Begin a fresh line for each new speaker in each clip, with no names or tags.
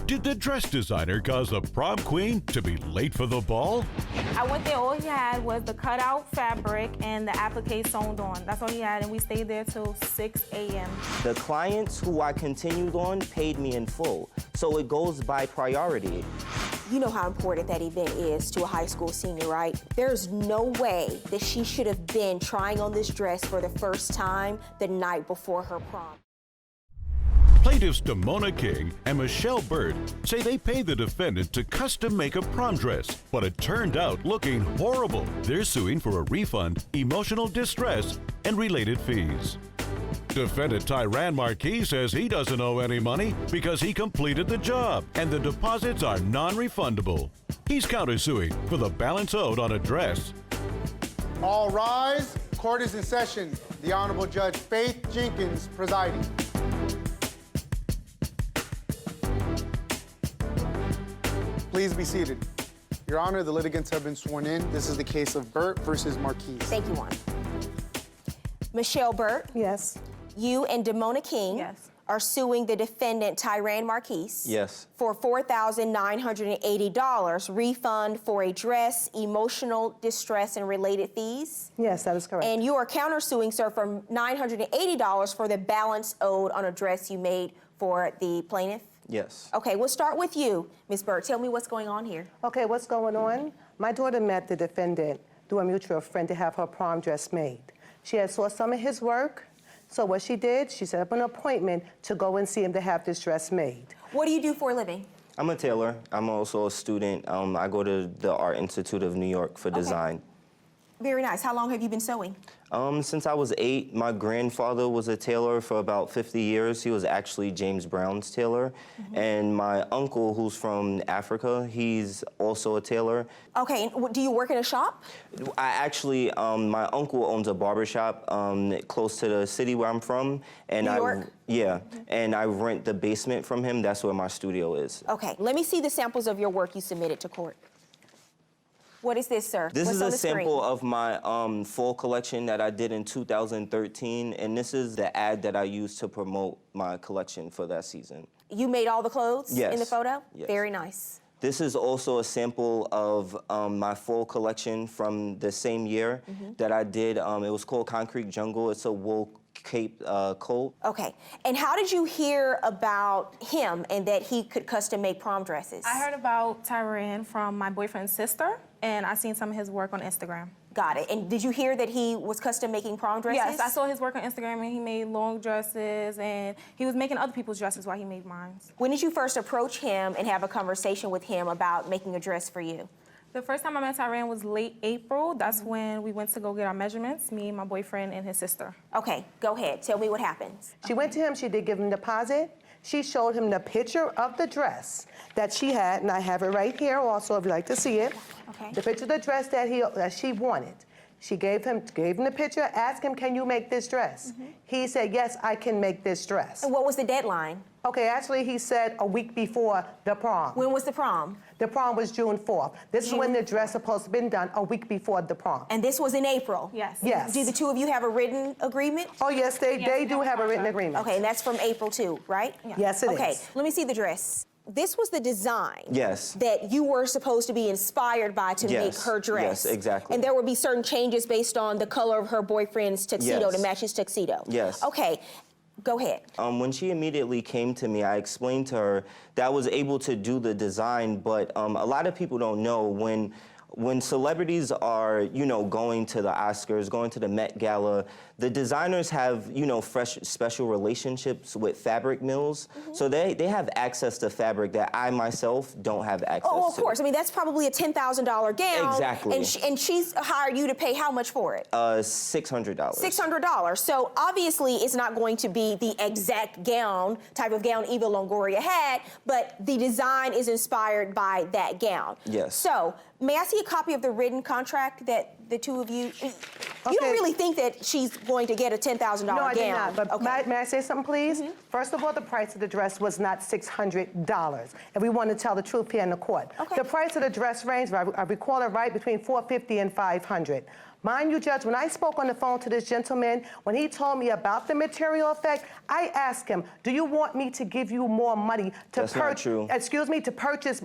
Did the dress designer cause the prom queen to be late for the ball?
I went there, all he had was the cutout fabric and the applique sewn on. That's all he had, and we stayed there till 6 a.m.
The clients who I continued on paid me in full, so it goes by priority.
You know how important that event is to a high school senior, right? There's no way that she should have been trying on this dress for the first time the night before her prom.
Plaintiffs Damona King and Michelle Bert say they paid the defendant to custom make a prom dress, but it turned out looking horrible. They're suing for a refund, emotional distress, and related fees. Defendant Tyran Marquis says he doesn't owe any money because he completed the job and the deposits are non-refundable. He's countersuing for the balance owed on a dress.
All rise. Court is in session. The Honorable Judge Faith Jenkins presiding. Please be seated. Your Honor, the litigants have been sworn in. This is the case of Bert versus Marquis.
Thank you, Juan. Michelle Bert.
Yes.
You and Damona King.
Yes.
Are suing the defendant Tyran Marquis.
Yes.
For $4,980 refund for a dress, emotional distress, and related fees.
Yes, that is correct.
And you are countersuing, sir, for $980 for the balance owed on a dress you made for the plaintiff.
Yes.
Okay, we'll start with you, Ms. Burt. Tell me what's going on here.
Okay, what's going on? My daughter met the defendant through a mutual friend to have her prom dress made. She had saw some of his work, so what she did, she set up an appointment to go and see him to have this dress made.
What do you do for a living?
I'm a tailor. I'm also a student. I go to the Art Institute of New York for design.
Very nice. How long have you been sewing?
Since I was 8, my grandfather was a tailor for about 50 years. He was actually James Brown's tailor. And my uncle, who's from Africa, he's also a tailor.
Okay, and do you work in a shop?
I actually, my uncle owns a barbershop close to the city where I'm from. And
New York?
Yeah, and I rent the basement from him. That's where my studio is.
Okay, let me see the samples of your work you submitted to court. What is this, sir?
This
What's
is
on
a
the
sample
screen?
of my fall collection that I did in 2013, and this is the ad that I used to promote my collection for that season.
You made all the clothes
Yes.
in the photo?
Yes.
Very nice.
This is also a sample of my fall collection from the same year that I did. It was called Concrete Jungle. It's a wool cape coat.
Okay, and how did you hear about him and that he could custom make prom dresses?
I heard about Tyran from my boyfriend's sister, and I seen some of his work on Instagram.
Got it. And did you hear that he was custom making prom dresses?
Yes, I saw his work on Instagram, and he made long dresses, and he was making other people's dresses while he made mine.
When did you first approach him and have a conversation with him about making a dress for you?
The first time I met Tyran was late April. That's when we went to go get our measurements, me, my boyfriend, and his sister.
Okay, go ahead. Tell me what happens.
She went to him, she did give him a deposit. She showed him the picture of the dress that she had, and I have it right here also if you'd like to see it.
Okay.
The picture of the dress that she wanted. She gave him the picture, asked him, can you make this dress? He said, yes, I can make this dress.
And what was the deadline?
Okay, actually he said a week before the prom.
When was the prom?
The prom was June 4th. This is when the dress supposed to have been done, a week before the prom.
And this was in April?
Yes.
Yes.
Do the two of you have a written agreement?
Oh, yes, they
we
do have a written
contract.
agreement.
Okay, and that's from April too, right?
Yeah.
Yes, it is.
Okay, let me see the dress. This was the design
Yes.
that you were supposed to be inspired by to make
Yes.
her dress.
Yes, exactly.
And there would be certain changes based on the color of her boyfriend's tuxedo
Yes.
to match his tuxedo.
Yes.
Okay, go ahead.
When she immediately came to me, I explained to her that I was able to do the design, but a lot of people don't know when celebrities are, going to the Oscars, going to the Met Gala, the designers have, fresh special relationships with fabric mills. So they have access to fabric that I myself don't have access to.
Oh, of course. I mean, that's probably a $10,000 gown.
Exactly.
And she's hired you to pay how much for it?
$600.
$600. So obviously it's not going to be the exact type of gown Eva Longoria had, but the design is inspired by that gown.
Yes.
So May I see a copy of the written contract that the two of you... You don't really think that she's going to get a $10,000 gown?
No, I did not. But
okay.
may I say something, please? First of all, the price of the dress was not $600. And we want to tell the truth here in the court.
Okay.
The price of the dress range, if I recall it right, between $450 and $500. Mind you, Judge, when I spoke on the phone to this gentleman, when he told me about the material effect, I asked him, do you want me to give you more money to
That's not true.
Excuse me, to purchase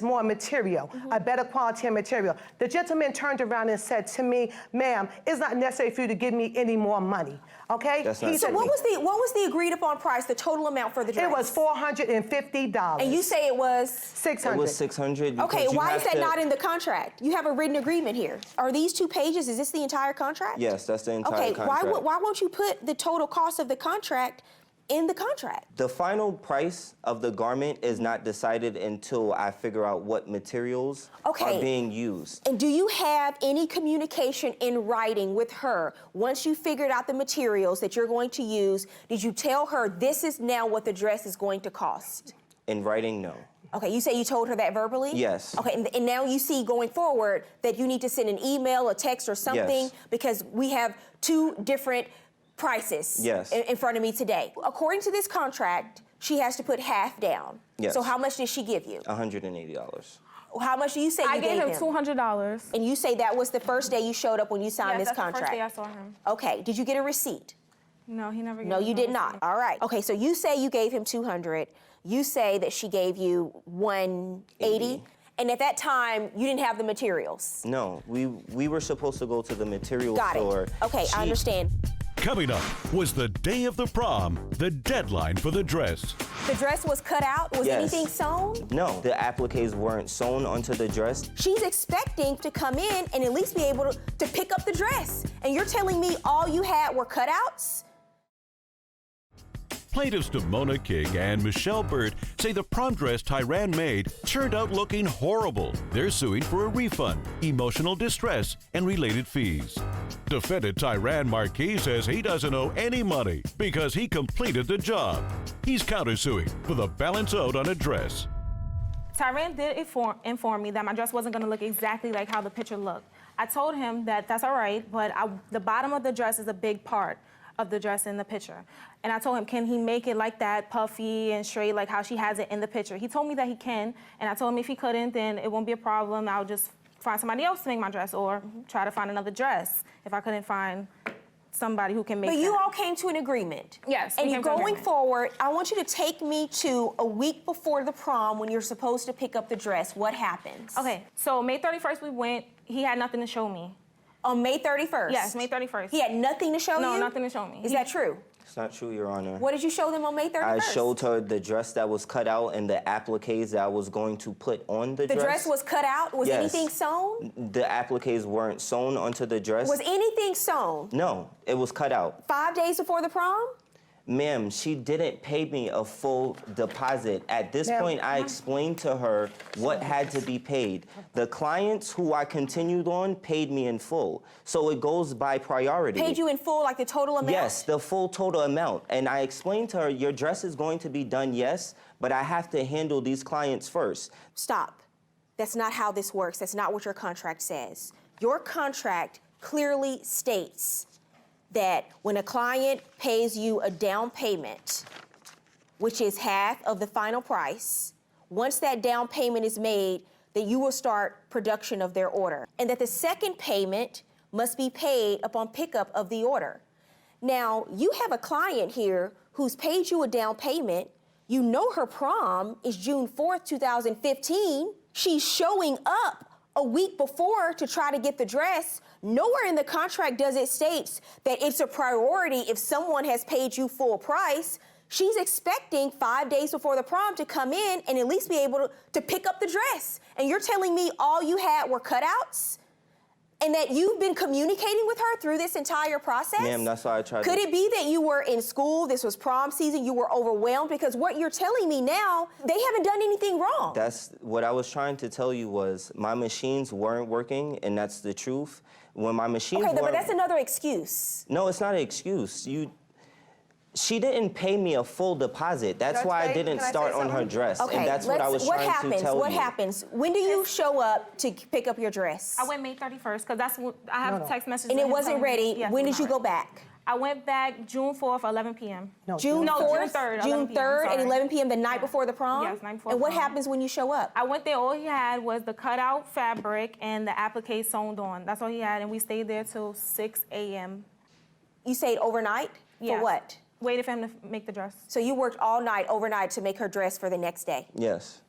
more material, a better quality of material. The gentleman turned around and said to me, ma'am, it's not necessary for you to give me any more money, okay?
That's not
He said,
true.
What was the agreed upon price, the total amount for the dress?
it was $450.
And you say it was?
$600.
It was $600.
Okay,
because you
why is
have
that
to-
not in the contract? You have a written agreement here. Are these 2 pages, is this the entire contract?
Yes, that's the entire
Okay,
contract.
why won't you put the total cost of the contract in the contract?
The final price of the garment is not decided until I figure out what materials
Okay.
are being used.
And do you have any communication in writing with her? Once you figured out the materials that you're going to use, did you tell her this is now what the dress is going to cost?
In writing, no.
Okay, you say you told her that verbally?
Yes.
Okay, and now you see going forward that you need to send an email, a text, or something
Yes.
because we have 2 different prices
Yes.
in front of me today. According to this contract, she has to put half down.
Yes.
So how much did she give you?
$180.
How much do you say
I
you
gave him
him?
$200.
And you say that was the first day you showed up when you signed
Yes,
this
that's
contract?
the first day I saw him.
Okay, did you get a receipt?
No, he never gave
No,
me
you
a
did
receipt.
not. All right. Okay, so you say you gave him 200. You say that she gave you 180. And at that time, you didn't have the materials.
No, we were supposed to go to the material
Got
store.
it. Okay, I understand.
Coming up was the day of the prom, the deadline for the dress.
The dress was cut out. Was
Yes.
anything sewn?
No, the appliques weren't sewn onto the dress.
She's expecting to come in and at least be able to pick up the dress. And you're telling me all you had were cutouts?
Plaintiffs Damona King and Michelle Bert say the prom dress Tyran made turned out looking horrible. They're suing for a refund, emotional distress, and related fees. Defendant Tyran Marquis says he doesn't owe any money because he completed the job. He's countersuing for the balance owed on a dress.
Tyran did inform me that my dress wasn't going to look exactly like how the picture looked. I told him that that's all right, but the bottom of the dress is a big part of the dress in the picture. And I told him, can he make it like that, puffy and straight, like how she has it in the picture? He told me that he can, and I told him if he couldn't, then it won't be a problem. I'll just find somebody else to make my dress or try to find another dress if I couldn't find somebody who can make it.
But you all came to an agreement.
Yes, we
And
came to an
going
agreement.
forward, I want you to take me to a week before the prom when you're supposed to pick up the dress. What happens?
Okay, so May 31st we went. He had nothing to show me.
On May 31st?
Yes, May 31st.
He had nothing to show you?
No, nothing to show me.
Is that true?
It's not true, Your Honor.
What did you show them on May 31st?
I showed her the dress that was cut out and the appliques that I was going to put on the dress.
The dress was cut out? Was
Yes.
anything sewn?
The appliques weren't sewn onto the dress.
Was anything sewn?
No, it was cut out.
5 days before the prom?
Ma'am, she didn't pay me a full deposit. At this
Ma'am.
point, I explained to her what had to be paid. The clients who I continued on paid me in full. So it goes by priority.
Paid you in full, like the total amount?
Yes, the full total amount. And I explained to her, your dress is going to be done, yes, but I have to handle these clients first.
Stop. That's not how this works. That's not what your contract says. Your contract clearly states that when a client pays you a down payment, which is half of the final price, once that down payment is made, that you will start production of their order. And that the second payment must be paid upon pickup of the order. Now, you have a client here who's paid you a down payment. You know her prom is June 4th, 2015. She's showing up a week before to try to get the dress. Nowhere in the contract does it state that it's a priority if someone has paid you full price. She's expecting 5 days before the prom to come in and at least be able to pick up the dress. And you're telling me all you had were cutouts? And that you've been communicating with her through this entire process?
Ma'am, that's why I tried
Could
to...
it be that you were in school, this was prom season, you were overwhelmed? Because what you're telling me now, they haven't done anything wrong.
That's what I was trying to tell you was my machines weren't working, and that's the truth. When my machines
Okay,
weren't...
but that's another excuse.
No, it's not an excuse. She didn't pay me a full deposit. That's
Judge
why I
Faye,
didn't
can I say
start on her
something?
dress.
Okay,
And that's what I was trying to tell you.
What happens? When do you show up to pick up your dress?
I went May 31st because that's what I have text messages.
And it
of him
wasn't
telling me-
ready.
Yes,
When
it
did
was
you
not
go
ready.
back?
I went back June 4th, 11 p.m.
No,
June
No,
4th,
June 3rd,
June
11 p.m.,
3rd at
sorry.
11 p.m. the night before the prom?
Yes, night before
And what
prom.
happens when you show up?
I went there, all he had was the cutout fabric and the applique sewn on. That's all he had, and we stayed there till 6 a.m.
You stayed overnight?
Yes.
For what?
Waited for him to make the dress.
So you worked all night, overnight, to make her dress for the next day?
Yes.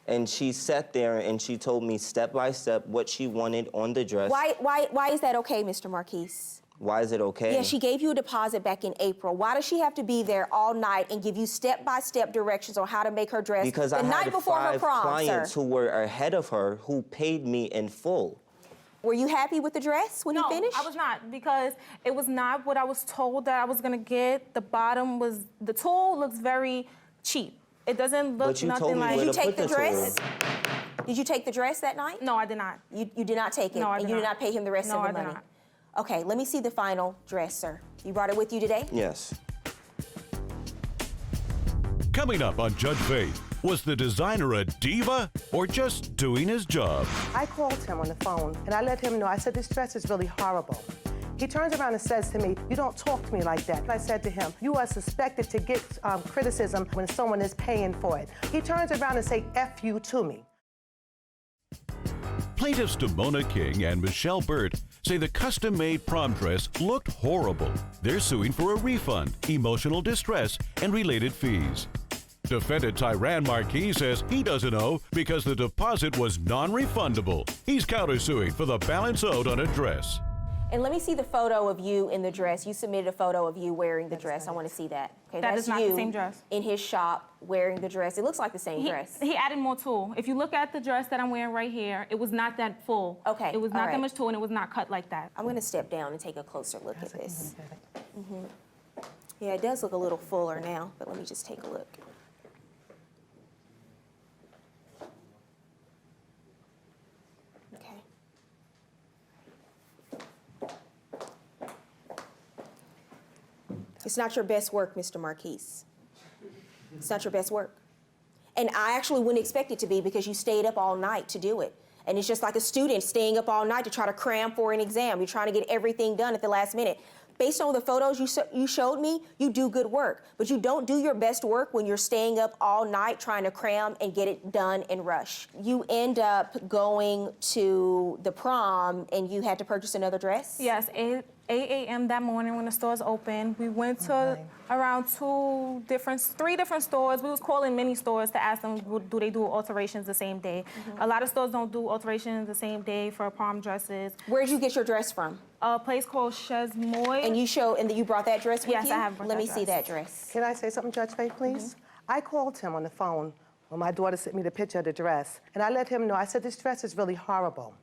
And she sat there and she told me step by step what she wanted on the dress.
Why is that okay, Mr. Marquise?
Why is it okay?
Yeah, she gave you a deposit back in April. Why does she have to be there all night and give you step-by-step directions on how to make her dress
Because
the
I
night
had
before her
5
prom,
clients
sir?
who were ahead of her who paid me in full.
Were you happy with the dress when you finished?
I was not, because it was not what I was told that I was gonna get. The bottom was, the tool looks very cheap. It doesn't look
But you
nothing
told me
like.
where
Did you
to
take
put
the
the
dress?
tool.
Did you take the dress that night?
No, I did not.
You did not take it,
No, I
and
did
you did
not.
not pay him the rest
No,
of the
I did
money.
not.
Okay, let me see the final dress, sir. You brought it with you today?
Yes.
Coming up on Judge Faith, was the designer a diva or just doing his job?
I called him on the phone and I let him know. I said, this dress is really horrible. He turns around and says to me, you don't talk to me like that. I said to him, you are suspected to get criticism when someone is paying for it. He turns around and say, F you to me.
Plaintiffs Damona King and Michelle Bert say the custom-made prom dress looked horrible. They're suing for a refund, emotional distress, and related fees. Defendant Tyran Marquis says he doesn't owe because the deposit was non-refundable. He's countersuing for the balance owed on a dress.
And let me see the photo of you in the dress. You submitted a photo of you wearing the dress. I want to see that. Okay,
That
that's
is not
you
the same dress.
in his shop wearing the dress. It looks like the same dress.
He added more tulle. If you look at the dress that I'm wearing right here, it was not that full.
Okay,
It was
all
not
right.
that much tulle, and it was not cut like that.
I'm going to step down and take a closer look at this. Yeah, it does look a little fuller now, but let me just take a look. Okay. It's not your best work, Mr. Marquise. It's not your best work. And I actually wouldn't expect it to be because you stayed up all night to do it. And it's just like a student staying up all night to try to cram for an exam. You're trying to get everything done at the last minute. Based on the photos you showed me, you do good work. But you don't do your best work when you're staying up all night trying to cram and get it done and rush. You end up going to the prom and you had to purchase another dress?
Yes, 8 a.m. that morning when the stores opened. We went to around three different stores. We was calling many stores to ask them, do they do alterations the same day? A lot of stores don't do alterations the same day for prom dresses.
Where'd you get your dress from?
A place called Chesmoy.
And you brought that dress with
Yes,
you?
I have brought
Let
that
me see
dress.
that dress.
Can I say something, Judge Faye, please? I called him on the phone when my daughter sent me the picture of the dress, and I let him know. I said, this dress is really horrible.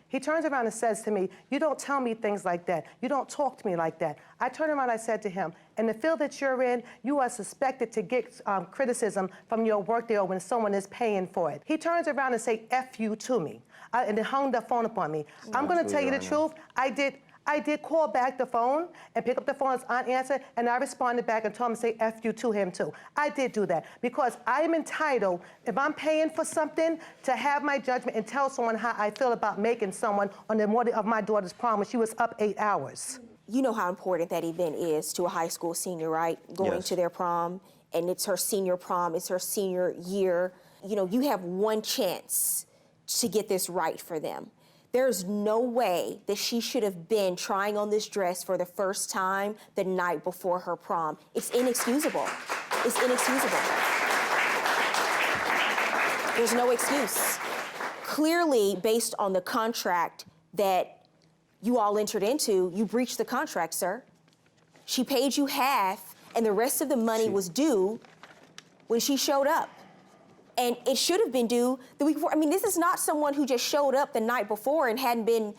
He turns around and says to me, you don't tell me things like that. You don't talk to me like that. I turned around and I said to him, in the field that you're in, you are suspected to get criticism from your work there when someone is paying for it. He turns around and say, F you to me, and then hung the phone up on me. I'm gonna tell you the truth, I did call back the phone and pick up the phone as Aunt answered, and I responded back and told him to say F you to him too. I did do that because I am entitled, if I'm paying for something, to have my judgment and tell someone how I feel about making someone on the morning of my daughter's prom when she was up 8 hours.
You know how important that event is to a high school senior, right? Going
Yes.
to their prom, and it's her senior prom, it's her senior year. You know, you have one chance to get this right for them. There's no way that she should have been trying on this dress for the first time the night before her prom. It's inexcusable. It's inexcusable. There's no excuse. Clearly, based on the contract that you all entered into, you breached the contract, sir. She paid you half, and the rest of the money was due when she showed up. And it should have been due the week before. I mean, this is not someone who just showed up the night before and hadn't been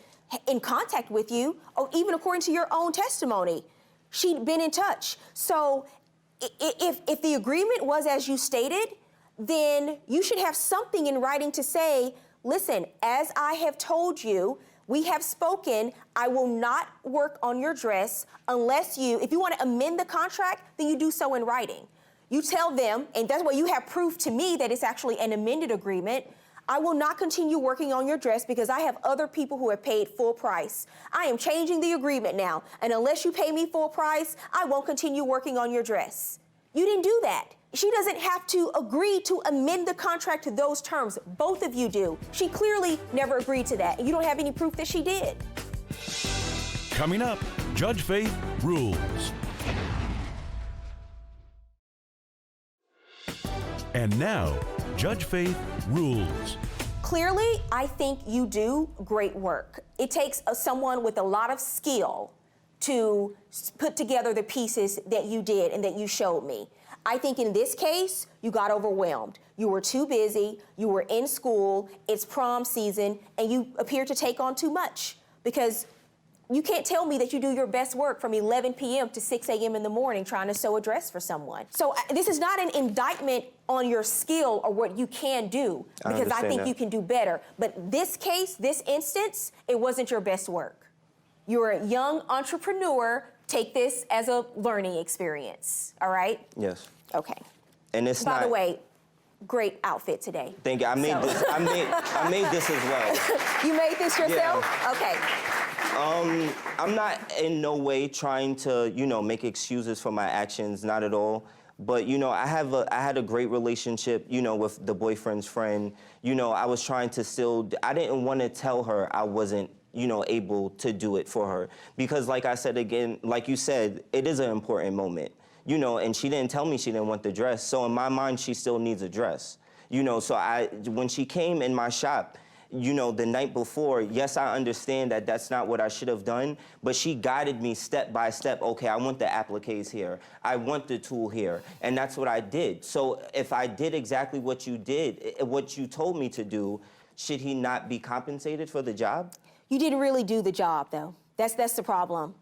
in contact with you, or even according to your own testimony. She'd been in touch. So if the agreement was as you stated, then you should have something in writing to say, listen, as I have told you, We have spoken. I will not work on your dress unless if you want to amend the contract, then you do so in writing. You tell them, and that's why you have proof to me that it's actually an amended agreement. I will not continue working on your dress because I have other people who have paid full price. I am changing the agreement now, and unless you pay me full price, I won't continue working on your dress. You didn't do that. She doesn't have to agree to amend the contract to those terms. Both of you do. She clearly never agreed to that, and you don't have any proof that she did.
Coming up, Judge Faith rules. And now, Judge Faith rules.
Clearly, I think you do great work. It takes someone with a lot of skill to put together the pieces that you did and that you showed me. I think in this case, you got overwhelmed. You were too busy, you were in school, it's prom season, and you appear to take on too much because you can't tell me that you do your best work from 11 p.m. to 6 a.m. in the morning trying to sew a dress for someone. So this is not an indictment on your skill or what you can do, because I think you can do better. But this case, this instance, it wasn't your best work. You're a young entrepreneur. Take this as a learning experience, all right?
Yes.
Okay.
And it's
By the way, great outfit today.
Thank you. I made this as well.
You made this yourself?
Yeah.
Okay.
I'm not in no way trying to, make excuses for my actions, not at all. But, I had a great relationship, with the boyfriend's friend. I was trying to I didn't want to tell her I wasn't, able to do it for her. Because like I said again, like you said, it is an important moment, and she didn't tell me she didn't want the dress. So in my mind, she still needs a dress, so when she came in my shop, the night before, yes, I understand that that's not what I should have done, but she guided me step by step. Okay, I want the appliques here. I want the tool here. And that's what I did. So if I did exactly what you did, what you told me to do, should he not be compensated for the job?
You didn't really do the job, though. That's the problem.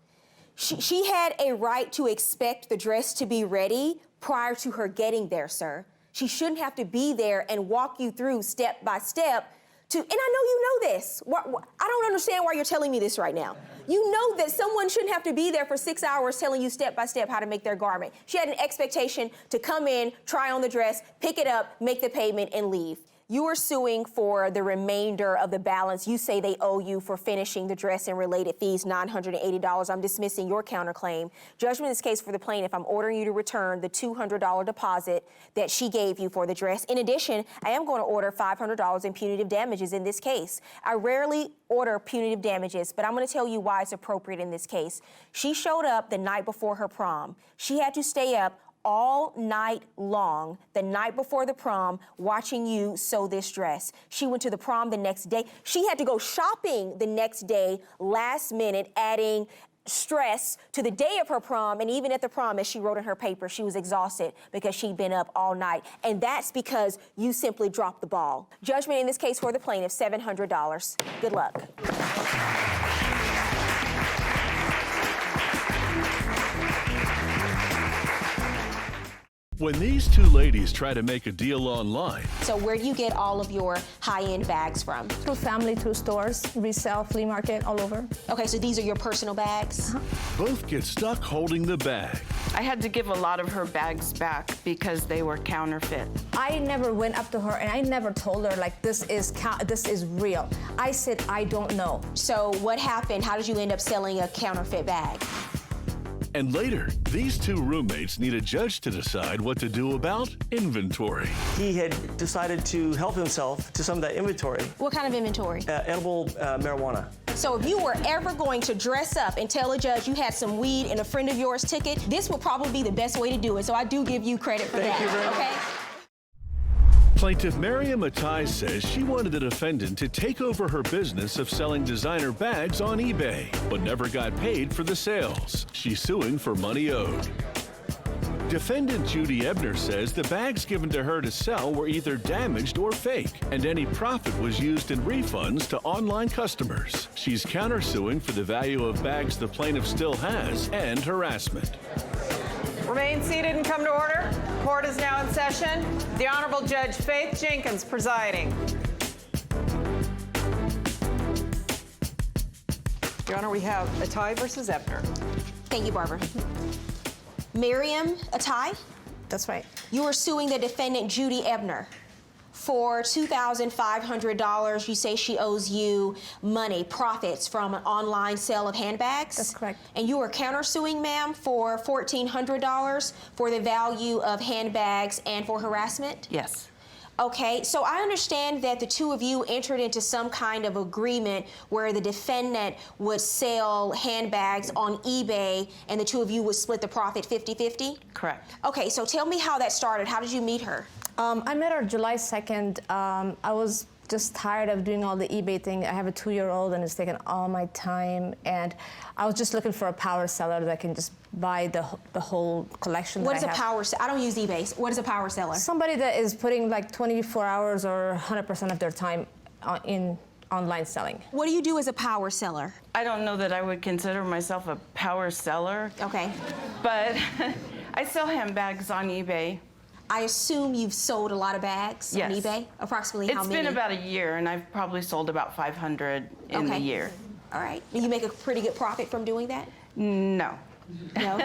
She had a right to expect the dress to be ready prior to her getting there, sir. She shouldn't have to be there and walk you through step by step and I know you know this. I don't understand why you're telling me this right now. You know that someone shouldn't have to be there for 6 hours telling you step by step how to make their garment. She had an expectation to come in, try on the dress, pick it up, make the payment, and leave. You are suing for the remainder of the balance you say they owe you for finishing the dress and related fees, $980. I'm dismissing your counterclaim. Judgment in this case for the plaintiff, I'm ordering you to return the $200 deposit that she gave you for the dress. In addition, I am going to order $500 in punitive damages in this case. I rarely order punitive damages, but I'm going to tell you why it's appropriate in this case. She showed up the night before her prom. She had to stay up all night long, the night before the prom, watching you sew this dress. She went to the prom the next day. She had to go shopping the next day, last minute, adding stress to the day of her prom. And even at the prom, as she wrote in her paper, she was exhausted because she'd been up all night. And that's because you simply dropped the ball. Judgment in this case for the plaintiff, $700. Good luck.
When these two ladies try to make a deal online.
So where do you get all of your high-end bags from?
Through family, through stores, resale, flea market, all over.
Okay, so these are your personal bags?
Both get stuck holding the bag.
I had to give a lot of her bags back because they were counterfeit.
I never went up to her and I never told her like this is real. I said I don't know.
So what happened? How did you end up selling a counterfeit bag?
And later, these two roommates need a judge to decide what to do about inventory.
He had decided to help himself to some of that inventory.
What kind of inventory?
Edible marijuana.
So if you were ever going to dress up and tell a judge you had some weed and a friend of yours took it, this would probably be the best way to do it. So I do give you credit for that.
Thank you very much.
Okay?
Plaintiff Miriam Matai says she wanted the defendant to take over her business of selling designer bags on eBay, but never got paid for the sales. She's suing for money owed. Defendant Judy Ebner says the bags given to her to sell were either damaged or fake, and any profit was used in refunds to online customers. She's countersuing for the value of bags the plaintiff still has and harassment.
Remain seated and come to order. Court is now in session. The Honorable Judge Faith Jenkins presiding. Your Honor, we have Attai versus Ebner.
Thank you, Barbara. Miriam Attai,
That's right.
you are suing the defendant Judy Ebner for $2,500. You say she owes you money, profits from an online sale of handbags?
That's correct.
And you are countersuing, ma'am, for $1,400 for the value of handbags and for harassment?
Yes.
Okay, so I understand that the two of you entered into some kind of agreement where the defendant would sell handbags on eBay and the two of you would split the profit 50-50?
Correct.
Okay, so tell me how that started. How did you meet her?
I met her July 2nd. I was just tired of doing all the eBay thing. I have a 2-year-old and it's taken all my time. And I was just looking for a power seller that can just buy the whole collection
What
that
is
I
a
have.
power seller? I don't use eBay. What is a power seller?
Somebody that is putting like 24 hours or 100% of their time in online selling.
What do you do as a power seller?
I don't know that I would consider myself a power seller,
Okay.
but I sell handbags on eBay.
I assume you've sold a lot of bags on
Yes.
eBay? Approximately how
It's
many?
been about a year, and I've probably sold about 500 in the
Okay.
year.
All right. And you make a pretty good profit from doing that?
No.
No?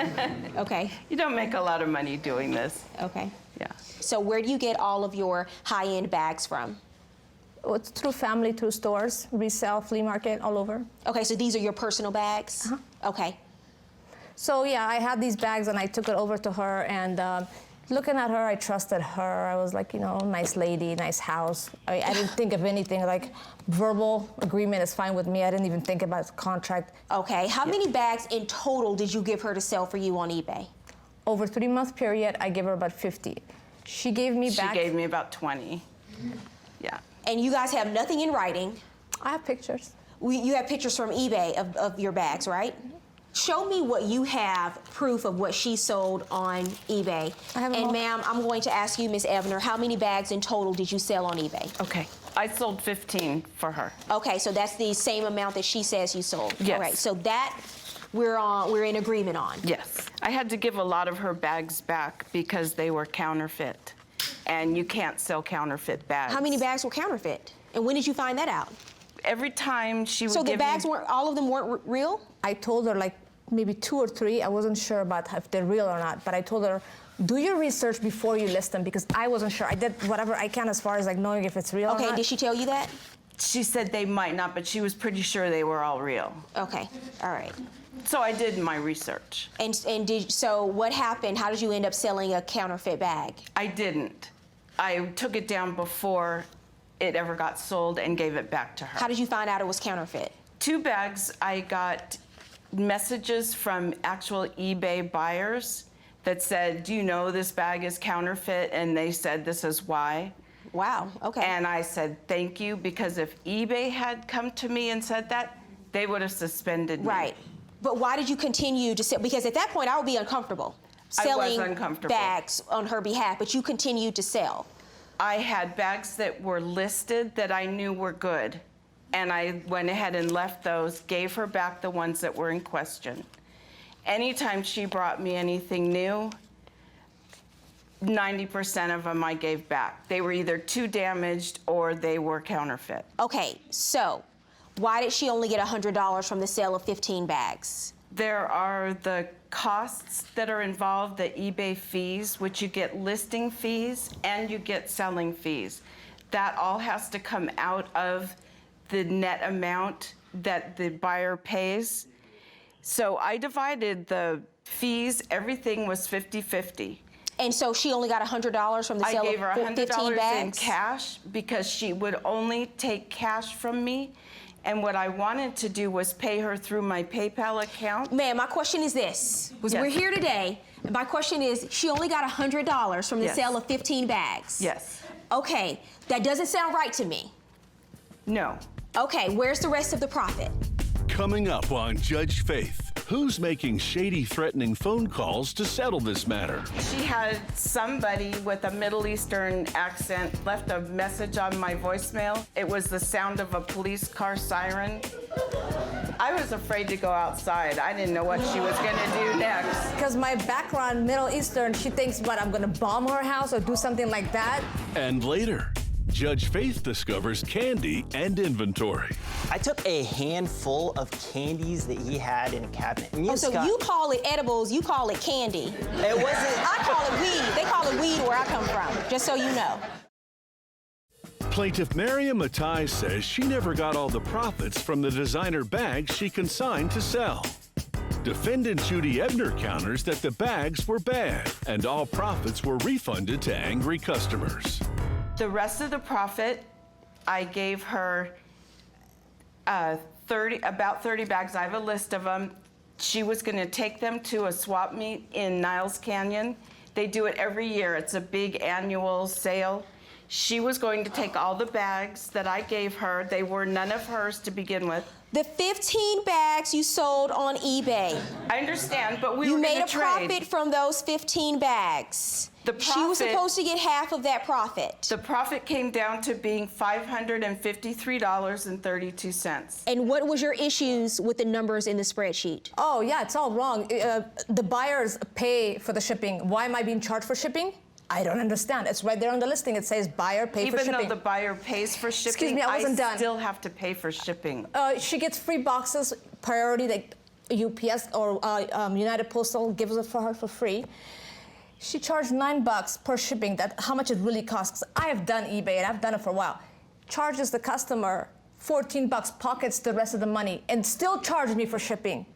Okay.
You don't make a lot of money doing this.
Okay.
Yeah.
So where do you get all of your high-end bags from?
It's through family, through stores, resale, flea market, all over.
Okay, so these are your personal bags? Okay.
So yeah, I had these bags and I took it over to her and looking at her, I trusted her. I was like, you know, nice lady, nice house. I didn't think of anything like verbal agreement is fine with me. I didn't even think about contract.
Okay, how many bags in total did you give her to sell for you on eBay?
Over a 3-month period, I gave her about 50. She gave me back.
She gave me about 20. Yeah.
And you guys have nothing in writing.
I have pictures.
You have pictures from eBay of your bags, right? Show me what you have, proof of what she sold on eBay.
I have them
and
all.
ma'am, I'm going to ask you, Ms. Ebner, how many bags in total did you sell on eBay?
Okay. I sold 15 for her.
Okay, so that's the same amount that she says you sold.
Yes.
All right, so that we're in agreement on.
Yes. I had to give a lot of her bags back because they were counterfeit. And you can't sell counterfeit bags.
How many bags were counterfeit? And when did you find that out?
Every time she would
So the
give
bags
me...
weren't, all of them weren't real?
I told her like maybe 2 or 3. I wasn't sure about if they're real or not, but I told her, do your research before you list them because I wasn't sure. I did whatever I can as far as like knowing if it's real or
Okay,
not.
did she tell you that?
She said they might not, but she was pretty sure they were all real.
Okay, all right.
So I did my research.
So what happened? How did you end up selling a counterfeit bag?
I didn't. I took it down before it ever got sold and gave it back to her.
How did you find out it was counterfeit?
2 bags, I got messages from actual eBay buyers that said, do you know this bag is counterfeit? And they said, this is why.
Wow, okay.
And I said, thank you, because if eBay had come to me and said that, they would have suspended me.
Right. But why did you continue to sell? Because at that point, I would be uncomfortable selling
uncomfortable.
bags on her behalf, but you continued to sell.
I had bags that were listed that I knew were good. And I went ahead and left those, gave her back the ones that were in question. Anytime she brought me anything new, 90% of them I gave back. They were either too damaged or they were counterfeit.
Okay, so why did she only get $100 from the sale of 15 bags?
There are the costs that are involved, the eBay fees, which you get listing fees and you get selling fees. That all has to come out of the net amount that the buyer pays. So I divided the fees, everything was 50-50.
And so she only got $100 from the
I
sale
gave her
of 15
$100
bags?
in cash because she would only take cash from me. And what I wanted to do was pay her through my PayPal account.
Ma'am, my question is this.
Yes.
We're here today, and my question is, she only got $100 from the
Yes.
sale of 15 bags.
Yes.
Okay, that doesn't sound right to me.
No.
Okay, where's the rest of the profit?
Coming up on Judge Faith, who's making shady, threatening phone calls to settle this matter?
She had somebody with a Middle Eastern accent left a message on my voicemail. It was the sound of a police car siren. I was afraid to go outside. I didn't know what she was gonna do next.
Because my background, Middle Eastern, she thinks, what, I'm gonna bomb her house or do something like that?
And later, Judge Faith discovers candy and inventory.
I took a handful of candies that he had in a cabinet.
Oh, so you call it edibles, you call it candy.
It wasn't.
I call it weed. They call it weed where I come from, just so you know.
Plaintiff Miriam Matai says she never got all the profits from the designer bags she consigned to sell. Defendant Judy Ebner counters that the bags were bad and all profits were refunded to angry customers.
The rest of the profit, I gave her about 30 bags. I have a list of them. She was going to take them to a swap meet in Niles Canyon. They do it every year. It's a big annual sale. She was going to take all the bags that I gave her. They were none of hers to begin with.
The 15 bags you sold on eBay.
I understand, but we
You
were
made
gonna
a profit from those 15 bags.
The
She was
profit-
supposed to get half of that profit.
The profit came down to being $553.32.
And what was your issues with the numbers in the spreadsheet?
Oh, yeah, it's all wrong. The buyers pay for the shipping. Why am I being charged for shipping? I don't understand. It's right there on the listing. It says buyer pay for shipping.
Even though the buyer pays for shipping,
Excuse me, I wasn't done.
still have to pay for shipping.
She gets free boxes, priority, like UPS or United Postal gives it for her for free. She charged $9 per shipping. That how much it really costs. I have done eBay and I've done it for a while. Charges the customer $14, pockets the rest of the money, and still charges me for shipping.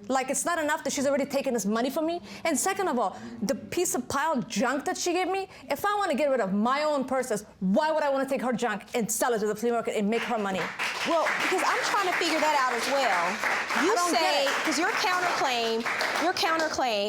Like, it's not enough that she's already taken this money from me. And second of all, the piece of piled junk that she gave me, if I want to get rid of my own purses, why would I want to take her junk and sell it to the flea market and make her money?
Well, because I'm trying to figure that out as well. You say, because your counterclaim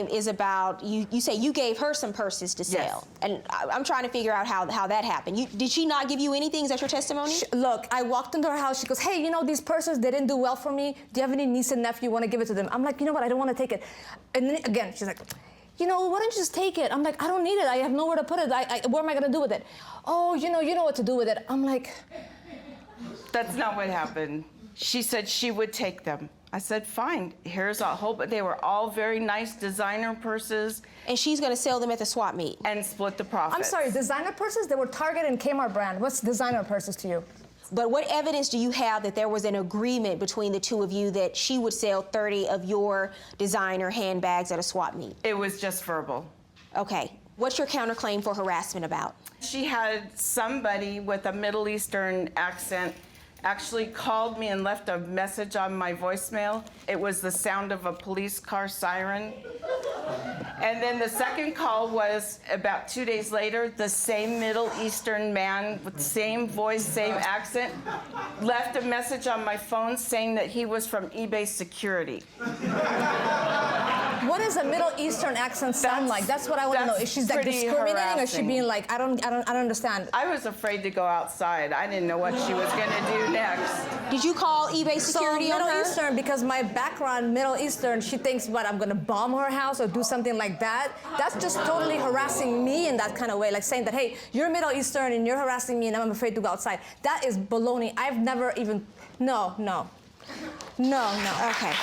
is about, you say you gave her some purses to sell.
Yes.
And I'm trying to figure out how that happened. Did she not give you anything? Is that your testimony?
Look, I walked into her house. She goes, hey, you know, these purses, they didn't do well for me. Do you have any niece and nephew? Want to give it to them? I'm like, you know what? I don't want to take it. And then again, she's like, you know, why don't you just take it? I'm like, I don't need it. I have nowhere to put it. What am I going to do with it? Oh, you know what to do with it. I'm like...
That's not what happened. She said she would take them. I said, fine, here's a whole, but they were all very nice designer purses.
And she's going to sell them at the swap meet.
And split the profits.
I'm sorry, designer purses? They were Target and Kmart brand. What's designer purses to you?
But what evidence do you have that there was an agreement between the two of you that she would sell 30 of your designer handbags at a swap meet?
It was just verbal.
Okay. What's your counterclaim for harassment about?
She had somebody with a Middle Eastern accent actually called me and left a message on my voicemail. It was the sound of a police car siren. And then the second call was about 2 days later, the same Middle Eastern man with the same voice, same accent, left a message on my phone saying that he was from eBay Security.
What does a Middle Eastern accent sound like? That's what I want to know. Is she like discriminating, or is she being like, I don't understand?
I was afraid to go outside. I didn't know what she was going to do next.
Did you call eBay Security on her?
Middle Eastern, because my background, Middle Eastern, she thinks, what, I'm going to bomb her house or do something like that? That's just totally harassing me in that kind of way, like saying that, hey, you're Middle Eastern and you're harassing me and I'm afraid to go outside. That is baloney. I've never even, no.
Okay.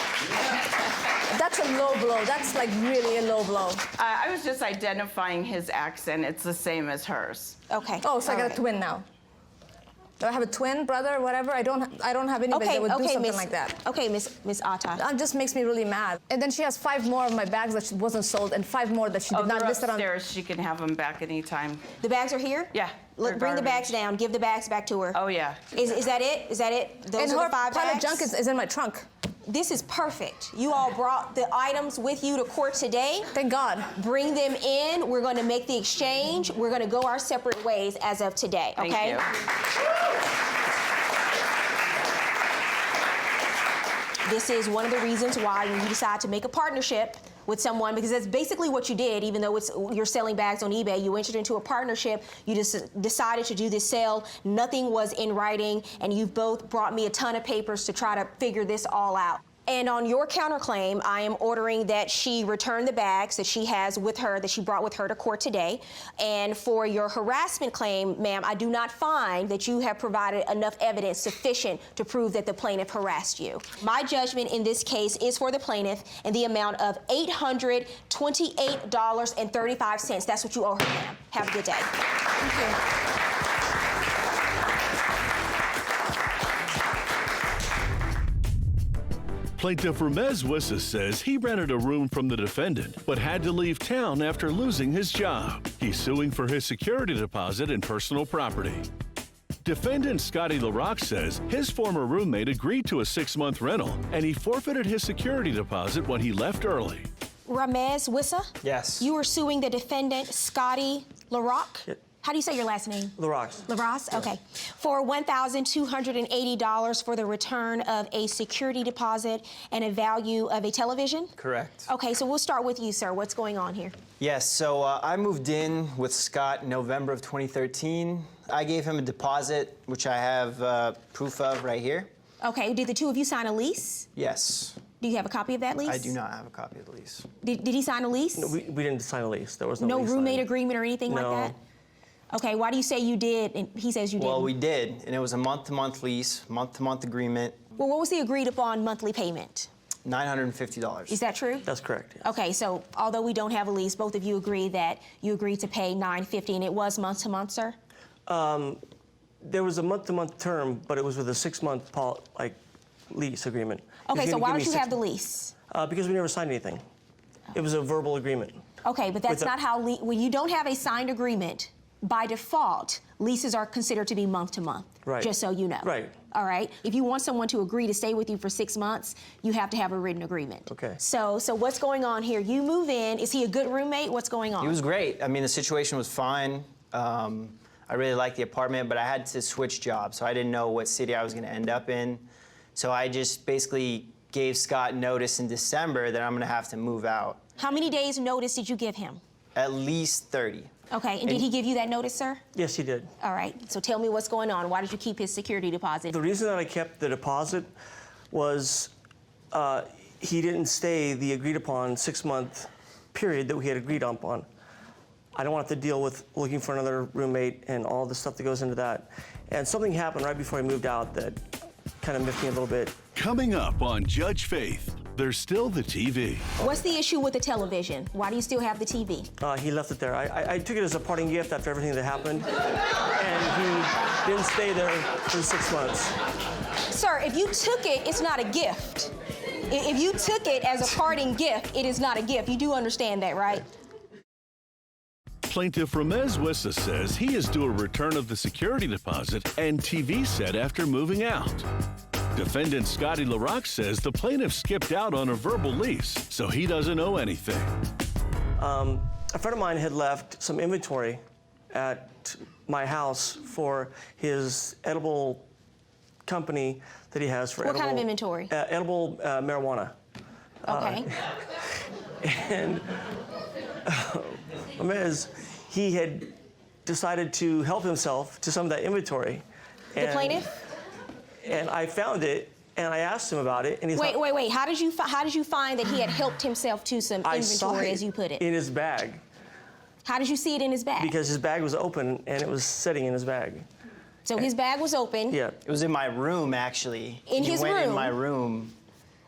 That's a low blow. That's like really a low blow.
I was just identifying his accent. It's the same as hers.
Okay.
Oh, so I got a twin now. Do I have a twin brother, whatever? I don't have anybody that would do something like that.
Okay, Miss Atta.
That just makes me really mad. And then she has 5 more of my bags that wasn't sold and 5 more that she did not list it on.
Upstairs. She can have them back anytime.
The bags are here?
Yeah.
Look, bring the bags down. Give the bags back to her.
Oh, yeah.
Is that it? Is that it? Those
and
are
her
the 5
pile of
bags?
junk is in my trunk.
This is perfect. You all brought the items with you to court today.
Thank God.
Bring them in. We're going to make the exchange. We're going to go our separate ways as of today, okay?
Thank you.
This is one of the reasons why when you decide to make a partnership with someone, because that's basically what you did, even though you're selling bags on eBay, you entered into a partnership, you just decided to do this sale, nothing was in writing, and you've both brought me a ton of papers to try to figure this all out. And on your counterclaim, I am ordering that she return the bags that she has with her, that she brought with her to court today. And for your harassment claim, ma'am, I do not find that you have provided enough evidence sufficient to prove that the plaintiff harassed you. My judgment in this case is for the plaintiff in the amount of $828.35. That's what you owe her, ma'am. Have a good day.
Thank you.
Plaintiff Ramez Wissa says he rented a room from the defendant, but had to leave town after losing his job. He's suing for his security deposit and personal property. Defendant Scotty LaRock says his former roommate agreed to a 6-month rental, and he forfeited his security deposit when he left early.
Ramez Wissa?
Yes.
You were suing the defendant, Scotty LaRock?
Yep.
How do you say your last name?
LaRock.
LaRock? Okay. For $1,280 for the return of a security deposit and a value of a television?
Correct.
Okay, so we'll start with you, sir. What's going on here?
Yes, so I moved in with Scott in November of 2013. I gave him a deposit, which I have proof of right here.
Okay, did the two of you sign a lease?
Yes.
Do you have a copy of that lease?
I do not have a copy of the lease.
Did he sign a lease?
No, we didn't sign a lease. There was no lease
roommate
signed.
agreement or anything like
No.
that? Okay, why do you say you did and he says you didn't?
Well, we did, and it was a month-to-month lease, month-to-month agreement,
Well, what was the agreed upon monthly payment?
$950.
Is that true?
That's correct. Yes.
Okay, so although we don't have a lease, both of you agree that you agreed to pay $950 and it was month to month, sir?
There was a month-to-month term, but it was with a 6-month lease agreement.
Okay,
He's
so
gonna
why
give
don't
me
you have
6
the lease?
Because we never signed anything. It was a verbal agreement.
Okay, but that's
With a-
not how, when you don't have a signed agreement, by default, leases are considered to be month to month.
Right.
Just so you know.
Right.
All right. If you want someone to agree to stay with you for 6 months, you have to have a written agreement.
Okay.
So what's going on here? You move in. Is he a good roommate? What's going on?
He was great. I mean, the situation was fine. I really liked the apartment, but I had to switch jobs, so I didn't know what city I was going to end up in. So I just basically gave Scott notice in December that I'm going to have to move out.
How many days notice did you give him?
At least 30.
Okay, and did he give you that notice, sir?
Yes, he did.
All right, so tell me what's going on. Why did you keep his security deposit?
The reason that I kept the deposit was he didn't stay the agreed upon 6-month period that we had agreed upon. I don't want to deal with looking for another roommate and all the stuff that goes into that. And something happened right before I moved out that kind of miffed me a little bit.
Coming up on Judge Faith, there's still the TV.
What's the issue with the television? Why do you still have the TV?
He left it there. I took it as a parting gift after everything that happened, and he didn't stay there for 6 months.
Sir, if you took it, it's not a gift. If you took it as a parting gift, it is not a gift. You do understand that, right?
Plaintiff Ramez Wissa says he is due a return of the security deposit and TV set after moving out. Defendant Scotty LaRock says the plaintiff skipped out on a verbal lease, so he doesn't owe anything.
A friend of mine had left some inventory at my house for his edible company that he has for
What kind of inventory?
Edible marijuana.
Okay.
And Ramez, he had decided to help himself to some of that inventory.
The plaintiff?
And I found it, and I asked him about it, and he's
Wait. How did you find that he had helped himself to some
I saw
inventory,
it
as you put it?
in his bag.
How did you see it in his bag?
Because his bag was open, and it was sitting in his bag.
So his bag was open.
Yeah.
It was in my room, actually.
In
He
his
went
room?
in my room.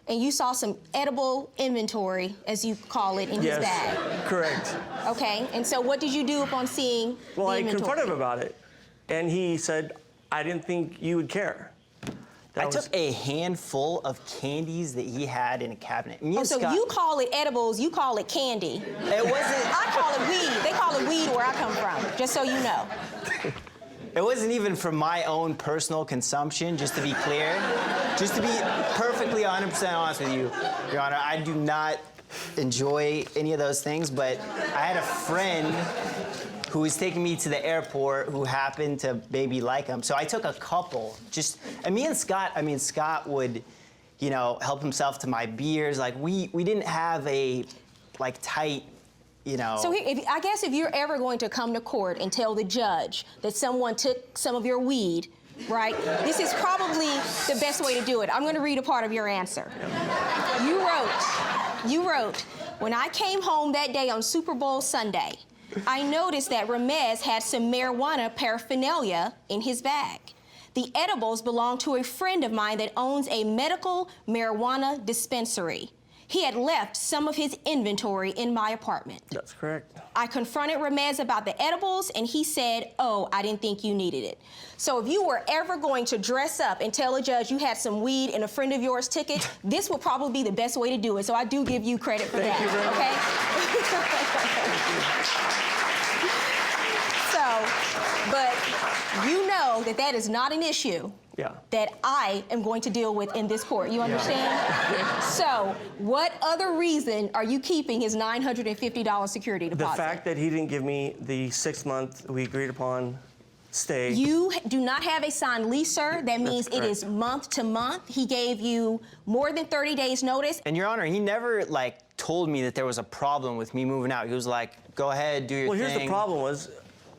And you saw some edible inventory, as you call it, in his bag.
Correct.
Okay. And so what did you do upon seeing
Well,
the
I
inventory?
confronted him about it, and he said, I didn't think you would care.
I took a handful of candies that he had in a cabinet. Me
Oh,
and
so
Scott,
you call it edibles, you call it candy.
It wasn't.
I call it weed. They call it weed where I come from, just so you know.
It wasn't even for my own personal consumption, just to be clear. Just to be perfectly 100% honest with you, Your Honor, I do not enjoy any of those things, but I had a friend who was taking me to the airport who happened to maybe like them. So I took a couple, and me and Scott, Scott would, help himself to my beers. Like, we didn't have a, tight,
So I guess if you're ever going to come to court and tell the judge that someone took some of your weed, right, this is probably the best way to do it. I'm going to read a part of your answer. You wrote, when I came home that day on Super Bowl Sunday, I noticed that Ramez had some marijuana paraphernalia in his bag. The edibles belong to a friend of mine that owns a medical marijuana dispensary. He had left some of his inventory in my apartment.
That's correct.
I confronted Ramez about the edibles, and he said, oh, I didn't think you needed it. So if you were ever going to dress up and tell a judge you had some weed and a friend of yours took it, this would probably be the best way to do it. So I do give you credit for that, okay? So, but you know that that is not an issue.
Yeah.
That I am going to deal with in this court. You understand? So, what other reason are you keeping his $950 security deposit?
The fact that he didn't give me the 6-month we agreed upon stay.
You do not have a signed lease, sir. That means it is month to month. He gave you more than 30 days notice.
And Your Honor, he never told me that there was a problem with me moving out. He was like, go ahead, do your thing.
Well, here's the problem was,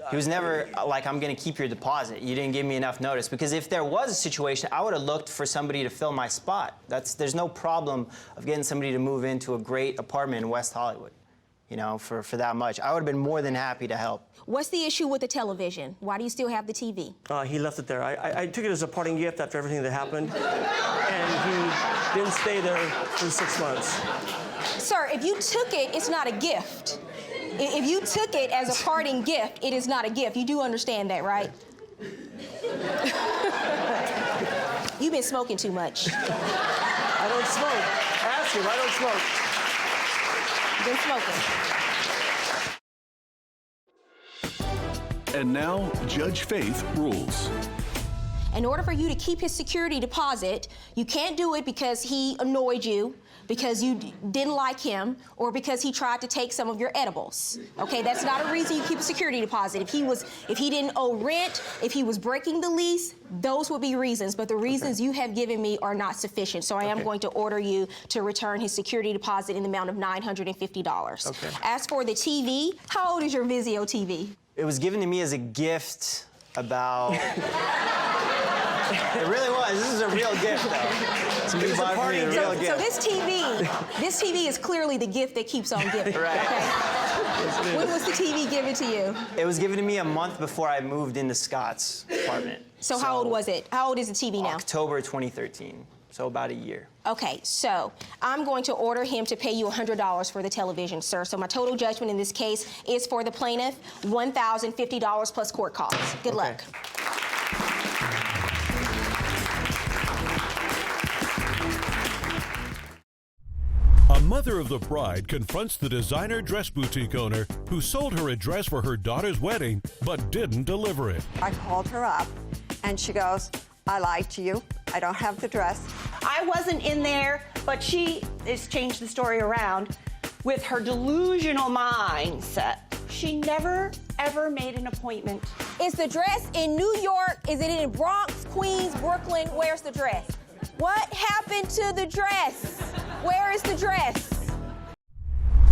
he was never like, I'm gonna keep your deposit. You didn't give me enough notice. Because if there was a situation, I would have looked for somebody to fill my spot. There's no problem of getting somebody to move into a great apartment in West Hollywood, you know, for that much. I would have been more than happy to help.
What's the issue with the television? Why do you still have the TV?
he left it there. I took it as a parting gift after everything that happened. And he didn't stay there for 6 months.
Sir, if you took it, it's not a gift. If you took it as a parting gift, it is not a gift. You do understand that, right? You've been smoking too much.
I don't smoke. Ask him, I don't smoke.
You've been smoking.
And now, Judge Faith rules.
In order for you to keep his security deposit, you can't do it because he annoyed you, because you didn't like him, or because he tried to take some of your edibles. Okay, that's not a reason you keep a security deposit. If he didn't owe rent, if he was breaking the lease, those would be reasons, but the reasons you have given me are not sufficient. So I am going to order you to return his security deposit in the amount of $950.
Okay.
As for the TV, how old is your Vizio TV?
It was given to me as a gift about... It really was. This is a real gift, though. Somebody bought me a real gift.
So this TV is clearly the gift that keeps on giving.
Right.
Okay? When was the TV given to you?
It was given to me a month before I moved into Scott's apartment.
So how old was it? How old is the TV now?
October 2013. So about a year.
Okay, so I'm going to order him to pay you $100 for the television, sir. So my total judgment in this case is for the plaintiff, $1,050 plus court costs. Good luck.
A mother of the bride confronts the designer dress boutique owner who sold her a dress for her daughter's wedding but didn't deliver it.
I called her up, and she goes, I lied to you. I don't have the dress.
I wasn't in there, but she has changed the story around with her delusional mindset. She never, ever made an appointment.
Is the dress in New York? Is it in Bronx, Queens, Brooklyn? Where's the dress? What happened to the dress? Where is the dress?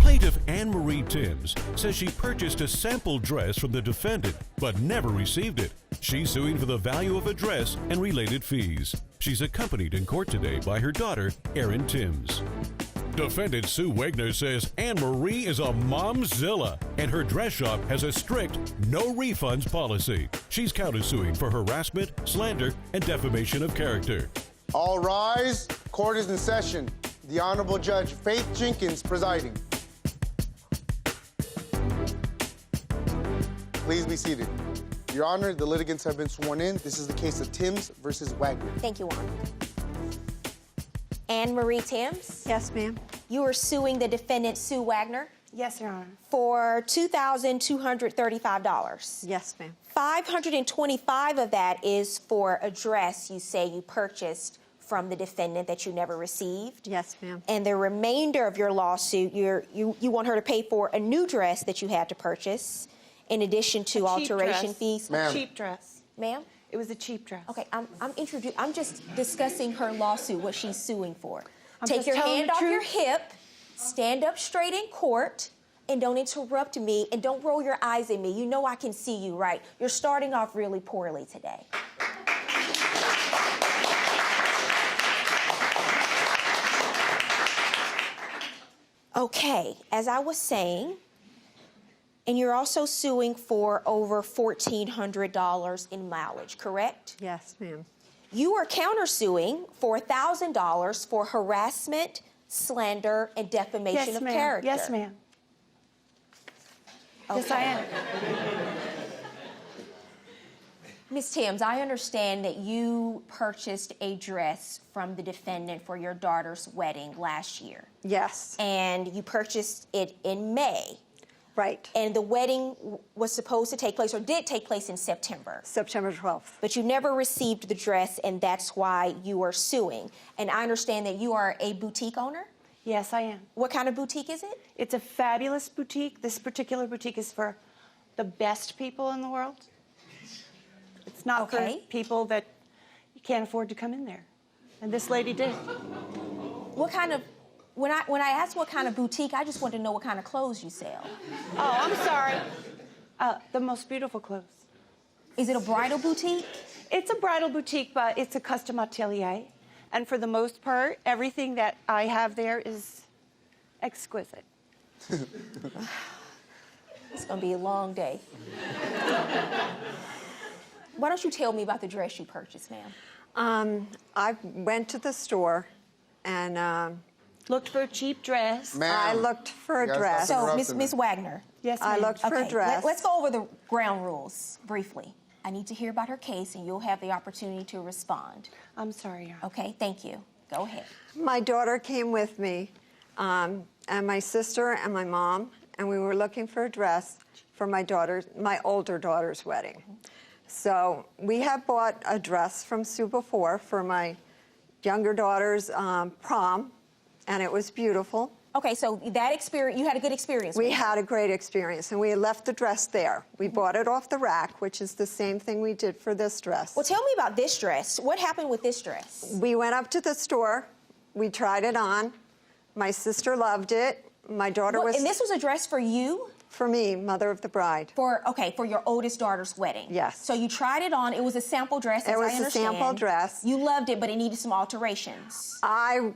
Plaintiff Anne-Marie Timms says she purchased a sample dress from the defendant but never received it. She's suing for the value of a dress and related fees. She's accompanied in court today by her daughter, Erin Timms. Defendant Sue Wagner says Anne-Marie is a momzilla and her dress shop has a strict no refunds policy. She's countersuing for harassment, slander, and defamation of character.
All rise. Court is in session. The Honorable Judge Faith Jenkins presiding. Please be seated. Your Honor, the litigants have been sworn in. This is the case of Timms versus Wagner.
Thank you, Honor. Anne-Marie Timms?
Yes, ma'am.
You are suing the defendant, Sue Wagner?
Yes, Your Honor.
For $2,235.
Yes, ma'am.
$525 of that is for a dress you say you purchased from the defendant that you never received.
Yes, ma'am.
And the remainder of your lawsuit, you want her to pay for a new dress that you had to purchase, in addition to alteration fees.
A cheap dress.
Ma'am?
It was a cheap dress.
Okay, I'm just discussing her lawsuit, what she's suing for. Take
just
your
telling
hand
the
off
truth.
your hip, stand up straight in court, and don't interrupt me, and don't roll your eyes at me. You know I can see you, right? You're starting off really poorly today. Okay, as I was saying, and you're also suing for over $1,400 in mileage, correct?
Yes, ma'am.
You are countersuing for $1,000 for harassment, slander, and defamation of character.
Yes, ma'am. Yes, I am.
Ms. Timms, I understand that you purchased a dress from the defendant for your daughter's wedding last year.
Yes.
And you purchased it in May.
Right.
And the wedding was supposed to take place, or did take place, in September.
September 12th.
But you never received the dress, and that's why you are suing. And I understand that you are a boutique owner?
Yes, I am.
What kind of boutique is it?
It's a fabulous boutique. This particular boutique is for the best people in the world. It's not for people that you can't afford to come in there. And this lady did.
What kind of... When I asked what kind of boutique, I just wanted to know what kind of clothes you sell.
Oh, I'm sorry. The most beautiful clothes.
Is it a bridal boutique?
It's a bridal boutique, but it's a custom atelier. And for the most part, everything that I have there is exquisite.
It's going to be a long day. Why don't you tell me about the dress you purchased, ma'am?
I went to the store and...
looked for a cheap dress.
I looked for a dress.
So, Miss Wagner.
Yes, ma'am.
I looked for a dress.
Let's go over the ground rules briefly. I need to hear about her case, and you'll have the opportunity to respond.
I'm sorry, Your Honor.
Okay, thank you. Go ahead.
My daughter came with me, and my sister and my mom, and we were looking for a dress for my older daughter's wedding. So we had bought a dress from Sue before for my younger daughter's prom, and it was beautiful.
Okay, so that experience, you had a good experience with
We had a great experience, and we had left the dress there. We bought it off the rack, which is the same thing we did for this dress.
Well, tell me about this dress. What happened with this dress?
We went up to the store. We tried it on. My sister loved it. My daughter was...
And this was a dress for you?
For me, mother of the bride.
For your oldest daughter's wedding?
Yes.
So you tried it on. It was a sample dress, as I understand.
It was a sample dress.
You loved it, but it needed some alterations.
I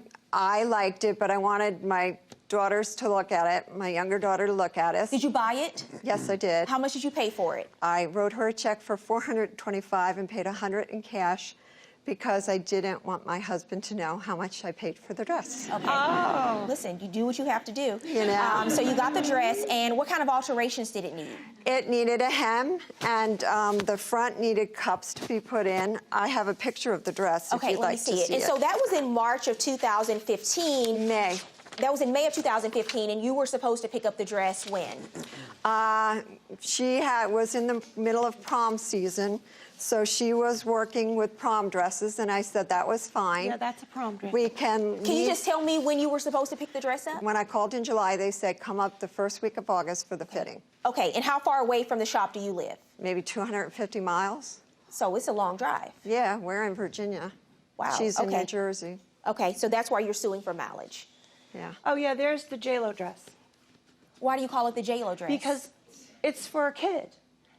liked it, but I wanted my daughters to look at it, my younger daughter to look at it.
Did you buy it?
Yes, I did.
How much did you pay for it?
I wrote her a check for $425 and paid $100 in cash because I didn't want my husband to know how much I paid for the dress.
Okay. Oh. Listen, you do what you have to do.
You know.
So you got the dress, and what kind of alterations did it need?
It needed a hem, and the front needed cups to be put in. I have a picture of the dress if you'd like to see it.
And so that was in March of 2015.
May.
That was in May of 2015, and you were supposed to pick up the dress when?
She was in the middle of prom season, so she was working with prom dresses, and I said that was fine.
Yeah, that's a prom dress.
We can
you just tell me when you were supposed to pick the dress up?
When I called in July, they said come up the first week of August for the fitting.
Okay, and how far away from the shop do you live?
Maybe 250 miles.
So it's a long drive.
Yeah, we're in Virginia.
Wow.
She's in New Jersey.
Okay, so that's why you're suing for mileage.
Yeah.
Oh, yeah, there's the J-Lo dress.
Why do you call it the J-Lo dress?
Because it's for a kid.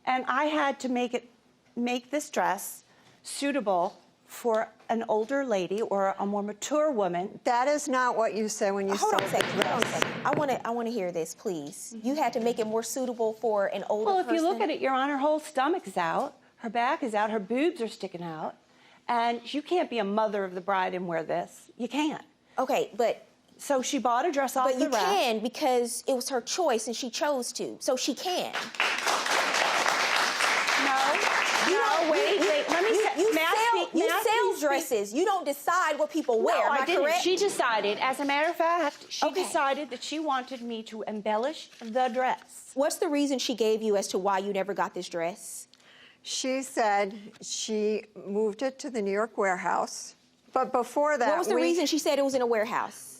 And I had to make this dress suitable for an older lady or a more mature woman.
That is not what you say when you
Hold on a
say
second. Hold on a second. I want to hear this, please. You had to make it more suitable for an older person?
Well, if you look at it, Your Honor, her whole stomach's out, her back is out, her boobs are sticking out, and you can't be a mother of the bride and wear this. You can't.
Okay, but...
So she bought a dress off the rack.
But you can because it was her choice and she chose to. So she can.
Wait. Let me say,
you sell dresses. You don't decide what people wear.
No,
Am I
didn't.
correct?
She decided, as a matter of fact, she decided that she wanted me to embellish the dress.
What's the reason she gave you as to why you never got this dress?
She said she moved it to the New York warehouse. But before that,
what was the reason she said it was in a warehouse?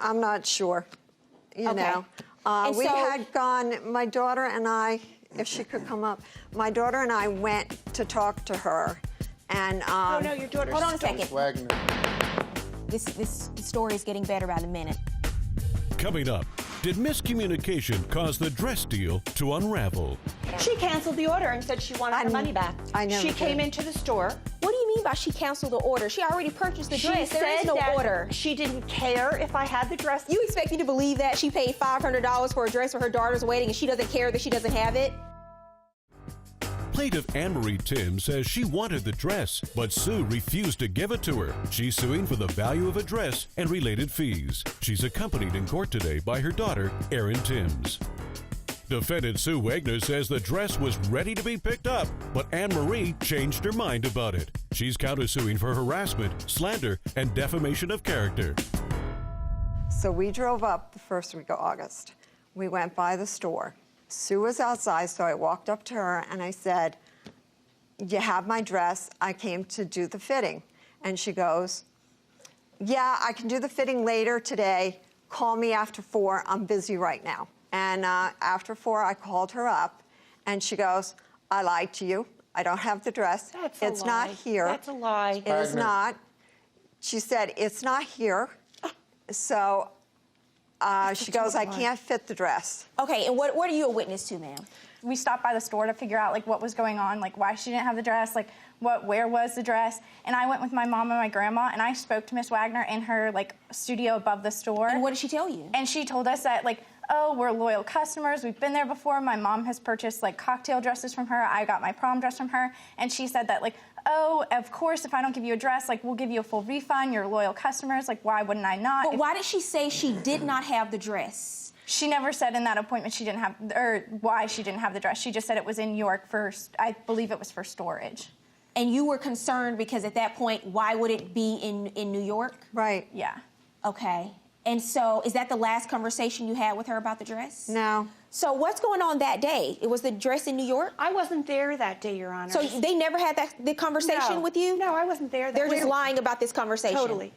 I'm not sure. You know. We had gone, my daughter and I, if she could come up, my daughter and I went to talk to her. And
oh no, your daughter's
hold on a second.
Wagner.
This story is getting better by the minute.
Coming up, did miscommunication cause the dress deal to unravel?
She canceled the order and said she wanted her money back.
I know.
She came into the store.
What do you mean by she canceled the order? She already purchased the dress. There is no order.
She didn't care if I had the dress.
You expect me to believe that she paid $500 for a dress for her daughter's wedding and she doesn't care that she doesn't have it?
Plaintiff Anne-Marie Tim says she wanted the dress, but Sue refused to give it to her. She's suing for the value of a dress and related fees. She's accompanied in court today by her daughter, Erin Timms. Defendant Sue Wagner says the dress was ready to be picked up, but Anne-Marie changed her mind about it. She's countersuing for harassment, slander, and defamation of character.
So we drove up the first week of August. We went by the store. Sue was outside, so I walked up to her and I said, "You have my dress. I came to do the fitting." And she goes, "Yeah, I can do the fitting later today. Call me after 4. I'm busy right now." And after 4, I called her up, and she goes, "I lied to you. I don't have the dress.
That's a
It's
lie.
not here.
That's a lie.
It is not." She said, "It's not here." So she goes, "I can't fit the dress."
Okay, and what are you a witness to, ma'am?
We stopped by the store to figure out like what was going on, like why she didn't have the dress, like where was the dress. And I went with my mom and my grandma, and I spoke to Miss Wagner in her like studio above the store.
And what did she tell you?
And she told us that like, oh, we're loyal customers. We've been there before. My mom has purchased like cocktail dresses from her. I got my prom dress from her. And she said that like, oh, of course, if I don't give you a dress, like we'll give you a full refund. You're loyal customers. Like, why wouldn't I not?
But why did she say she did not have the dress?
She never said in that appointment she didn't have, or why she didn't have the dress. She just said it was in New York for, I believe it was for storage.
And you were concerned because at that point, why would it be in New York?
Right.
Yeah.
Okay. And so is that the last conversation you had with her about the dress?
No.
So what's going on that day? It was the dress in New York?
I wasn't there that day, Your Honor.
So they never had the conversation with you?
No, I wasn't there that day.
They're just lying about this conversation?
Totally.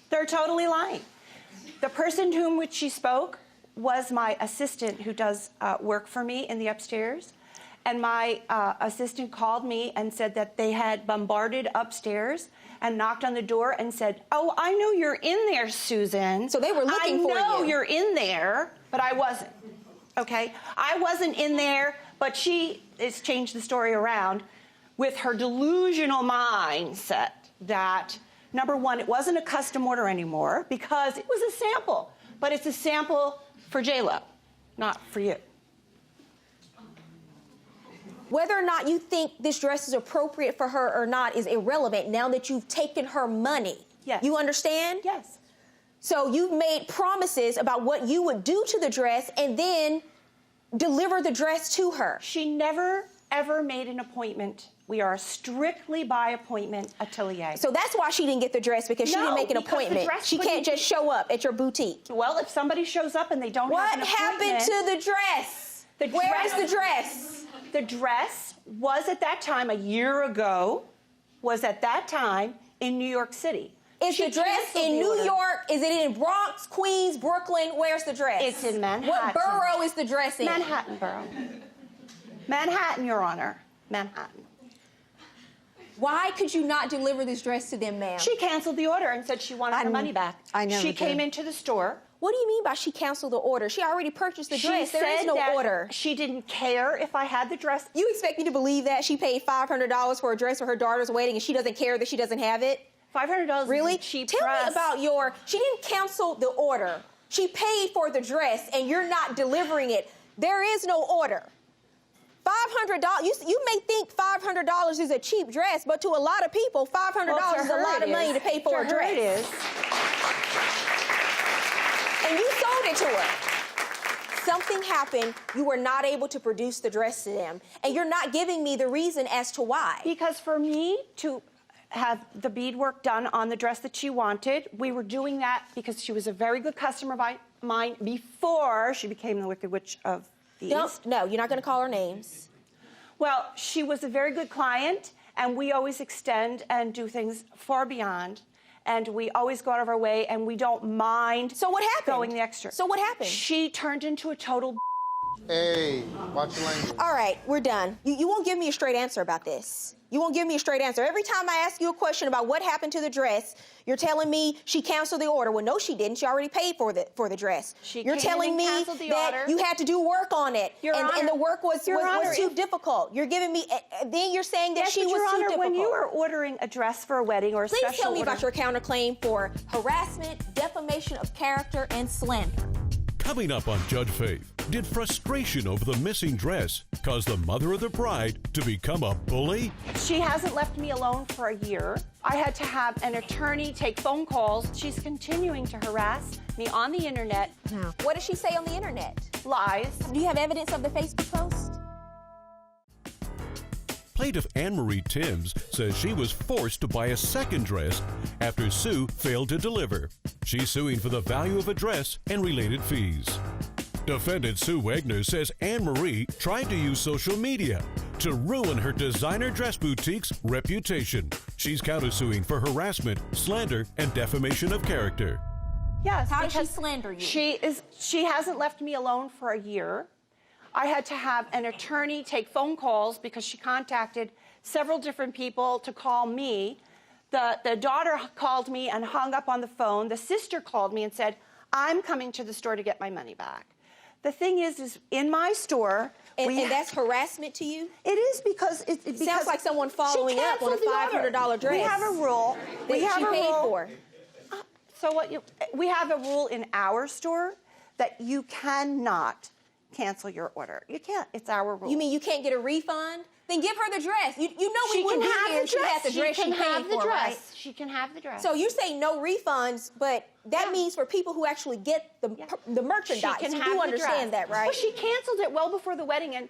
They're totally lying. The person to whom she spoke was my assistant who does work for me in the upstairs. And my assistant called me and said that they had bombarded upstairs and knocked on the door and said, "Oh, I know you're in there, Susan."
So they were looking for you.
I know you're in there, but I wasn't. Okay? I wasn't in there, but she has changed the story around with her delusional mindset that, number one, it wasn't a custom order anymore because it was a sample. But it's a sample for J-Lo, not for you.
Whether or not you think this dress is appropriate for her or not is irrelevant now that you've taken her money.
Yes.
You understand?
Yes.
So you've made promises about what you would do to the dress and then deliver the dress to her.
She never, ever made an appointment. We are strictly by appointment atelier.
So that's why she didn't get the dress, because she didn't make an
because the
appointment.
dress
She can't just show up at your boutique.
Well, if somebody shows up and they don't have an
What
appointment...
happened to the dress? Where is the dress?
The dress was at that time, a year ago, was at that time in New York City.
Is the dress in New York? Is it in Bronx, Queens, Brooklyn? Where's the dress?
It's in Manhattan.
What borough is the dress in?
Manhattan borough. Manhattan, Your Honor. Manhattan.
Why could you not deliver this dress to them, ma'am?
She canceled the order and said she wanted her money back.
I never
She
did.
came into the store.
What do you mean by she canceled the order? She already purchased the dress. There is no order.
She didn't care if I had the dress.
You expect me to believe that she paid $500 for a dress for her daughter's wedding and she doesn't care that she doesn't have it?
$500
Really?
is a cheap
Tell
dress.
me about she didn't cancel the order. She paid for the dress and you're not delivering it. There is no order. $500, you may think $500 is a cheap dress, but to a lot of people, $500 is a lot of money to pay for a dress.
It is.
And you sold it to her. Something happened. You were not able to produce the dress to them. And you're not giving me the reason as to why.
Because for me to have the beadwork done on the dress that she wanted, we were doing that because she was a very good customer of mine before she became the Wicked Witch of the East.
No, you're not going to call her names.
Well, she was a very good client, and we always extend and do things far beyond. And we always go out of our way, and we don't mind going the extra.
So what happened?
She turned into a total...
Hey, watch your language.
All right, we're done. You won't give me a straight answer about this. You won't give me a straight answer. Every time I ask you a question about what happened to the dress, you're telling me she canceled the order. Well, no, she didn't. She already paid for the dress. You're telling me that you had to do work on it, and the work was too difficult. You're giving me, then you're saying that she was too difficult.
When you are ordering a dress for a wedding or a special order...
Please tell me about your counterclaim for harassment, defamation of character, and slander.
Coming up on Judge Faith, did frustration over the missing dress cause the mother of the bride to become a bully?
She hasn't left me alone for a year. I had to have an attorney take phone calls. She's continuing to harass me on the internet.
What does she say on the internet?
Lies.
Do you have evidence of the Facebook post?
Plaintiff Anne-Marie Timms says she was forced to buy a second dress after Sue failed to deliver. She's suing for the value of a dress and related fees. Defendant Sue Wagner says Anne-Marie tried to use social media to ruin her designer dress boutique's reputation. She's countersuing for harassment, slander, and defamation of character.
Yes.
How does she slander you?
She hasn't left me alone for a year. I had to have an attorney take phone calls because she contacted several different people to call me. The daughter called me and hung up on the phone. The sister called me and said, I'm coming to the store to get my money back. The thing is in my store...
And that's harassment to you?
It is because... It
sounds like someone following up on a $500 dress.
We have a rule.
That she paid for.
So we have a rule in our store that you cannot cancel your order. You can't. It's our rule.
You mean you can't get a refund? Then give her the dress. You know we wouldn't be here if she had the dress she paid for, right?
She can have the dress.
So you're saying no refunds, but that means for people who actually get the merchandise.
She can
you
have
do
the
understand
dress.
that, right?
Well, she canceled it well before the wedding, and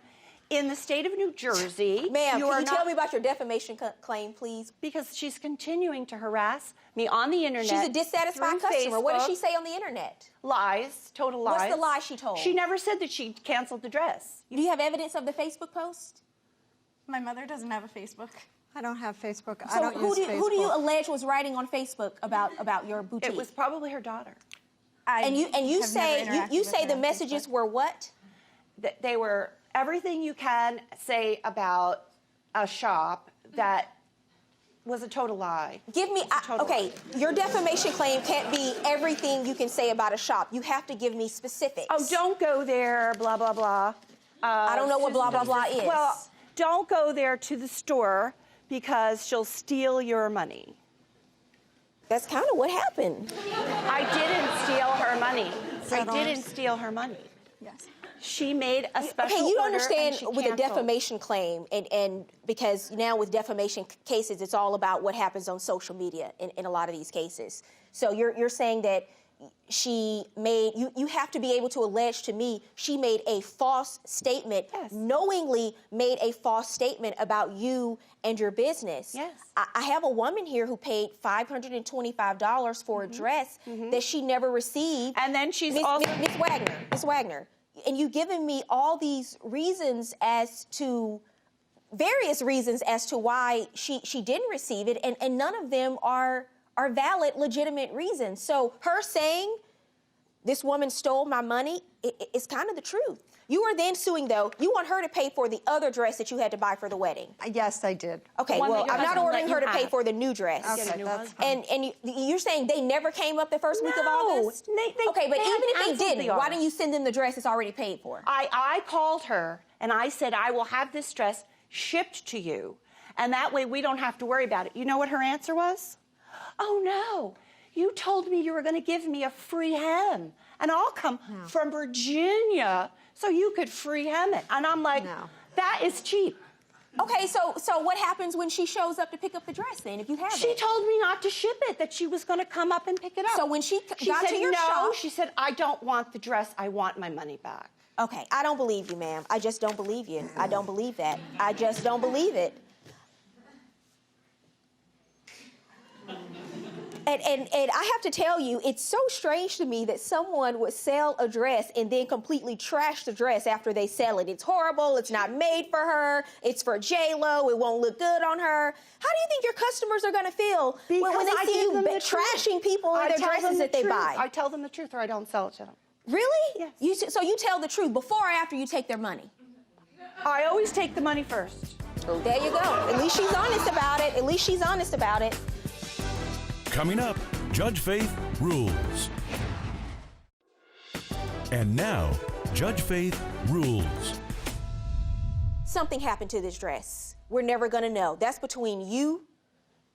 in the state of New Jersey,
Ma'am, can you tell me about your defamation claim, please?
Because she's continuing to harass me on the internet.
She's a dissatisfied customer.
Facebook.
What does she say on the internet?
Lies, total lies.
What's the lie she told?
She never said that she canceled the dress.
Do you have evidence of the Facebook post?
My mother doesn't have a Facebook.
I don't have Facebook.
So
I don't use Facebook.
Who do you allege was writing on Facebook about your boutique?
It was probably her daughter.
And you say the messages were what?
That they were everything you can say about a shop that was a total lie.
Give me, your defamation claim can't be everything you can say about a shop. You have to give me specifics.
Oh, don't go there, blah, blah, blah.
I don't know what blah, blah, blah is.
Well, don't go there to the store because she'll steal your money.
That's kind of what happened.
I didn't steal her money. I didn't steal her money.
Yes.
She made a special
Okay, you
order
understand
and she
with a
canceled.
defamation claim, and because now with defamation cases, it's all about what happens on social media in a lot of these cases. So you're saying that she made, you have to be able to allege to me she made a false statement, knowingly made a false statement about you and your business.
Yes.
I have a woman here who paid $525 for a dress that she never received.
And then she's
Miss Wagner, and you've given me all these reasons various reasons as to why she didn't receive it, and none of them are valid, legitimate reasons. So her saying this woman stole my money is kind of the truth. You are then suing, though. You want her to pay for the other dress that you had to buy for the wedding.
Yes, I did.
Okay, well, I'm not ordering her to pay for the new dress.
Okay, that's fine.
And you're saying they never came up the first week of August? Okay, but even if they didn't, why didn't you send them the dress that's already paid for?
I called her and I said, I will have this dress shipped to you. And that way we don't have to worry about it. You know what her answer was? Oh, no. You told me you were going to give me a free hem. And I'll come from Virginia so you could free hem it. And I'm like, that is cheap.
Okay, so what happens when she shows up to pick up the dress then, if you have it?
She told me not to ship it, that she was going to come up and pick it up.
So when she got to your shop...
She said, I don't want the dress. I want my money back.
Okay, I don't believe you, ma'am. I just don't believe you. I don't believe that. I just don't believe it. And I have to tell you, it's so strange to me that someone would sell a dress and then completely trash the dress after they sell it. It's horrible. It's not made for her. It's for J-Lo. It won't look good on her. How do you think your customers are going to feel when they see you trashing people in their dresses that they buy?
I tell them the truth or I don't sell it to them.
Really? Yes. So you tell the truth before or after you take their money?
I always take the money first.
Oh, there you go. At least she's honest about it. At least she's honest about it.
Coming up, Judge Faith rules. And now, Judge Faith rules.
Something happened to this dress. We're never going to know. That's between you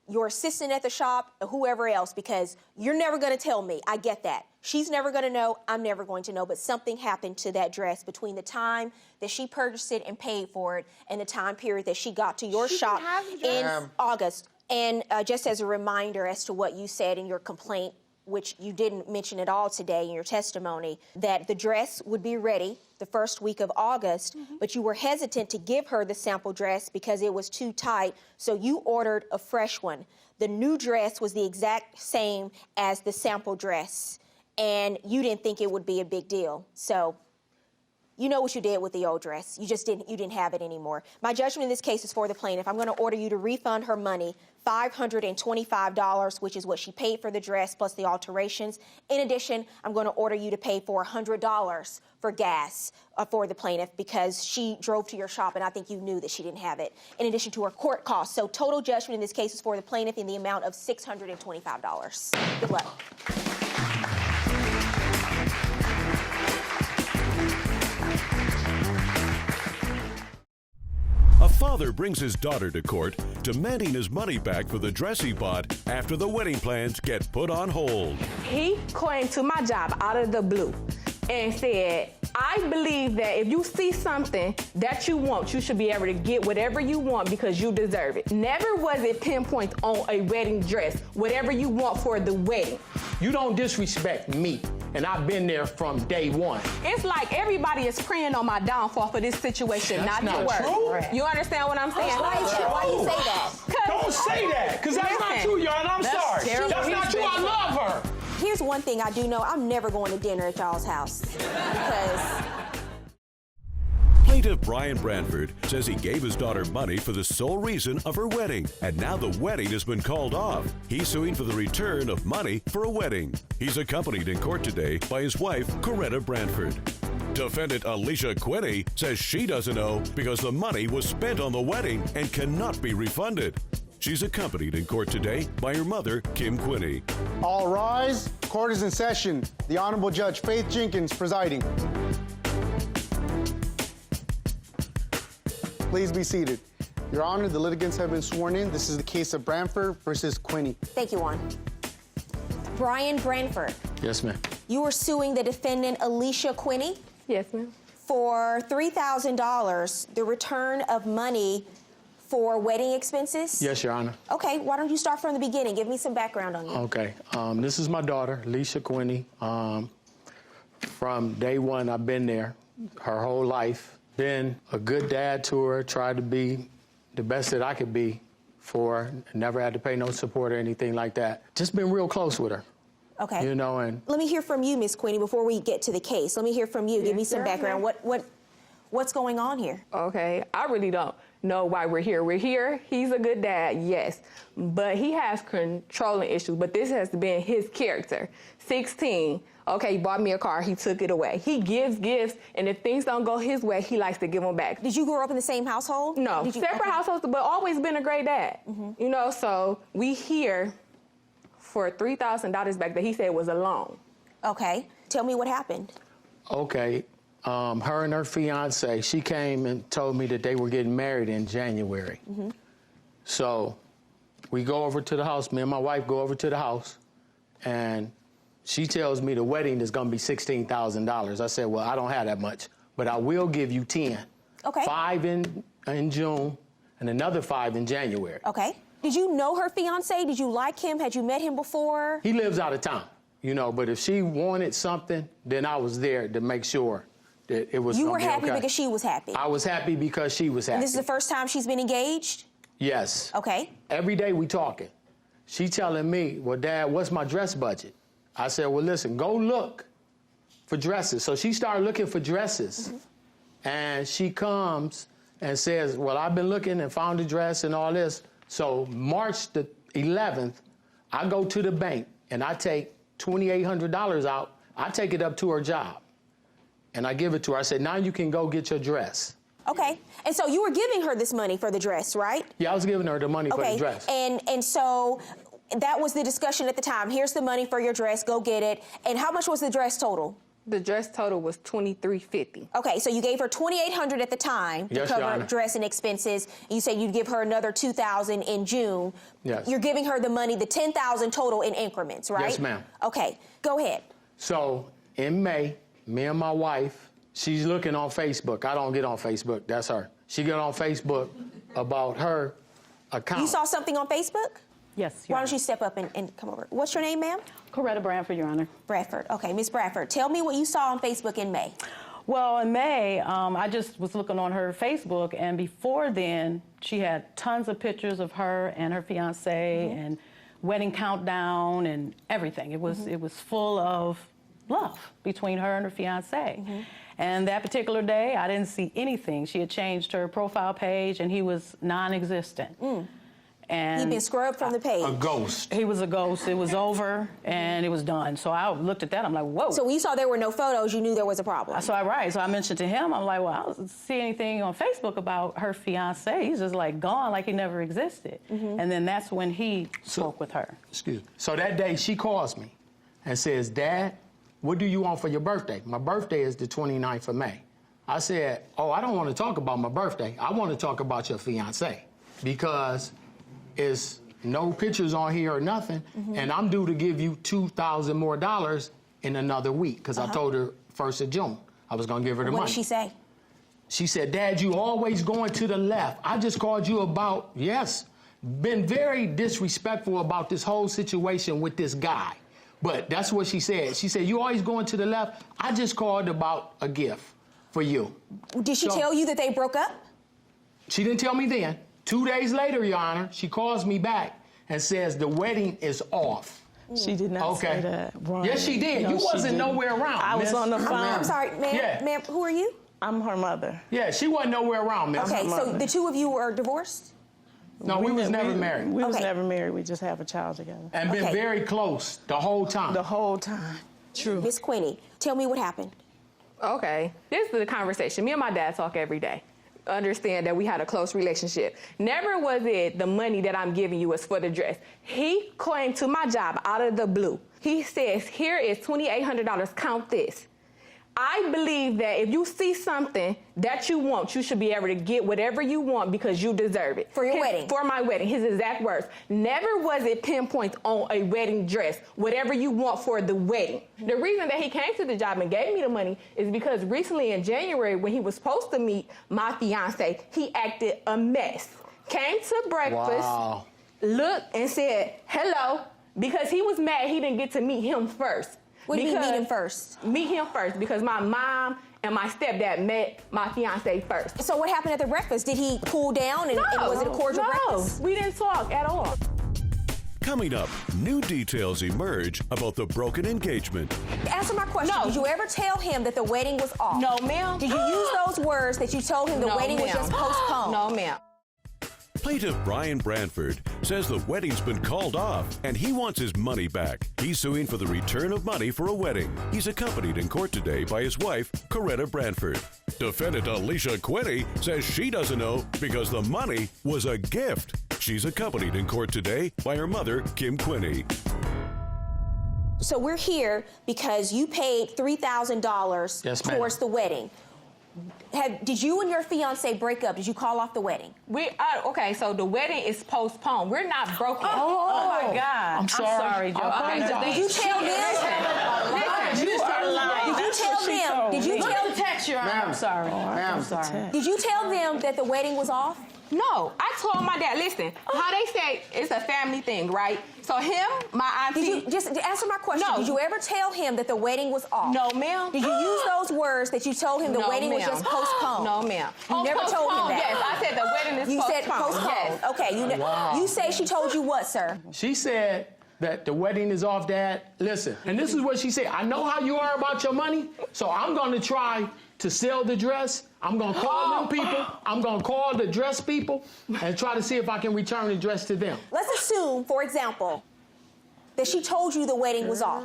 your assistant at the shop, or whoever else, because you're never going to tell me. I get that. She's never going to know. I'm never going to know. But something happened to that dress between the time that she purchased it and paid for it and the time period that she got to your shop in August. And just as a reminder as to what you said in your complaint, which you didn't mention at all today in your testimony, that the dress would be ready the first week of August, but you were hesitant to give her the sample dress because it was too tight, so you ordered a fresh one. The new dress was the exact same as the sample dress, and you didn't think it would be a big deal. So you know what you did with the old dress. You didn't have it anymore. My judgment in this case is for the plaintiff. I'm going to order you to refund her money, $525, which is what she paid for the dress plus the alterations. In addition, I'm going to order you to pay for $100 for gas for the plaintiff because she drove to your shop and I think you knew that she didn't have it, in addition to her court costs. So total judgment in this case is for the plaintiff in the amount of $625. Good luck.
A father brings his daughter to court, demanding his money back for the dress he bought after the wedding plans get put on hold.
He came to my job out of the blue and said, I believe that if you see something that you want, you should be able to get whatever you want because you deserve it. Never was it pinpoint on a wedding dress, whatever you want for the wedding.
You don't disrespect me, and I've been there from day one.
It's like everybody is praying on my downfall for this situation
That's
not to work.
True.
You understand what I'm saying?
Why do you say that?
Don't say that, because that's not true, y'all, and I'm sorry. That's not true. I love her.
Here's one thing I do know. I'm never going to dinner at y'all's house because...
Plaintiff Brian Branford says he gave his daughter money for the sole reason of her wedding, and now the wedding has been called off. He's suing for the return of money for a wedding. He's accompanied in court today by his wife, Coretta Branford. Defendant Alicia Quinney says she doesn't know because the money was spent on the wedding and cannot be refunded. She's accompanied in court today by her mother, Kim Quinney.
All rise. Court is in session. The Honorable Judge Faith Jenkins presiding. Please be seated. Your Honor, the litigants have been sworn in. This is the case of Branford versus Quinney.
Thank you, Juan. Brian Branford.
Yes, ma'am.
You are suing the defendant, Alicia Quinney?
Yes, ma'am.
For $3,000, the return of money for wedding expenses?
Yes, Your Honor.
Okay, why don't you start from the beginning? Give me some background on you.
Okay. This is my daughter, Alicia Quinney. From day one, I've been there her whole life. Been a good dad to her, tried to be the best that I could be for her. Never had to pay no support or anything like that. Just been real close with her.
Okay.
You know, and...
Let me hear from you, Ms. Quinney, before we get to the case. Let me hear from you. Give me some background. What's going on here?
Okay, I really don't know why we're here. We're here, he's a good dad, yes, but he has controlling issues, but this has been his character. 16, okay, he bought me a car, he took it away. He gives gifts, and if things don't go his way, he likes to give them back.
Did you grow up in the same household?
No, separate households, but always been a great dad. You know, so we here for $3,000 back that he said was a loan.
Okay, tell me what happened.
Okay. Her and her fiance, she came and told me that they were getting married in January. So we go over to the house, me and my wife go over to the house, and she tells me the wedding is gonna be $16,000. I said, well, I don't have that much, but I will give you 10.
Okay.
5 in June and another 5 in January.
Okay. Did you know her fiance? Did you like him? Had you met him before?
He lives out of town, you know, but if she wanted something, then I was there to make sure that it was
You were
gonna be
happy
okay.
because she was happy?
I was happy because she was happy.
And this is the first time she's been engaged?
Yes.
Okay.
Every day we talking. She telling me, well, Dad, what's my dress budget? I said, well, listen, go look for dresses. So she started looking for dresses. And she comes and says, well, I've been looking and found a dress and all this. So March the 11th, I go to the bank and I take $2,800 out. I take it up to her job. And I give it to her. I said, now you can go get your dress.
Okay. And so you were giving her this money for the dress, right?
Yeah, I was giving her the money for the dress.
And so that was the discussion at the time. Here's the money for your dress. Go get it. And how much was the dress total?
The dress total was $2,350.
Okay, so you gave her $2,800 at the time to
Yes, Your
cover
Honor.
dress and expenses. You said you'd give her another $2,000 in June.
Yes.
You're giving her the money, the $10,000 total in increments, right?
Yes, ma'am.
Okay, go ahead.
So in May, me and my wife, she's looking on Facebook. I don't get on Facebook. That's her. She get on Facebook about her account.
You saw something on Facebook?
Yes,
Why don't you step up and come over? What's your name, ma'am?
Coretta Bradford, Your Honor.
Bradford. Okay, Miss Bradford, tell me what you saw on Facebook in May.
Well, in May, I just was looking on her Facebook, and before then, she had tons of pictures of her and her fiance and wedding countdown and everything. It was full of love between her and her fiance. And that particular day, I didn't see anything. She had changed her profile page, and he was non-existent. And
He'd been scrubbed from the page.
A ghost.
He was a ghost. It was over, and it was done. So I looked at that. I'm like, whoa.
So when you saw there were no photos, you knew there was a problem.
So I mentioned to him, I'm like, well, I don't see anything on Facebook about her fiance. He's just like gone, like he never existed. And then that's when he spoke with her.
Excuse me. So that day, she calls me and says, Dad, what do you want for your birthday? My birthday is the 29th of May. I said, oh, I don't want to talk about my birthday. I want to talk about your fiance because it's no pictures on here or nothing, and I'm due to give you $2,000 more in another week because I told her 1st of June I was going to give her the money.
What did she say?
She said, Dad, you always going to the left. I just called you about, been very disrespectful about this whole situation with this guy. But that's what she said. She said, you always going to the left. I just called about a gift for you.
Did she tell you that they broke up?
She didn't tell me then. 2 days later, Your Honor, she calls me back and says the wedding is off.
She did not say that. Right.
Yes, she did.
No,
you wasn't nowhere around,
I was on the phone.
I'm sorry, ma'am.
Yeah.
Ma'am, who are you?
I'm her mother.
Yeah, she wasn't nowhere around, miss.
Okay, so the two of you were divorced?
No, we was never married.
We was never married. We just have a child together.
And been very close the whole time.
The whole time. True.
Miss Quinny, tell me what happened.
Okay, this is the conversation. Me and my dad talk every day. Understand that we had a close relationship. Never was it the money that I'm giving you is for the dress. He claimed to my job out of the blue. He says, here is $2,800, count this. I believe that if you see something that you want, you should be able to get whatever you want because you deserve it.
For your wedding?
For my wedding, his exact words. Never was it pinpoint on a wedding dress, whatever you want for the wedding. The reason that he came to the job and gave me the money is because recently in January when he was supposed to meet my fiance, he acted a mess. Came to breakfast, looked and said, hello, because he was mad he didn't get to meet him first.
What do you mean meet him first?
Meet him first because my mom and my stepdad met my fiance first.
So what happened at the breakfast? Did he cool down and was it a cordial breakfast?
No, we didn't talk at all.
Coming up, new details emerge about the broken engagement.
Answer my question. No. Did you ever tell him that the wedding was off?
No, ma'am.
Did you use those words that you told him the wedding was just postponed?
No, ma'am.
Plaintiff Brian Branford says the wedding's been called off and he wants his money back. He's suing for the return of money for a wedding. He's accompanied in court today by his wife, Coretta Branford. Defendant Alicia Quinney says she doesn't know because the money was a gift. She's accompanied in court today by her mother, Kim Quinney.
So we're here because you paid $3,000 towards the wedding. Did you and your fiance break up? Did you call off the wedding?
Okay, so the wedding is postponed. We're not broken.
Oh my God.
I'm sorry.
Did you tell them? Did you tell them? Did you tell them?
Text your I'm sorry.
Ma'am.
I'm sorry.
Did you tell them that the wedding was off?
No, I told my dad, listen, how they say it's a family thing, right? So him, my auntie...
Did you, just answer my question,
No.
Did you ever tell him that the wedding was off?
No, ma'am.
Did you use those words that you told him the
No,
wedding was
ma'am.
just postponed?
No, ma'am.
You never told him that?
Yes, I said the wedding is
You
postponed.
said postponed.
Yes.
Okay, you say she told you what, sir?
She said that the wedding is off, Dad. Listen, and this is what she said. I know how you are about your money, so I'm going to try to sell the dress. I'm going to call them people. I'm going to call the dress people and try to see if I can return the dress to them.
Let's assume, for example, that she told you the wedding was off,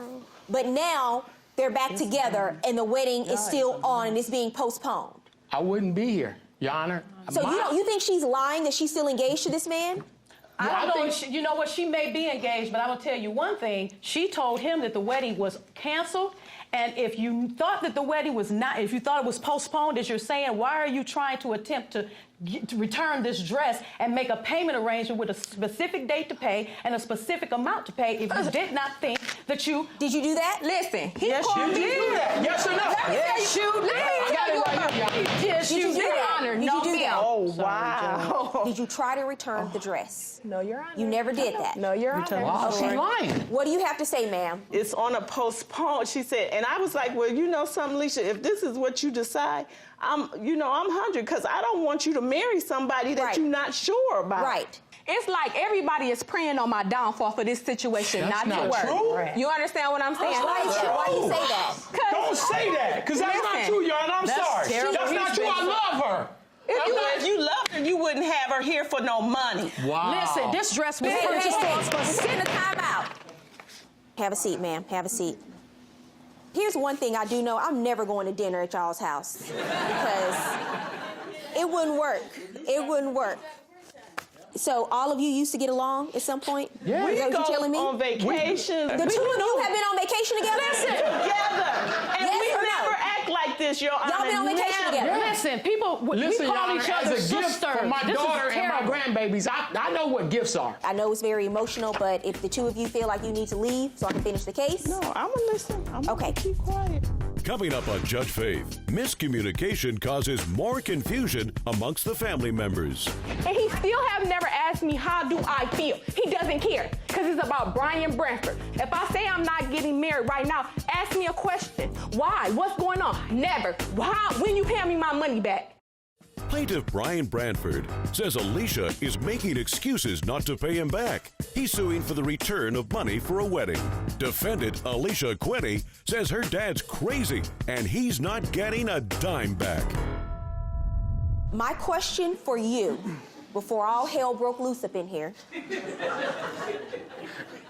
but now they're back together and the wedding is still on and it's being postponed.
I wouldn't be here, Your Honor.
So you think she's lying that she's still engaged to this man?
I don't know. You know what? She may be engaged, but I will tell you one thing. She told him that the wedding was canceled. And if you thought that the wedding was not, if you thought it was postponed, as you're saying, why are you trying to attempt to return this dress and make a payment arrangement with a specific date to pay and a specific amount to pay if you did not think that you...
Did you do that?
Listen, he
Yes,
called
you
me.
did do that. Yes or no?
Yes, you did.
I got it right here, y'all.
Yes,
Did you do that?
Honor,
Did
no
you do that?
bill.
Oh, wow.
Did you try to return the dress?
No, Your Honor.
You never did that?
No, Your Honor.
Wow, she's lying.
What do you have to say, ma'am?
It's on a postpone, she said. And I was like, well, you know something, Alicia, if this is what you decide, I'm hungry because I don't want you to marry somebody that you're not sure about.
Right.
It's like everybody is praying on my downfall for this situation
That's
not to
not
work.
true.
You understand what I'm saying?
Why do you say that?
Don't say that, because that's not true, Your Honor. I'm sorry.
terrible.
That's not true. I love her.
If you loved her, you wouldn't have her here for no money.
Wow.
Listen, this dress was purchased for...
Sit in the timeout. Have a seat, ma'am. Have a seat. Here's one thing I do know. I'm never going to dinner at y'all's house because it wouldn't work. It wouldn't work. So all of you used to get along at some point?
Yeah.
Is that what you're telling me?
On vacation.
The two of you have been on vacation together?
Together. And
Yes
we
or no?
never act like this, Your Honor.
Y'all been on vacation
Never.
together?
Listen, people,
Listen,
we
Your
call
Honor,
each other
as a gift
sisters.
for my
This is
daughter and my
terrible.
grandbabies, I know what gifts are.
I know it's very emotional, but if the two of you feel like you need to leave so I can finish the case.
No, I'm going to listen. I'm
Okay.
going to keep quiet.
Coming up on Judge Faith, miscommunication causes more confusion amongst the family members.
And he still have never asked me how do I feel. He doesn't care because it's about Brian Branford. If I say I'm not getting married right now, ask me a question. Why? What's going on? Never. How? When you pay me my money back?
Plaintiff Brian Branford says Alicia is making excuses not to pay him back. He's suing for the return of money for a wedding. Defendant Alicia Quinney says her dad's crazy and he's not getting a dime back.
My question for you, before all hell broke loose up in here,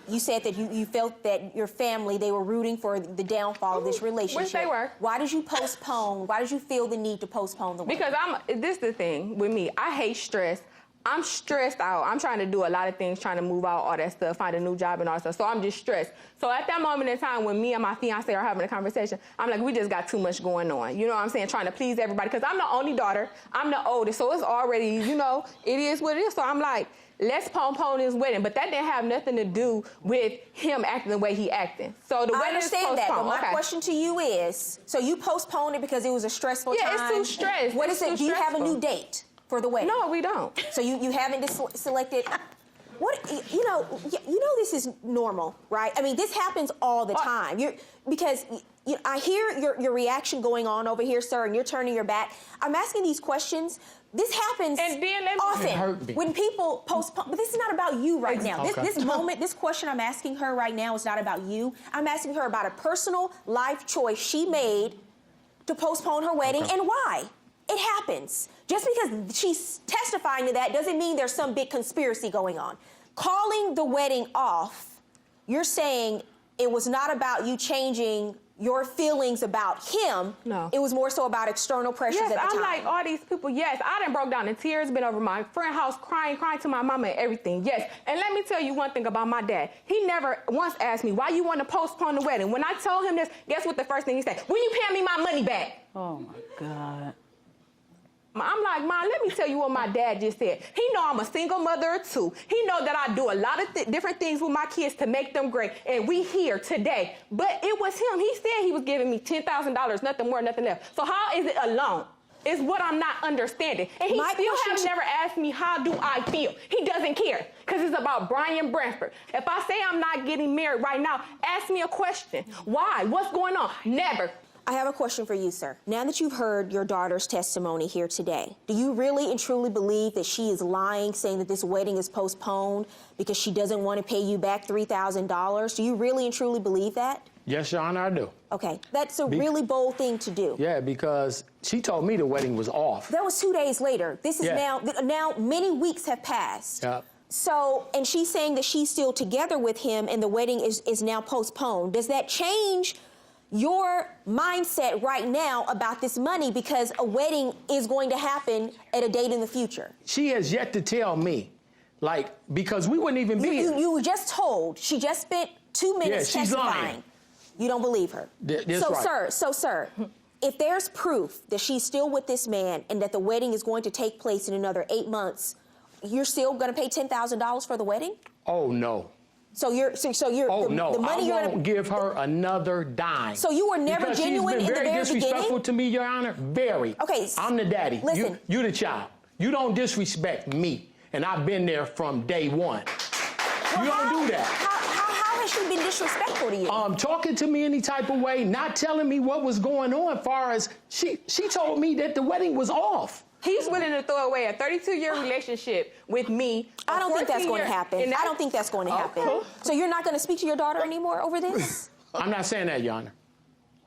you said that you felt that your family, they were rooting for the downfall of this relationship.
Which they were.
Why did you postpone? Why did you feel the need to postpone the wedding?
Because this is the thing with me. I hate stress. I'm stressed out. I'm trying to do a lot of things, trying to move out, all that stuff, find a new job and all that stuff. So I'm just stressed. So at that moment in time when me and my fiance are having a conversation, I'm like, we just got too much going on. You know what I'm saying? Trying to please everybody. Because I'm the only daughter. I'm the oldest. So it's already, it is what it is. So I'm like, let's postpone his wedding. But that didn't have nothing to do with him acting the way he acting. So the wedding is postponed.
I understand that, but my
Okay.
question to you is, so you postponed it because it was a stressful time?
Yeah, it's too stressed.
What
It's
is it?
too
Do you have a
stressful.
new date for the wedding?
No, we don't.
So you haven't selected. What you know this is normal, right? I mean, this happens all the time. I hear your reaction going on over here, sir, and you're turning your back. I'm asking these questions. This happens often when people postpone. But this is not about you right now. This moment, this question I'm asking her right now is not about you. I'm asking her about a personal life choice she made to postpone her wedding and why. It happens. Just because she's testifying to that doesn't mean there's some big conspiracy going on. Calling the wedding off, you're saying it was not about you changing your feelings about him.
No.
It was more so about external pressures at the time.
I'm like all these people, yes, I done broke down in tears, been over my friend's house crying to my mama and everything, yes. And let me tell you one thing about my dad. He never once asked me, why you want to postpone the wedding? When I told him this, guess what the first thing he said? When you pay me my money back?
Oh, my God.
I'm like, Mom, let me tell you what my dad just said. He know I'm a single mother of two. He know that I do a lot of different things with my kids to make them great. And we here today. But it was him. He said he was giving me $10,000, nothing more, nothing less. So how is it a loan? Is what I'm not understanding. And he still has never asked me, how do I feel? He doesn't care, because it's about Brian Branford. If I say I'm not getting married right now, ask me a question. Why? What's going on? Never.
I have a question for you, sir. Now that you've heard your daughter's testimony here today, do you really and truly believe that she is lying, saying that this wedding is postponed because she doesn't want to pay you back $3,000? Do you really and truly believe that?
Yes, Your Honor, I do.
Okay, that's a really bold thing to do.
Yeah, because she told me the wedding was off.
That was 2 days later. This is now many weeks have passed.
Yeah.
So, and she's saying that she's still together with him and the wedding is now postponed. Does that change your mindset right now about this money, because a wedding is going to happen at a date in the future?
She has yet to tell me, Like, because we wouldn't even be here.
You were just told. She just spent 2 minutes
Yeah, she's
testifying.
lying.
You don't believe her.
That's right.
Sir, if there's proof that she's still with this man and that the wedding is going to take place in another 8 months, you're still going to pay $10,000 for the wedding?
Oh, no.
So you're
Oh,
the,
no,
the money
I
you're
won't give her another dime.
So you were never
because
genuine
she's been
in the very
disrespectful
beginning?
to me, Your Honor. Very.
Okay.
I'm the daddy.
Listen.
You the child. You don't disrespect me, and I've been there from day one.
Well,
you don't do that.
How has she been disrespectful to you?
Talking to me any type of way, not telling me what was going on. Far as she told me that the wedding was off.
He's willing to throw away a 32-year relationship with me.
I don't think that's going to happen. I don't think that's going to happen.
Okay.
So you're not going to speak to your daughter anymore over this?
I'm not saying that, Your Honor.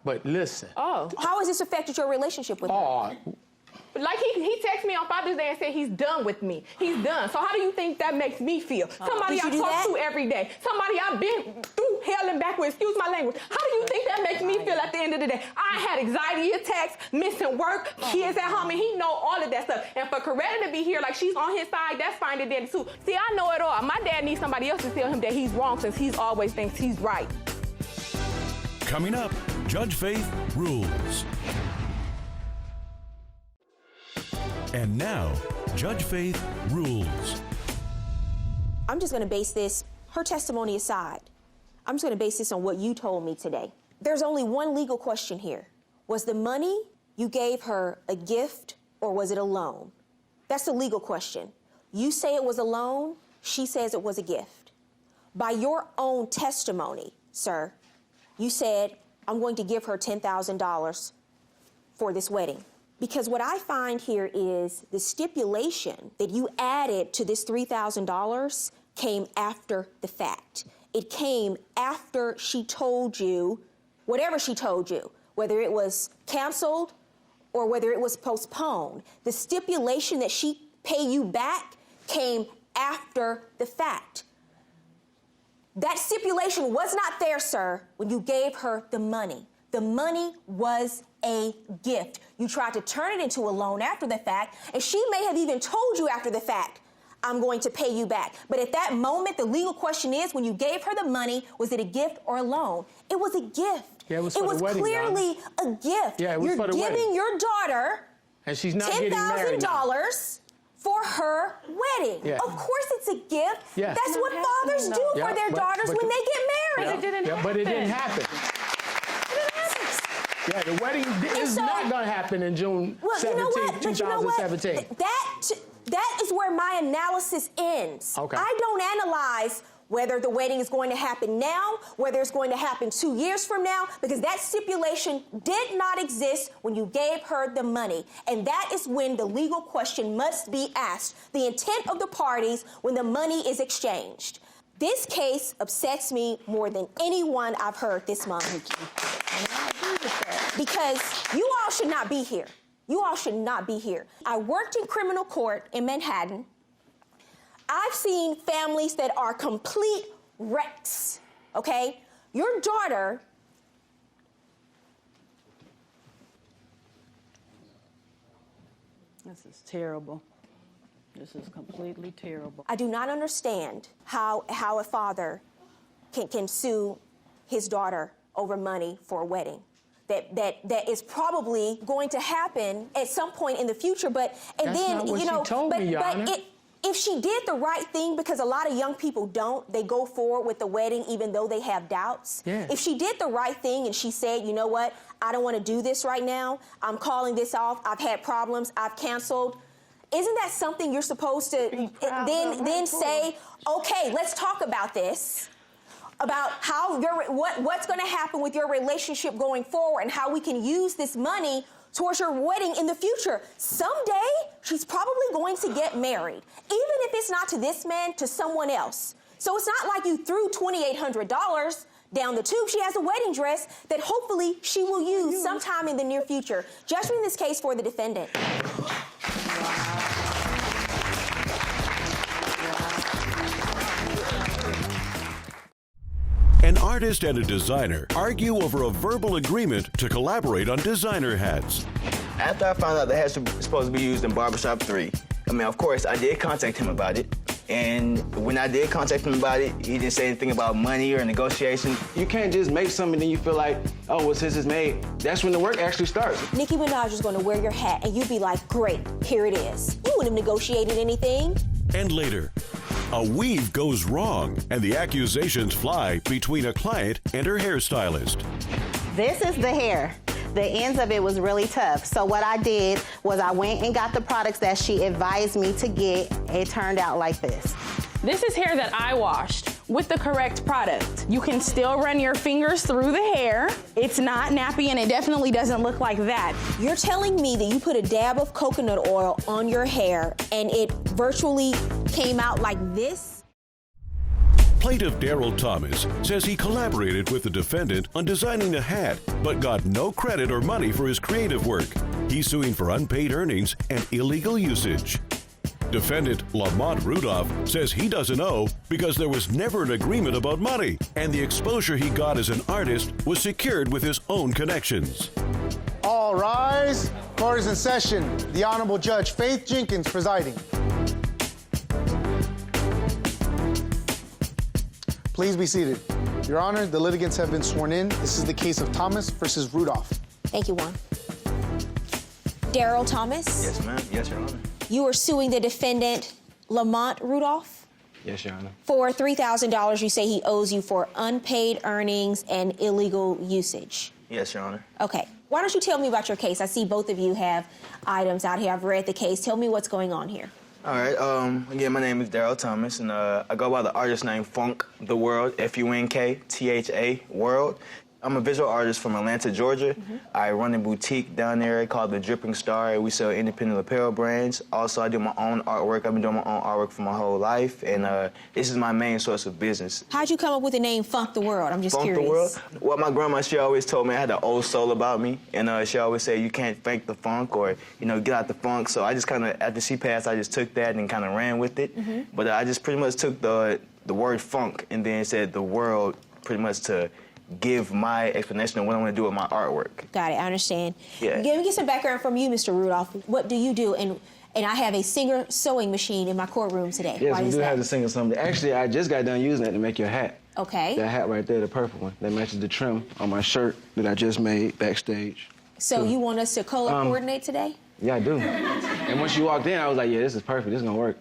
But listen.
Oh.
How has this affected your relationship with her?
Like he texted me on Father's Day and said he's done with me. He's done. So how do you think that makes me feel? Somebody I talk to every day. Somebody I've been through hell and back with. Excuse my language. How do you think that makes me feel at the end of the day? I had anxiety attacks, missing work, kids at home, and he know all of that stuff. And for Coretta to be here like she's on his side, that's fine and dandy too. See, I know it all. My dad needs somebody else to tell him that he's wrong since he's always thinks he's right.
Coming up, Judge Faith rules. And now, Judge Faith rules.
I'm just going to base her testimony aside. I'm just going to base this on what you told me today. There's only one legal question here. Was the money you gave her a gift or was it a loan? That's the legal question. You say it was a loan, she says it was a gift. By your own testimony, sir, you said, I'm going to give her $10,000 for this wedding. Because what I find here is the stipulation that you added to this $3,000 came after the fact. It came after she told you, whatever she told you, whether it was canceled or whether it was postponed. The stipulation that she pay you back came after the fact. That stipulation was not there, sir, when you gave her the money. The money was a gift. You tried to turn it into a loan after the fact, and she may have even told you after the fact, I'm going to pay you back. But at that moment, the legal question is, when you gave her the money, was it a gift or a loan? It was a gift.
Yeah, it was for the wedding,
clearly a gift.
Yeah, it was for the wedding.
You're giving your daughter
and she's not getting married now.
$10,000 for her wedding.
Yeah.
Of course it's a gift.
Yeah.
That's what fathers do for their daughters when they get married.
But it didn't happen. Yeah, the wedding is not going to happen in June 17th, 2017.
That is where my analysis ends.
Okay.
I don't analyze whether the wedding is going to happen now, whether it's going to happen 2 years from now, because that stipulation did not exist when you gave her the money. And that is when the legal question must be asked, the intent of the parties when the money is exchanged. This case upsets me more than anyone I've heard this month. Because you all should not be here. You all should not be here. I worked in criminal court in Manhattan. I've seen families that are complete wrecks, okay? Your daughter
This is terrible. This is completely terrible.
I do not understand how a father can sue his daughter over money for a wedding. That is probably going to happen at some point in the future, but if she did the right thing, because a lot of young people don't, they go forward with the wedding even though they have doubts.
Yeah.
If she did the right thing and she said, you know what, I don't want to do this right now, I'm calling this off, I've had problems, I've canceled. Isn't that something you're supposed to then say, okay, let's talk about this, about how what's going to happen with your relationship going forward and how we can use this money towards your wedding in the future. Someday, she's probably going to get married, even if it's not to this man, to someone else. So it's not like you threw $2,800 down the tube. She has a wedding dress that hopefully she will use sometime in the near future. Judgment in this case for the defendant.
An artist and a designer argue over a verbal agreement to collaborate on designer hats.
After I found out the hats were supposed to be used in Barbershop 3, of course, I did contact him about it. And when I did contact him about it, he didn't say anything about money or negotiation.
You can't just make something and then you feel like, oh, well, since it's made, that's when the work actually starts.
Nicki Minaj is going to wear your hat and you'd be like, great, here it is. You wouldn't have negotiated anything.
And later, a weave goes wrong and the accusations fly between a client and her hairstylist.
This is the hair. The ends of it was really tough. So what I did was I went and got the products that she advised me to get. It turned out like this.
This is hair that I washed with the correct product. You can still run your fingers through the hair. It's not nappy and it definitely doesn't look like that.
You're telling me that you put a dab of coconut oil on your hair and it virtually came out like this?
Plaintiff Daryl Thomas says he collaborated with the defendant on designing a hat, but got no credit or money for his creative work. He's suing for unpaid earnings and illegal usage. Defendant Lamont Rudolph says he doesn't owe because there was never an agreement about money, and the exposure he got as an artist was secured with his own connections.
All rise. Court is in session. The Honorable Judge Faith Jenkins presiding. Please be seated. Your Honor, the litigants have been sworn in. This is the case of Thomas versus Rudolph.
Thank you, Juan. Daryl Thomas?
Yes, ma'am. Yes, Your Honor.
You are suing the defendant, Lamont Rudolph?
Yes, Your Honor.
For $3,000 you say he owes you for unpaid earnings and illegal usage.
Yes, Your Honor.
Okay. Why don't you tell me about your case? I see both of you have items out here. I've read the case. Tell me what's going on here.
All right, again, my name is Daryl Thomas, and I go by the artist name Funk the World, Funktha World. I'm a visual artist from Atlanta, Georgia. I run a boutique down there called The Dripping Star. We sell independent apparel brands. Also, I do my own artwork. I've been doing my own artwork for my whole life, and this is my main source of business.
How'd you come up with the name Funk the World? I'm just
Funk
curious.
the World? Well, my grandma, she always told me I had an old soul about me, and she always said, you can't fake the funk or, get out the funk. So I just kind of, after she passed, I just took that and kind of ran with it. But I just pretty much took the word funk and then said the world pretty much to give my explanation of what I'm going to do with my artwork.
Got it. I understand.
Yeah.
Let me get some background from you, Mr. Rudolph. What do you do? And I have a Singer sewing machine in my courtroom today.
Yes,
Why
we
is
do
that?
have the Singer something. Actually, I just got done using it to make your hat.
Okay.
That hat right there, the purple one, that matches the trim on my shirt that I just made backstage.
So you want us to color coordinate today?
Yeah, I do. And once you walked in, I was like, yeah, this is perfect. This is going to work.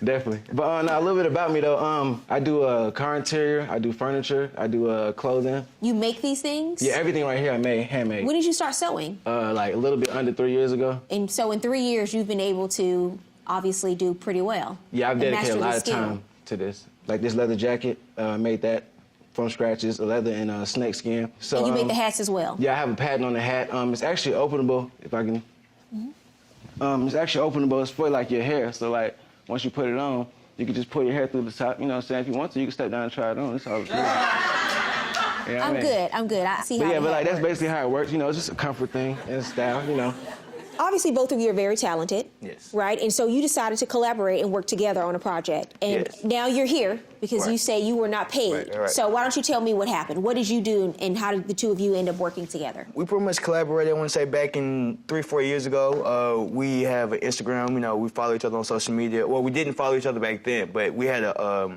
Definitely. But now a little bit about me, though. I do car interior, I do furniture, I do clothing.
You make these things?
Yeah, everything right here I made, handmade.
When did you start sewing?
Like a little bit under 3 years ago.
And so in 3 years, you've been able to obviously do pretty well.
Yeah, I've
and
dedicated a
master
lot
the
of
skill.
time to this. Like this leather jacket, made that from scratches, leather and snake skin. So,
And you make the hats as well?
Yeah, I have a patent on the hat. It's actually openable, if I can. It's actually openable. It's for like your hair. So like once you put it on, you can just pull your hair through the top. You know what I'm saying? If you want to, you can step down and try it on. It's all good.
I'm good. I see how
But yeah,
the
but
hat
like that's
works.
basically how it works. It's just a comfort thing and style,
Obviously, both of you are very talented.
Yes.
Right? And so you decided to collaborate and work together on a project. And
Yes.
now you're here because you
Right.
say you were not paid.
Right.
So why don't you tell me what happened? What did you do and how did the two of you end up working together?
We pretty much collaborated, I want to say, back in 3-4 years ago. We have an Instagram, we follow each other on social media. Well, we didn't follow each other back then, but we had I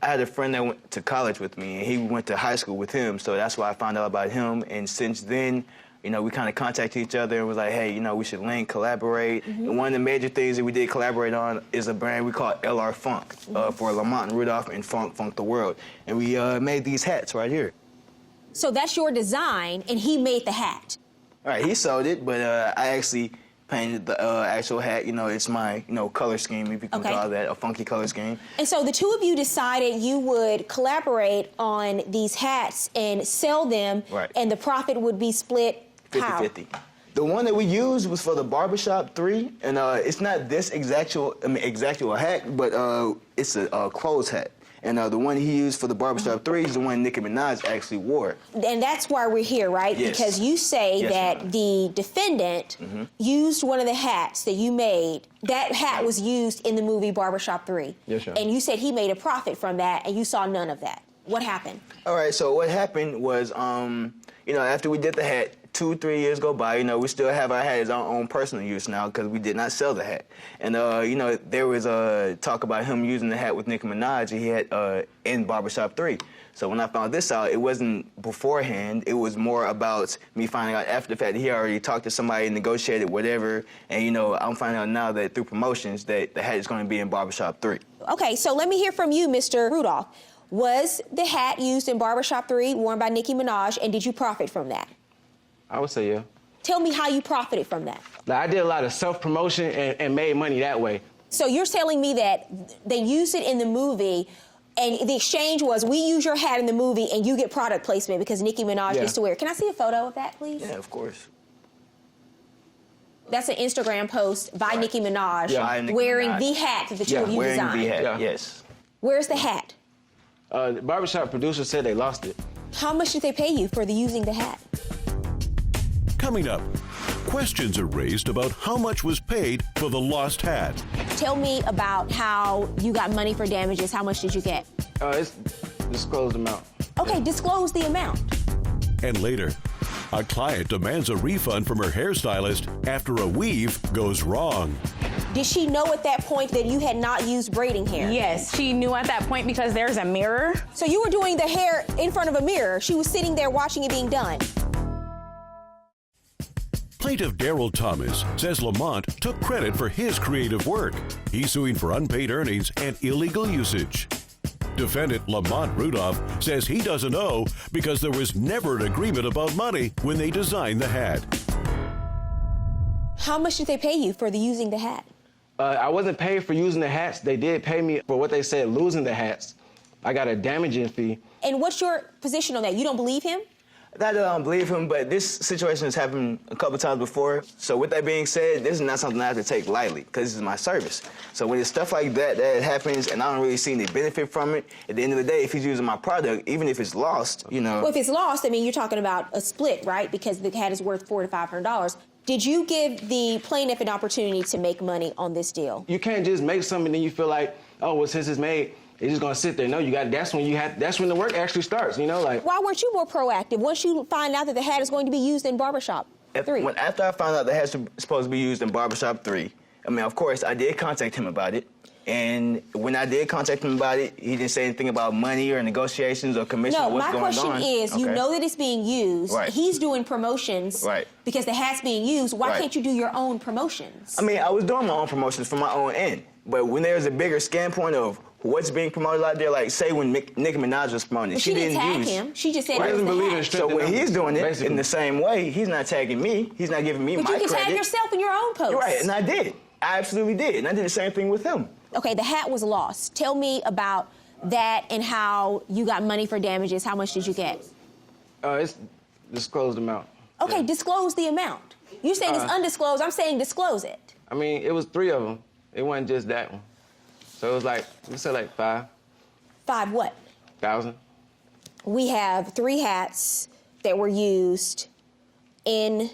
had a friend that went to college with me, and he went to high school with him, so that's why I found out about him. And since then, we kind of contacted each other and was like, hey, we should link, collaborate. And one of the major things that we did collaborate on is a brand we call LR Funk for Lamont Rudolph and Funk the World. And we made these hats right here.
So that's your design, and he made the hat.
All right, he sold it, but I actually painted the actual hat. It's my, color scheme, if you can call that, a funky color scheme.
And so the two of you decided you would collaborate on these hats and sell them,
Right.
and the profit would be split
50-50. The one that we used was for the Barbershop 3, and it's not this exactual hat, but it's a clothes hat. And the one he used for the Barbershop 3 is the one Nicki Minaj actually wore.
And that's why we're here, right?
Yes.
Because you say
Yes,
that
Your Honor.
the defendant used one of the hats that you made. That hat was used in the movie Barbershop 3.
Yes, Your Honor.
And you said he made a profit from that, and you saw none of that. What happened?
All right, so what happened was, after we did the hat, 2-3 years go by, you know, we still have our hat as our own personal use now because we did not sell the hat. And, you know, there was talk about him using the hat with Nicki Minaj, and he had in Barbershop 3. So when I found this out, it wasn't beforehand. It was more about me finding out after the fact that he already talked to somebody, negotiated, whatever. And, you know, I'm finding out now that through promotions that the hat is going to be in Barbershop 3.
Okay, so let me hear from you, Mr. Rudolph. Was the hat used in Barbershop 3 worn by Nicki Minaj, and did you profit from that?
I would say yeah.
Tell me how you profited from that.
Like, I did a lot of self-promotion and made money that way.
So you're telling me that they used it in the movie, and the exchange was, we use your hat in the movie and you get product placement because Nicki Minaj used to wear it. Can I see a photo of that, please?
Yeah, of course.
That's an Instagram post by Nicki Minaj wearing the hat that the two of you
wearing
designed.
the hat, yes.
Where's the hat?
The barbershop producer said they lost it.
How much did they pay you for using the hat?
Coming up, questions are raised about how much was paid for the lost hat.
Tell me about how you got money for damages. How much did you get?
It's disclosed amount.
Okay, disclose the amount.
And later, a client demands a refund from her hairstylist after a weave goes wrong.
Did she know at that point that you had not used braiding hair?
Yes, she knew at that point because there's a mirror.
So you were doing the hair in front of a mirror. She was sitting there watching it being done.
Plaintiff Daryl Thomas says Lamont took credit for his creative work. He's suing for unpaid earnings and illegal usage. Defendant Lamont Rudolph says he doesn't owe because there was never an agreement about money when they designed the hat.
How much did they pay you for using the hat?
I wasn't paid for using the hats. They did pay me for what they said losing the hats. I got a damaging fee.
And what's your position on that? You don't believe him?
I don't believe him, but this situation has happened a couple times before. So with that being said, this is not something I have to take lightly because this is my service. So when it's stuff like that happens and I don't really see any benefit from it, at the end of the day, if he's using my product, even if it's lost, you know.
Well, if it's lost, I mean, you're talking about a split, right? Because the hat is worth $400 to $500. Did you give the plaintiff an opportunity to make money on this deal?
You can't just make something and then you feel like, oh, well, since it's made, it's just gonna sit there. No, you got. That's when the work actually starts. You know, like.
Why weren't you more proactive once you find out that the hat is going to be used in Barbershop 3?
After I found out the hat's supposed to be used in Barbershop 3, I mean, of course, I did contact him about it. And when I did contact him about it, he didn't say anything about money or negotiations or commission or what's going on.
No, my question is, you know that it's being used.
Right.
He's doing promotions because the hat's being used. Why can't you do your own promotions?
I mean, I was doing my own promotions from my own end. But when there's a bigger standpoint of what's being promoted out there, like say when Nicki Minaj was promoting,
she didn't tag him. She just said it was the hat.
So when he's doing it in the same way, he's not tagging me. He's not giving me my credit.
But you can tag yourself in your own post.
You're right, and I did. I absolutely did, and I did the same thing with him.
Okay, the hat was lost. Tell me about that and how you got money for damages. How much did you get?
It's disclosed amount.
Okay, disclose the amount. You're saying it's undisclosed. I'm saying disclose it.
I mean, it was 3 of them. It wasn't just that one. So it was like, we said like 5.
5 what?
1,000.
We have 3 hats that were used in,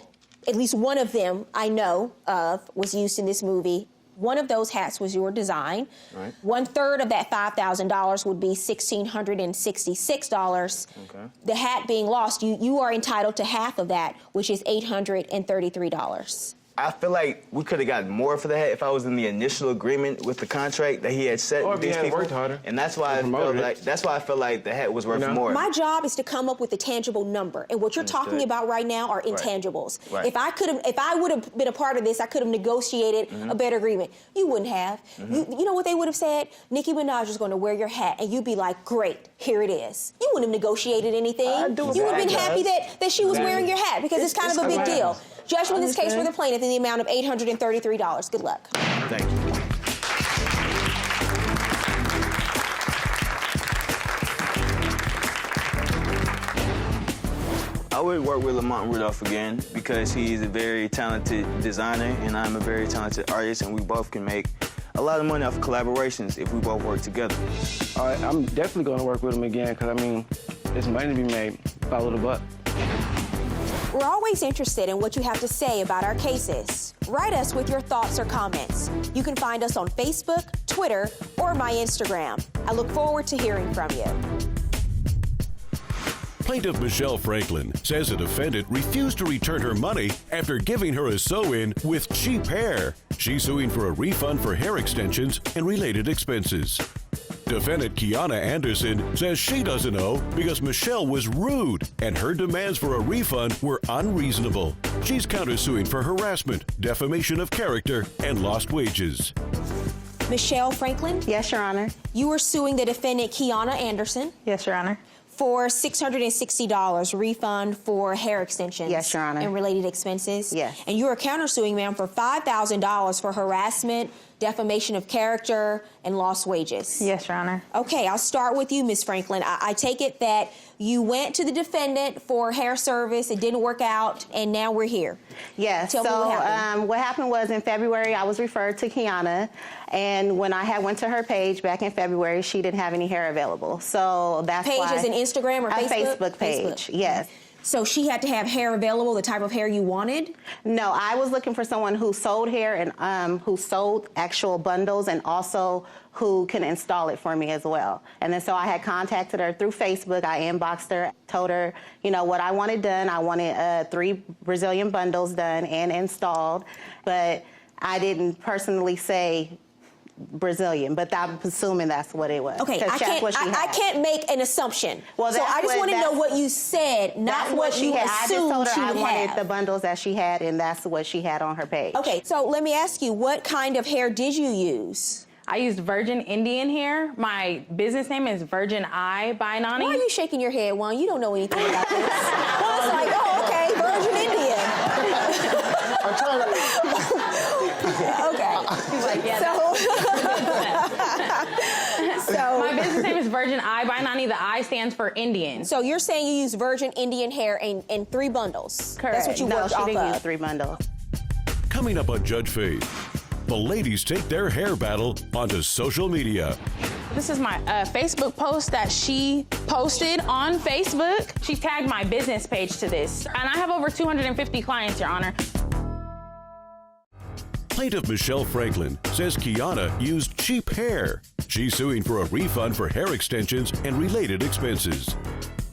at least one of them I know of was used in this movie. One of those hats was your design.
Right.
1/3 of that $5,000 would be $1,666.
Okay.
The hat being lost, you are entitled to half of that, which is $833.
I feel like we could have gotten more for the hat if I was in the initial agreement with the contract that he had set with these people.
Worked harder.
And that's why I felt like the hat was worth more.
My job is to come up with a tangible number, and what you're talking about right now are intangibles.
Right.
If I would have been a part of this, I could have negotiated a better agreement. You wouldn't have. You know what they would have said? Nicki Minaj is going to wear your hat, and you'd be like, great, here it is. You wouldn't have negotiated anything. You would have been happy that she was wearing your hat because it's kind of a big deal. Judgment in this case for the plaintiff in the amount of $833. Good luck.
Thank you. I would work with Lamont Rudolph again because he's a very talented designer and I'm a very talented artist, and we both can make a lot of money off collaborations if we both work together.
All right, I'm definitely going to work with him again because, I mean, there's money to be made. Follow the buck.
We're always interested in what you have to say about our cases. Write us with your thoughts or comments. You can find us on Facebook, Twitter, or my Instagram. I look forward to hearing from you.
Plaintiff Michelle Franklin says the defendant refused to return her money after giving her a sew-in with cheap hair. She's suing for a refund for hair extensions and related expenses. Defendant Kiana Anderson says she doesn't know because Michelle was rude and her demands for a refund were unreasonable. She's countersuing for harassment, defamation of character, and lost wages.
Michelle Franklin?
Yes, Your Honor.
You were suing the defendant Kiana Anderson?
Yes, Your Honor.
For $660 refund for hair extensions.
Yes, Your Honor.
And related expenses.
Yes.
And you are countersuing, ma'am, for $5,000 for harassment, defamation of character, and lost wages.
Yes, Your Honor.
Okay, I'll start with you, Ms. Franklin. I take it that you went to the defendant for hair service, it didn't work out, and now we're here.
Yes.
Tell me what happened.
What happened was in February, I was referred to Kiana, and when I went to her page back in February, she didn't have any hair available. So that's
Page
why.
as in Instagram or Facebook?
A Facebook page,
Facebook.
yes.
So she had to have hair available, the type of hair you wanted?
No, I was looking for someone who sold hair and who sold actual bundles and also who can install it for me as well. And then so I had contacted her through Facebook. I inboxed her, told her, you know, what I wanted done. I wanted 3 Brazilian bundles done and installed, but I didn't personally say Brazilian, but I'm assuming that's what it was.
Okay, I can't make an assumption.
Well,
so I just want to know what you said, not what you assumed
I just told her
she
I
would
wanted
have.
the bundles that she had, and that's what she had on her page.
Okay, so let me ask you, what kind of hair did you use?
I used Virgin Indian hair. My business name is Virgin Eye by Nani.
Why are you shaking your head, Juan? You don't know anything about this. Well, it's like, oh, okay, Virgin Indian.
I'm trying to...
Okay.
She's like, yeah.
So
my business name is Virgin Eye by Nani. The I stands for Indian.
So you're saying you use Virgin Indian hair in 3 bundles?
Correct.
That's what you worked off
No, she didn't
of.
use 3 bundles.
Coming up on Judge Faith, the ladies take their hair battle onto social media.
This is my Facebook post that she posted on Facebook. She tagged my business page to this. And I have over 250 clients, Your Honor.
Plaintiff Michelle Franklin says Kiana used cheap hair. She's suing for a refund for hair extensions and related expenses.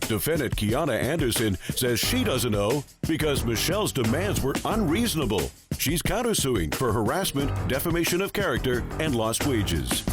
Defendant Kiana Anderson says she doesn't know because Michelle's demands were unreasonable. She's countersuing for harassment, defamation of character, and lost wages.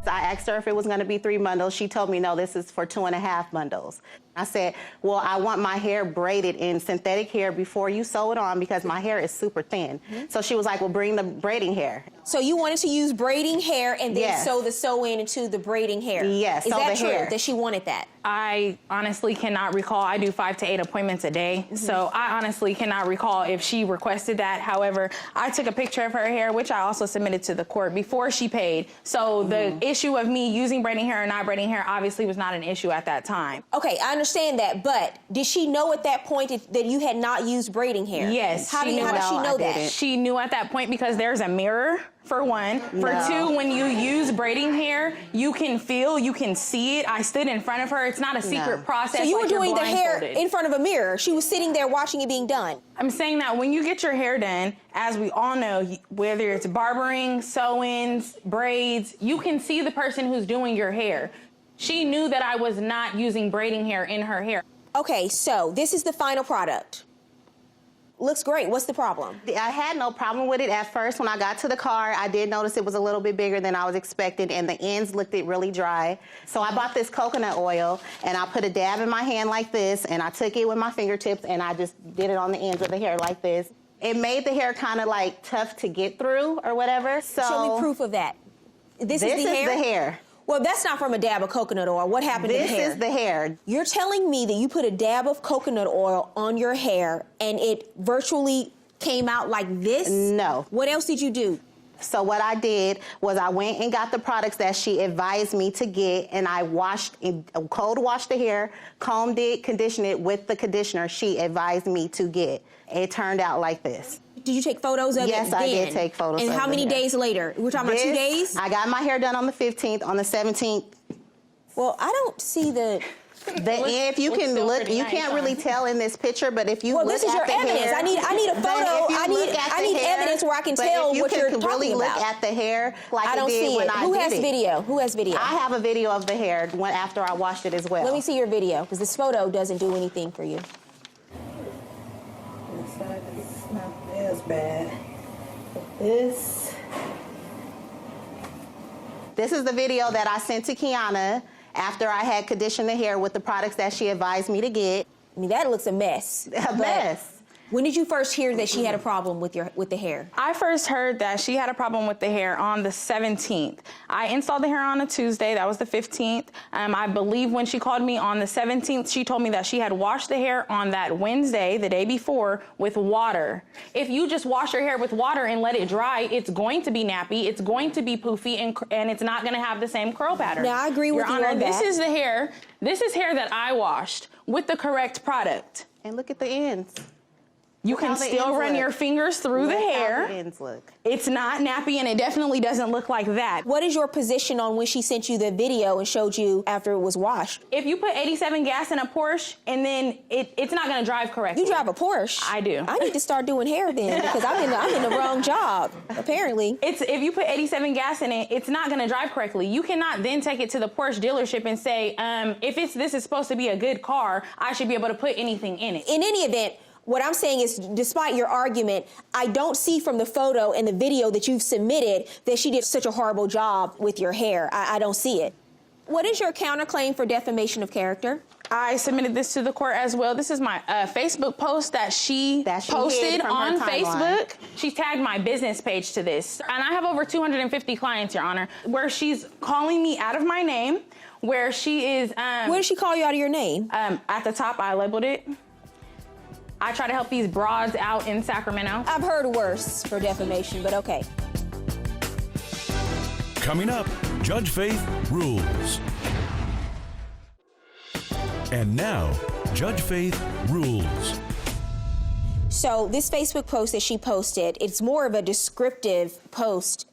I asked her if it was going to be 3 bundles. She told me, no, this is for 2.5 bundles. I said, well, I want my hair braided in synthetic hair before you sew it on because my hair is super thin. So she was like, well, bring the braiding hair.
So you wanted to use braiding hair and then
Yes.
sew the sew-in into the braiding hair?
Yes,
Is
sew
that
the
true,
hair.
that she wanted that?
I honestly cannot recall. I do 5 to 8 appointments a day. So I honestly cannot recall if she requested that. However, I took a picture of her hair, which I also submitted to the court before she paid. So the issue of me using braiding hair or not braiding hair obviously was not an issue at that time.
Okay, I understand that, but did she know at that point that you had not used braiding hair?
Yes.
How did she know that?
She knew at that point because there's a mirror, for one. For
No.
2, when you use braiding hair, you can feel, you can see it. I stood in front of her. It's not a secret process.
So you were
like you're
doing the hair
blindfolded.
in front of a mirror. She was sitting there watching it being done.
I'm saying that when you get your hair done, as we all know, whether it's barbering, sew-ins, braids, you can see the person who's doing your hair. She knew that I was not using braiding hair in her hair.
Okay, so this is the final product. Looks great. What's the problem?
I had no problem with it at first. When I got to the car, I did notice it was a little bit bigger than I was expecting, and the ends looked really dry. So I bought this coconut oil, and I put a dab in my hand like this, and I took it with my fingertips, and I just did it on the ends of the hair like this. It made the hair kind of like tough to get through or whatever. So
Show me proof of that. This is the hair?
the hair.
Well, that's not from a dab of coconut oil. What happened to the hair?
This is the hair.
You're telling me that you put a dab of coconut oil on your hair and it virtually came out like this?
No.
What else did you do?
So what I did was I went and got the products that she advised me to get, and I cold washed the hair, combed it, conditioned it with the conditioner she advised me to get. It turned out like this.
Did you take photos of it?
Yes, I did take photos of it.
And how many days later? We're talking about 2 days?
I got my hair done on the 15th. On the 17th.
Well, I don't see the
If you can look, you can't really tell in this picture, but if you
Well,
look
this is
at
your
the
evidence.
hair,
I need a
but
photo.
if you
I
look at the
need
hair,
evidence where I can
but
tell
if you
what
can
you're
really
talking
look
about.
at the hair like
I
it
don't
did
see
when
it.
I
Who
did
has
it.
video? Who has video?
I have a video of the hair after I washed it as well.
Let me see your video, because this photo doesn't do anything for you.
It's not as bad. This is the video that I sent to Kiana after I had conditioned the hair with the products that she advised me to get.
I mean, that looks a mess.
A mess.
When did you first hear that she had a problem with the hair?
I first heard that she had a problem with the hair on the 17th. I installed the hair on a Tuesday, that was the 15th. I believe when she called me on the 17th, she told me that she had washed the hair on that Wednesday, the day before, with water. If you just wash your hair with water and let it dry, it's going to be nappy, it's going to be poofy, and it's not gonna have the same curl pattern.
Now, I agree with you
Your Honor,
on that.
This is hair that I washed with the correct product.
And look at the ends.
You
Look
can
how the
still
ends
run
look.
your fingers through the
Look how
hair.
the ends look.
It's not nappy, and it definitely doesn't look like that.
What is your position on when she sent you the video and showed you after it was washed?
If you put 87 gas in a Porsche and then it's not gonna drive correctly.
You drive a Porsche?
I do.
I need to start doing hair then, because I'm in the wrong job, apparently.
If you put 87 gas in it, it's not gonna drive correctly. You cannot then take it to the Porsche dealership and say, if this is supposed to be a good car, I should be able to put anything in it.
In any event, what I'm saying is, despite your argument, I don't see from the photo and the video that you've submitted that she did such a horrible job with your hair. I don't see it. What is your counterclaim for defamation of character?
I submitted this to the court as well. This is my Facebook post that she posted on Facebook. She tagged my business page to this. And I have over 250 clients, Your Honor, where she's calling me out of my name, where she is...
Where did she call you out of your name?
At the top, I labeled it. I try to help these broads out in Sacramento.
I've heard worse for defamation, but okay.
Coming up, Judge Faith rules. And now, Judge Faith rules.
So this Facebook post that she posted, it's more of a descriptive post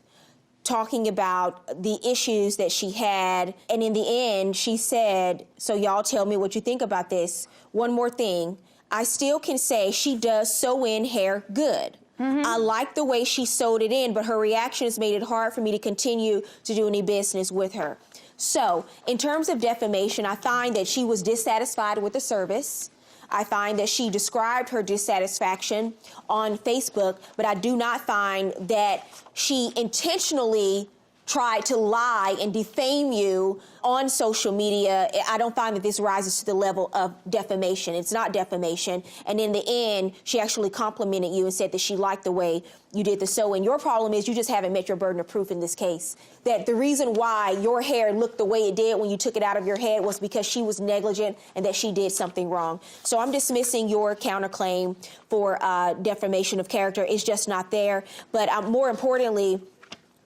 talking about the issues that she had. And in the end, she said, so y'all tell me what you think about this. One more thing. I still can say she does sew in hair good. I like the way she sewed it in, but her reaction has made it hard for me to continue to do any business with her. So, in terms of defamation, I find that she was dissatisfied with the service. I find that she described her dissatisfaction on Facebook, but I do not find that she intentionally tried to lie and defame you on social media. I don't find that this rises to the level of defamation. It's not defamation. And in the end, she actually complimented you and said that she liked the way you did the sewing. Your problem is you just haven't met your burden of proof in this case. That the reason why your hair looked the way it did when you took it out of your head was because she was negligent and that she did something wrong. So I'm dismissing your counterclaim for defamation of character. It's just not there. But more importantly,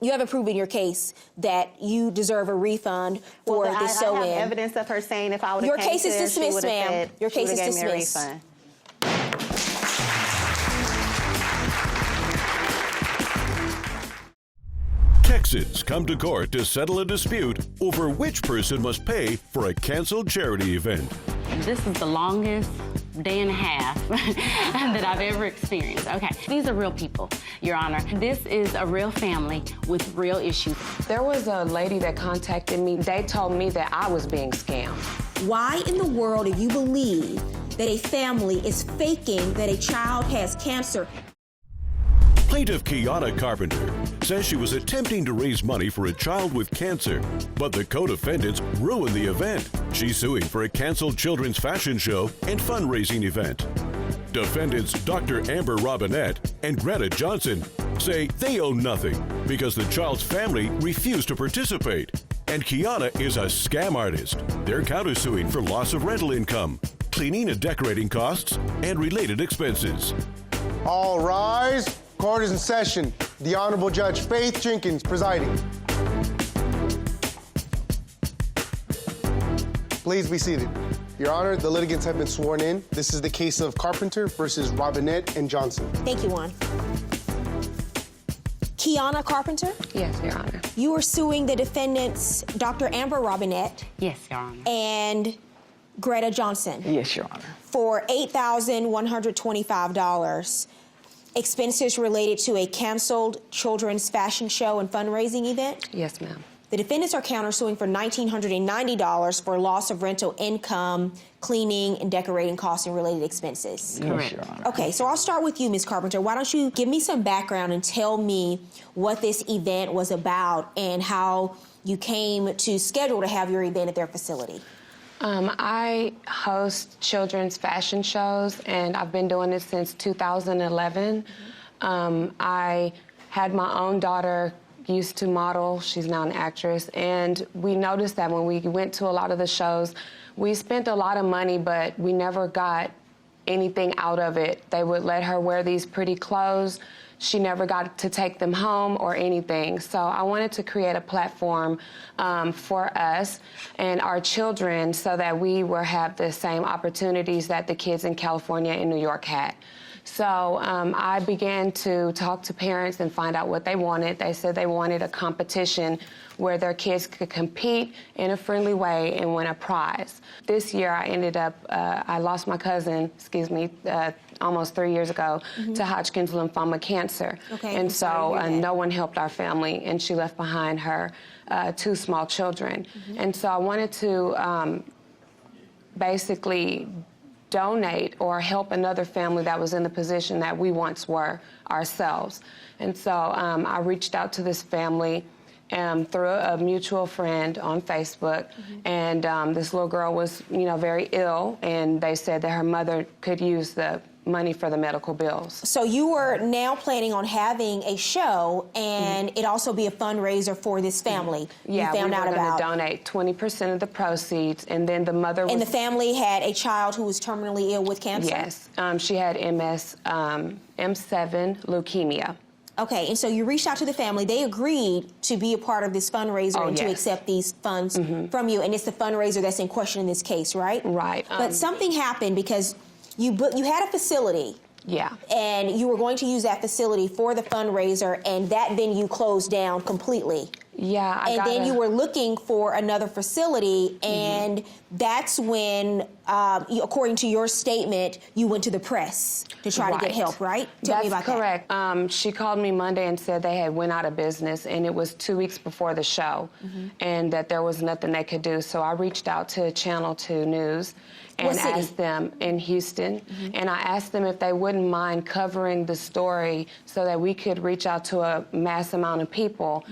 you haven't proven your case that you deserve a refund for this sew-in.
I have evidence of her saying if I would have
Your case is dismissed, ma'am. Your case is dismissed.
Texans come to court to settle a dispute over which person must pay for a canceled charity event.
This is the longest day and a half that I've ever experienced. Okay, these are real people, Your Honor. This is a real family with real issues.
There was a lady that contacted me. They told me that I was being scammed.
Why in the world do you believe that a family is faking that a child has cancer?
Plaintiff Kiana Carpenter says she was attempting to raise money for a child with cancer, but the co-defendants ruined the event. She's suing for a canceled children's fashion show and fundraising event. Defendants Dr. Amber Robinette and Greta Johnson say they owe nothing because the child's family refused to participate. And Kiana is a scam artist. They're countersuing for loss of rental income, cleaning and decorating costs, and related expenses.
All rise. Court is in session. The Honorable Judge Faith Jenkins presiding. Please be seated. Your Honor, the litigants have been sworn in. This is the case of Carpenter versus Robinette and Johnson.
Thank you, Juan. Kiana Carpenter?
Yes, Your Honor.
You are suing the defendants, Dr. Amber Robinette.
Yes, Your Honor.
And Greta Johnson.
Yes, Your Honor.
For $8,125. Expenses related to a canceled children's fashion show and fundraising event?
Yes, ma'am.
The defendants are countersuing for $1,990 for loss of rental income, cleaning, and decorating costs and related expenses.
Yes, Your Honor.
Okay, so I'll start with you, Ms. Carpenter. Why don't you give me some background and tell me what this event was about and how you came to schedule to have your event at their facility?
I host children's fashion shows, and I've been doing this since 2011. I had my own daughter, used to model. She's now an actress, and we noticed that when we went to a lot of the shows, we spent a lot of money, but we never got anything out of it. They would let her wear these pretty clothes. She never got to take them home or anything. So I wanted to create a platform for us and our children so that we will have the same opportunities that the kids in California and New York had. So I began to talk to parents and find out what they wanted. They said they wanted a competition where their kids could compete in a friendly way and win a prize. This year I ended up, I lost my cousin, almost 3 years ago to Hodgkin's lymphoma cancer.
Okay,
and so no one helped our family, and she left behind her 2 small children. And so I wanted to basically donate or help another family that was in the position that we once were ourselves. And so I reached out to this family through a mutual friend on Facebook, and this little girl was, very ill, and they said that her mother could use the money for the medical bills.
So you were now planning on having a show and it also be a fundraiser for this family.
Yeah,
you found out
we were
about.
going to donate 20% of the proceeds, and then the mother was...
And the family had a child who was terminally ill with cancer?
Yes, she had MS, M7 leukemia.
Okay, and so you reached out to the family. They agreed to be a part of this fundraiser and to accept these funds from you, and it's the fundraiser that's in question in this case, right?
Right.
But something happened because you had a facility.
Yeah.
And you were going to use that facility for the fundraiser, and that venue closed down completely.
Yeah,
then you were looking for another facility, and that's when, according to your statement, you went to the press to try to get help, right? Tell me about
correct. She called me Monday and said they had went out of business, and it was 2 weeks before the show, and that there was nothing they could do. So I reached out to Channel 2 News and asked them in Houston, and I asked them if they wouldn't mind covering the story so that we could reach out to a mass amount of people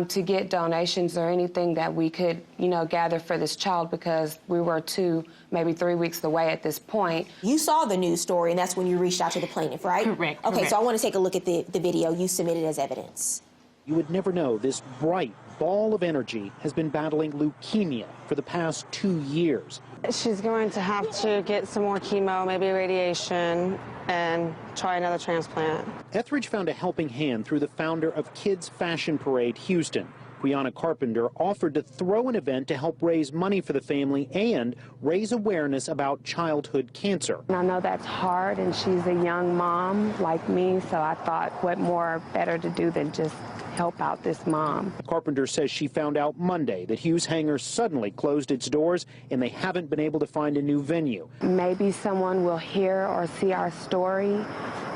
to get donations or anything that we could, gather for this child, because we were 2, maybe 3 weeks away at this point.
You saw the news story, and that's when you reached out to the plaintiff, right?
Correct.
Okay, so I want to take a look at the video you submitted as evidence.
You would never know this bright ball of energy has been battling leukemia for the past 2 years.
She's going to have to get some more chemo, maybe radiation, and try another transplant.
Etheridge found a helping hand through the founder of Kids Fashion Parade Houston. Brianna Carpenter offered to throw an event to help raise money for the family and raise awareness about childhood cancer.
I know that's hard, and she's a young mom like me, so I thought what more better to do than just help out this mom.
Carpenter says she found out Monday that Hughes Hangar suddenly closed its doors and they haven't been able to find a new venue.
Maybe someone will hear or see our story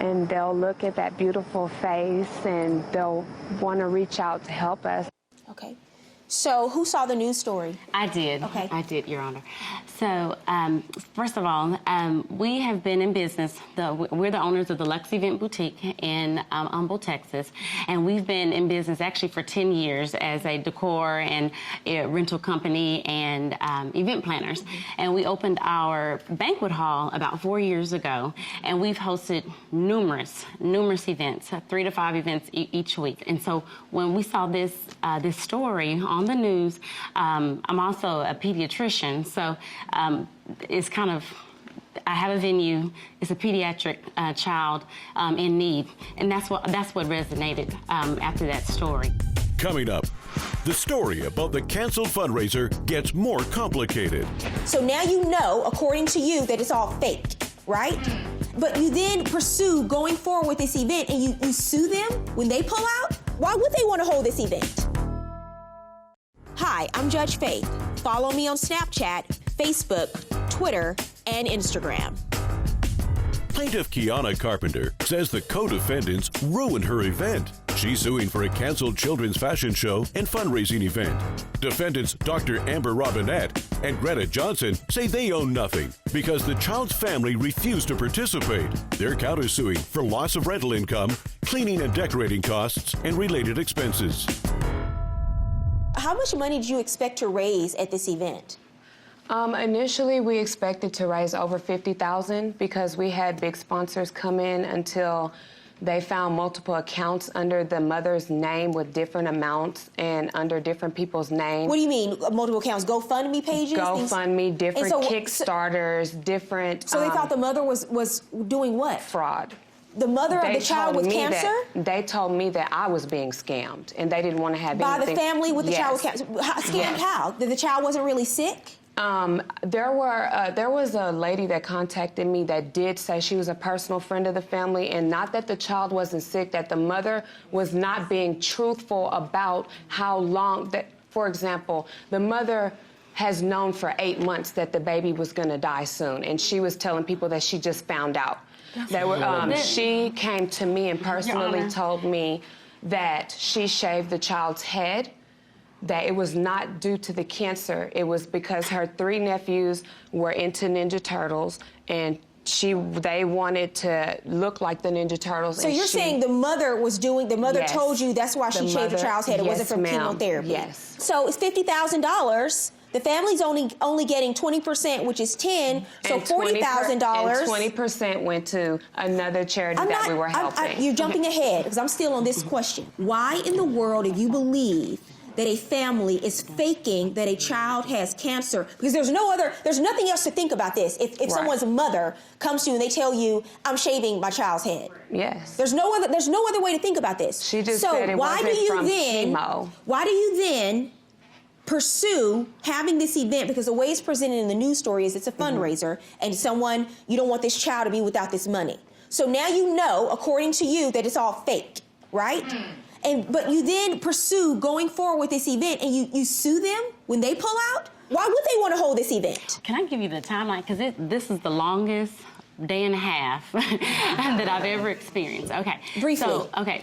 and they'll look at that beautiful face and they'll want to reach out to help us.
Okay. So who saw the news story?
I did.
Okay.
I did, Your Honor. So, first of all, we have been in business. We're the owners of the Lux Event Boutique in Humble, Texas. And we've been in business actually for 10 years as a decor and a rental company and event planners. And we opened our banquet hall about 4 years ago. And we've hosted numerous events, 3 to 5 events each week. And so when we saw this story on the news, I'm also a pediatrician, so it's kind of, I have a venue. It's a pediatric child in need, and that's what resonated after that story.
Coming up, the story about the canceled fundraiser gets more complicated.
So now you know, according to you, that it's all fake, right? But you then pursue going forward with this event, and you sue them when they pull out? Why would they want to hold this event? Hi, I'm Judge Faith. Follow me on Snapchat, Facebook, Twitter, and Instagram.
Plaintiff Kiana Carpenter says the co-defendants ruined her event. She's suing for a canceled children's fashion show and fundraising event. Defendants Dr. Amber Robinette and Greta Johnson say they own nothing because the child's family refused to participate. They're countersuing for loss of rental income, cleaning and decorating costs, and related expenses.
How much money did you expect to raise at this event?
Initially, we expected to raise over $50,000 because we had big sponsors come in until they found multiple accounts under the mother's name with different amounts and under different people's names.
What do you mean, multiple accounts? GoFundMe pages?
GoFundMe, different Kickstarters, different...
So they thought the mother was doing what?
Fraud.
The mother of the child with cancer?
They told me that I was being scammed, and they didn't want to have
by
anything...
By the family with the child with cancer? Scammed how? That the child wasn't really sick?
There was a lady that contacted me that did say she was a personal friend of the family, and not that the child wasn't sick, that the mother was not being truthful about how long that, for example, the mother has known for 8 months that the baby was going to die soon, and she was telling people that she just found out. She came to me and personally told me that she shaved the child's head, that it was not due to the cancer. It was because her 3 nephews were into Ninja Turtles, and they wanted to look like the Ninja Turtles.
So you're saying the mother
Yes.
told you that's why she shaved the child's head. It wasn't from chemotherapy.
Yes.
So it's $50,000. The family's only getting 20%, which is 10, so $40,000.
And 20% went to another charity that we were helping.
You're jumping ahead, because I'm still on this question. Why in the world do you believe that a family is faking that a child has cancer? Because there's nothing else to think about this. If someone's mother comes to you and they tell you, I'm shaving my child's head.
Yes.
There's no other way to think about this.
She just said it wasn't from chemo.
Why do you then pursue having this event? Because the way it's presented in the news story is it's a fundraiser, and you don't want this child to be without this money. So now you know, according to you, that it's all fake, right? But you then pursue going forward with this event, and you sue them when they pull out? Why would they want to hold this event?
Can I give you the timeline? Because this is the longest day and a half that I've ever experienced. Okay.
Briefly.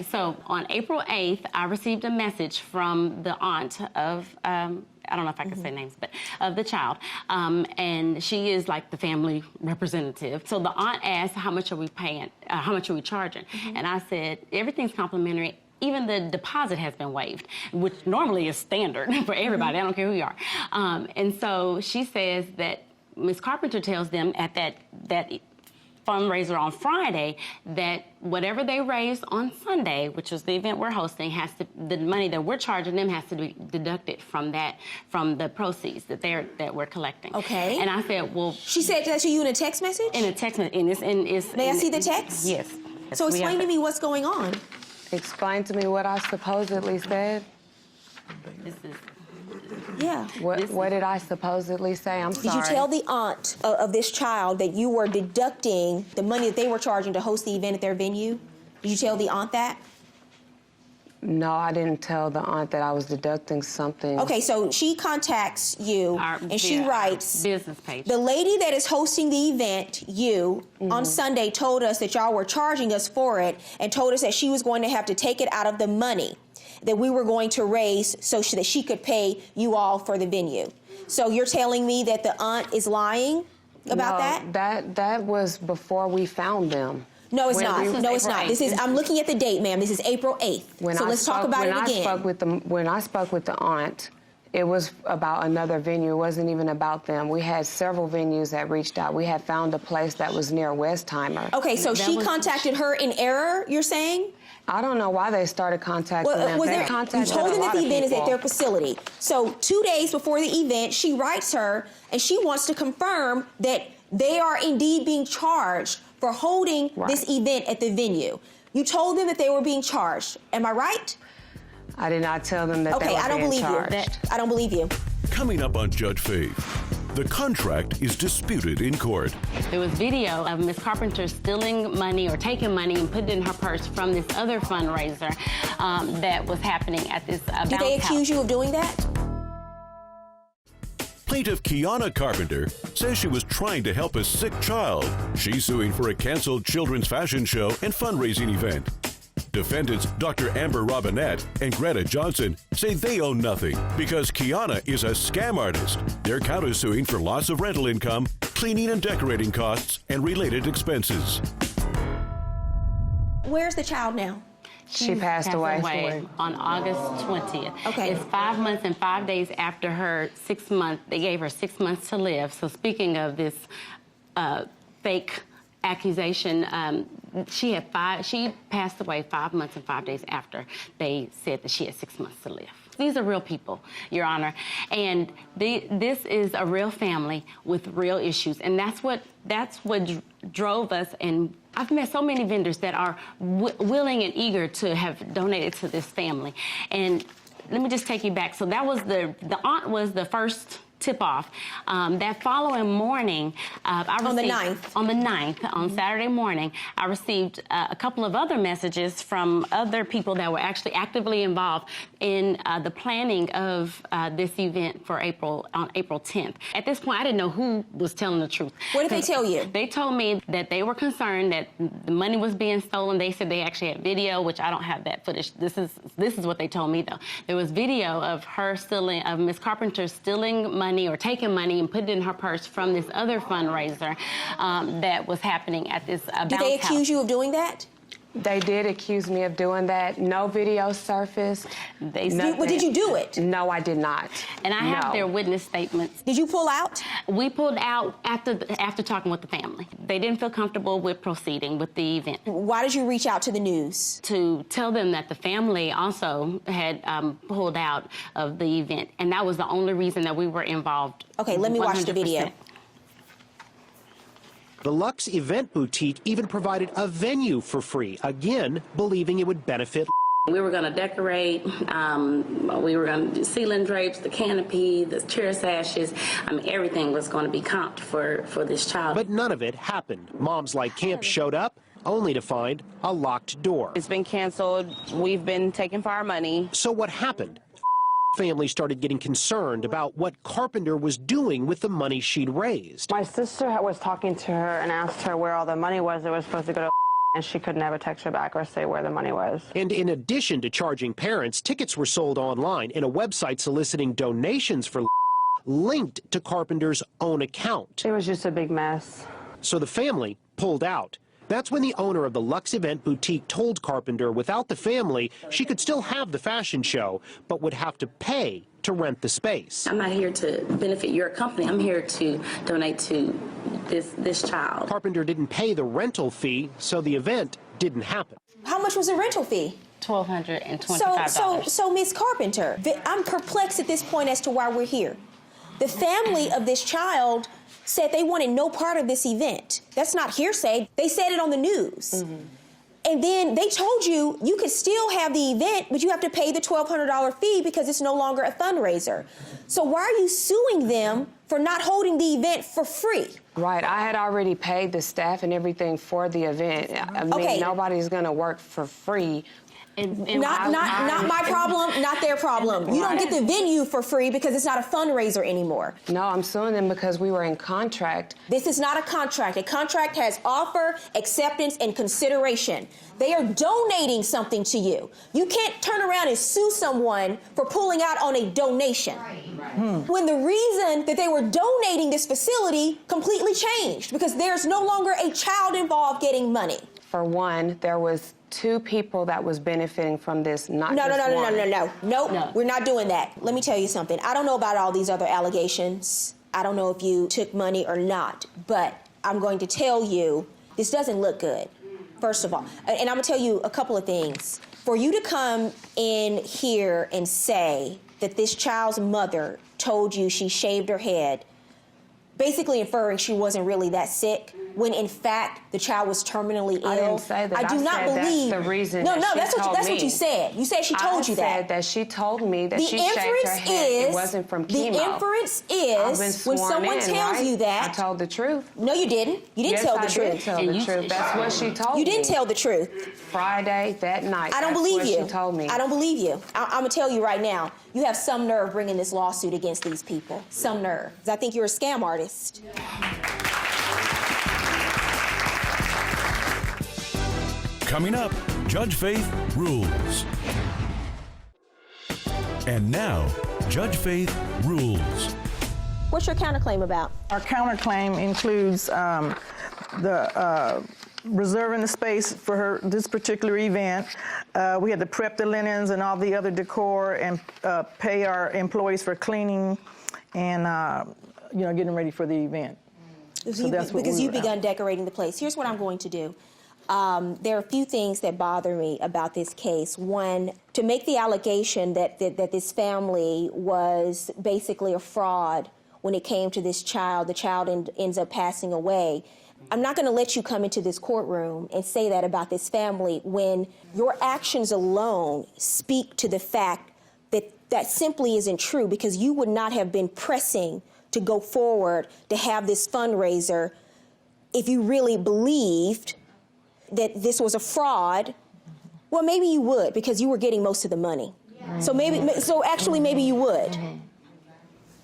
So on April 8th, I received a message from the aunt of, I don't know if I can say names, but of the child. And she is like the family representative. So the aunt asked, how much are we paying? How much are we charging? And I said, everything's complimentary. Even the deposit has been waived, which normally is standard for everybody. I don't care who you are. And so she says that Ms. Carpenter tells them at that fundraiser on Friday that whatever they raised on Sunday, which is the event we're hosting, the money that we're charging them has to be deducted from the proceeds that we're collecting.
Okay.
And I said, well,
she said that to you in a text message?
In a text message.
May I see the text?
Yes.
So explain to me what's going on.
Explain to me what I supposedly said.
Yeah.
What did I supposedly say? I'm sorry.
Did you tell the aunt of this child that you were deducting the money that they were charging to host the event at their venue? Did you tell the aunt that?
No, I didn't tell the aunt that I was deducting something.
Okay, so she contacts you and she writes,
business page.
The lady that is hosting the event, on Sunday told us that y'all were charging us for it and told us that she was going to have to take it out of the money that we were going to raise so that she could pay you all for the venue. So you're telling me that the aunt is lying about that?
That was before we found them.
No, it's not. No, it's not. I'm looking at the date, ma'am. This is April 8th. So let's talk about it again.
When I spoke with the aunt, it was about another venue. It wasn't even about them. We had several venues that reached out. We had found a place that was near Westheimer.
Okay, so she contacted her in error, you're saying?
I don't know why they started contacting them.
You told them that the event is at their facility. So 2 days before the event, she writes her, and she wants to confirm that they are indeed being charged for holding this event at the venue. You told them that they were being charged. Am I right?
I did not tell them that they were being charged.
Okay, I don't believe you.
Coming up on Judge Faith, the contract is disputed in court.
There was video of Ms. Carpenter stealing money or taking money and putting it in her purse from this other fundraiser that was happening at this bounce house.
Did they accuse you of doing that?
Plaintiff Kiana Carpenter says she was trying to help a sick child. She's suing for a canceled children's fashion show and fundraising event. Defendants Dr. Amber Robinette and Greta Johnson say they owe nothing because Kiana is a scam artist. They're countersuing for loss of rental income, cleaning and decorating costs, and related expenses.
Where's the child now?
She passed away
on August 20th.
Okay.
It's 5 months and 5 days after her 6 months. They gave her 6 months to live. So speaking of this fake accusation, she passed away 5 months and 5 days after they said that she had 6 months to live. These are real people, Your Honor, and this is a real family with real issues, and that's what drove us. And I've met so many vendors that are willing and eager to have donated to this family. And let me just take you back. So that was the aunt was the first tip-off. That following morning, I received... On the 9th? On the 9th, on Saturday morning, I received a couple of other messages from other people that were actually actively involved in the planning of this event for on April 10th. At this point, I didn't know who was telling the truth.
What did they tell you?
They told me that they were concerned that the money was being stolen. They said they actually had video, which I don't have that footage. This is what they told me, though. There was video of her stealing, of Ms. Carpenter stealing money or taking money and put it in her purse from this other fundraiser that was happening at this bounce house.
Did they accuse you of doing that?
They did accuse me of doing that. No video surfaced.
Did you do it?
No, I did not.
And I have their witness statements.
Did you pull out?
We pulled out after talking with the family. They didn't feel comfortable with proceeding with the event.
Why did you reach out to the news?
To tell them that the family also had pulled out of the event, and that was the only reason that we were involved.
Okay, let me watch the
100%.
video.
The Luxe Event Boutique even provided a venue for free, again, believing it would benefit.
We were going to decorate, we were going to do ceiling drapes, the canopy, the chair sashes. I mean, everything was going to be comped for this child.
But none of it happened. Moms like Camp showed up, only to find a locked door.
It's been canceled. We've been taken for our money.
So what happened? Family started getting concerned about what Carpenter was doing with the money she'd raised.
My sister was talking to her and asked her where all the money was that was supposed to go to, and she could never text her back or say where the money was.
And in addition to charging parents, tickets were sold online in a website soliciting donations for linked to Carpenter's own account.
It was just a big mess.
So the family pulled out. That's when the owner of the Luxe Event Boutique told Carpenter without the family, she could still have the fashion show, but would have to pay to rent the space.
I'm not here to benefit your company. I'm here to donate to this child.
Carpenter didn't pay the rental fee, so the event didn't happen.
How much was the rental fee?
$1,225.
So Ms. Carpenter, I'm perplexed at this point as to why we're here. The family of this child said they wanted no part of this event. That's not hearsay. They said it on the news. Mm-hmm. And then they told you you could still have the event, but you have to pay the $1,200 fee because it's no longer a fundraiser. So why are you suing them for not holding the event for free?
Right, I had already paid the staff and everything for the event. I mean, nobody's gonna work for free.
Not my problem, not their problem. You don't get the venue for free because it's not a fundraiser anymore.
No, I'm suing them because we were in contract.
This is not a contract. A contract has offer, acceptance, and consideration. They are donating something to you. You can't turn around and sue someone for pulling out on a donation. When the reason that they were donating this facility completely changed because there's no longer a child involved getting money.
For one, there was 2 people that was benefiting from this, not just one.
No, we're not doing that. Let me tell you something. I don't know about all these other allegations. I don't know if you took money or not, but I'm going to tell you this doesn't look good, first of all. And I'm going to tell you a couple of things. For you to come in here and say that this child's mother told you she shaved her head basically inferring she wasn't really that sick, when in fact the child was terminally ill.
I didn't say that.
I do not believe
that's the reason.
No,
that
that's what you said. You said she told you that.
I said that she told me that
the
she shaved her head. It wasn't from chemo.
The inference is when someone tells you that.
I told the truth.
No, you didn't. You didn't tell the truth.
I did tell the truth. That's what she told me.
You didn't tell the truth.
Friday that night.
I don't believe you.
She told me.
I don't believe you. I'm gonna tell you right now. You have some nerve bringing this lawsuit against these people. Some nerve. 'Cause I think you're a scam artist.
Coming up, Judge Faith rules. And now, Judge Faith rules.
What's your counterclaim about?
Our counterclaim includes reserving the space for this particular event. We had to prep the linens and all the other decor and pay our employees for cleaning and getting ready for the event.
Because you've begun decorating the place. Here's what I'm going to do. There are a few things that bother me about this case. One, to make the allegation that this family was basically a fraud when it came to this child. The child ends up passing away. I'm not going to let you come into this courtroom and say that about this family when your actions alone speak to the fact that that simply isn't true, because you would not have been pressing to go forward to have this fundraiser if you really believed that this was a fraud. Well, maybe you would, because you were getting most of the money. So actually maybe you would.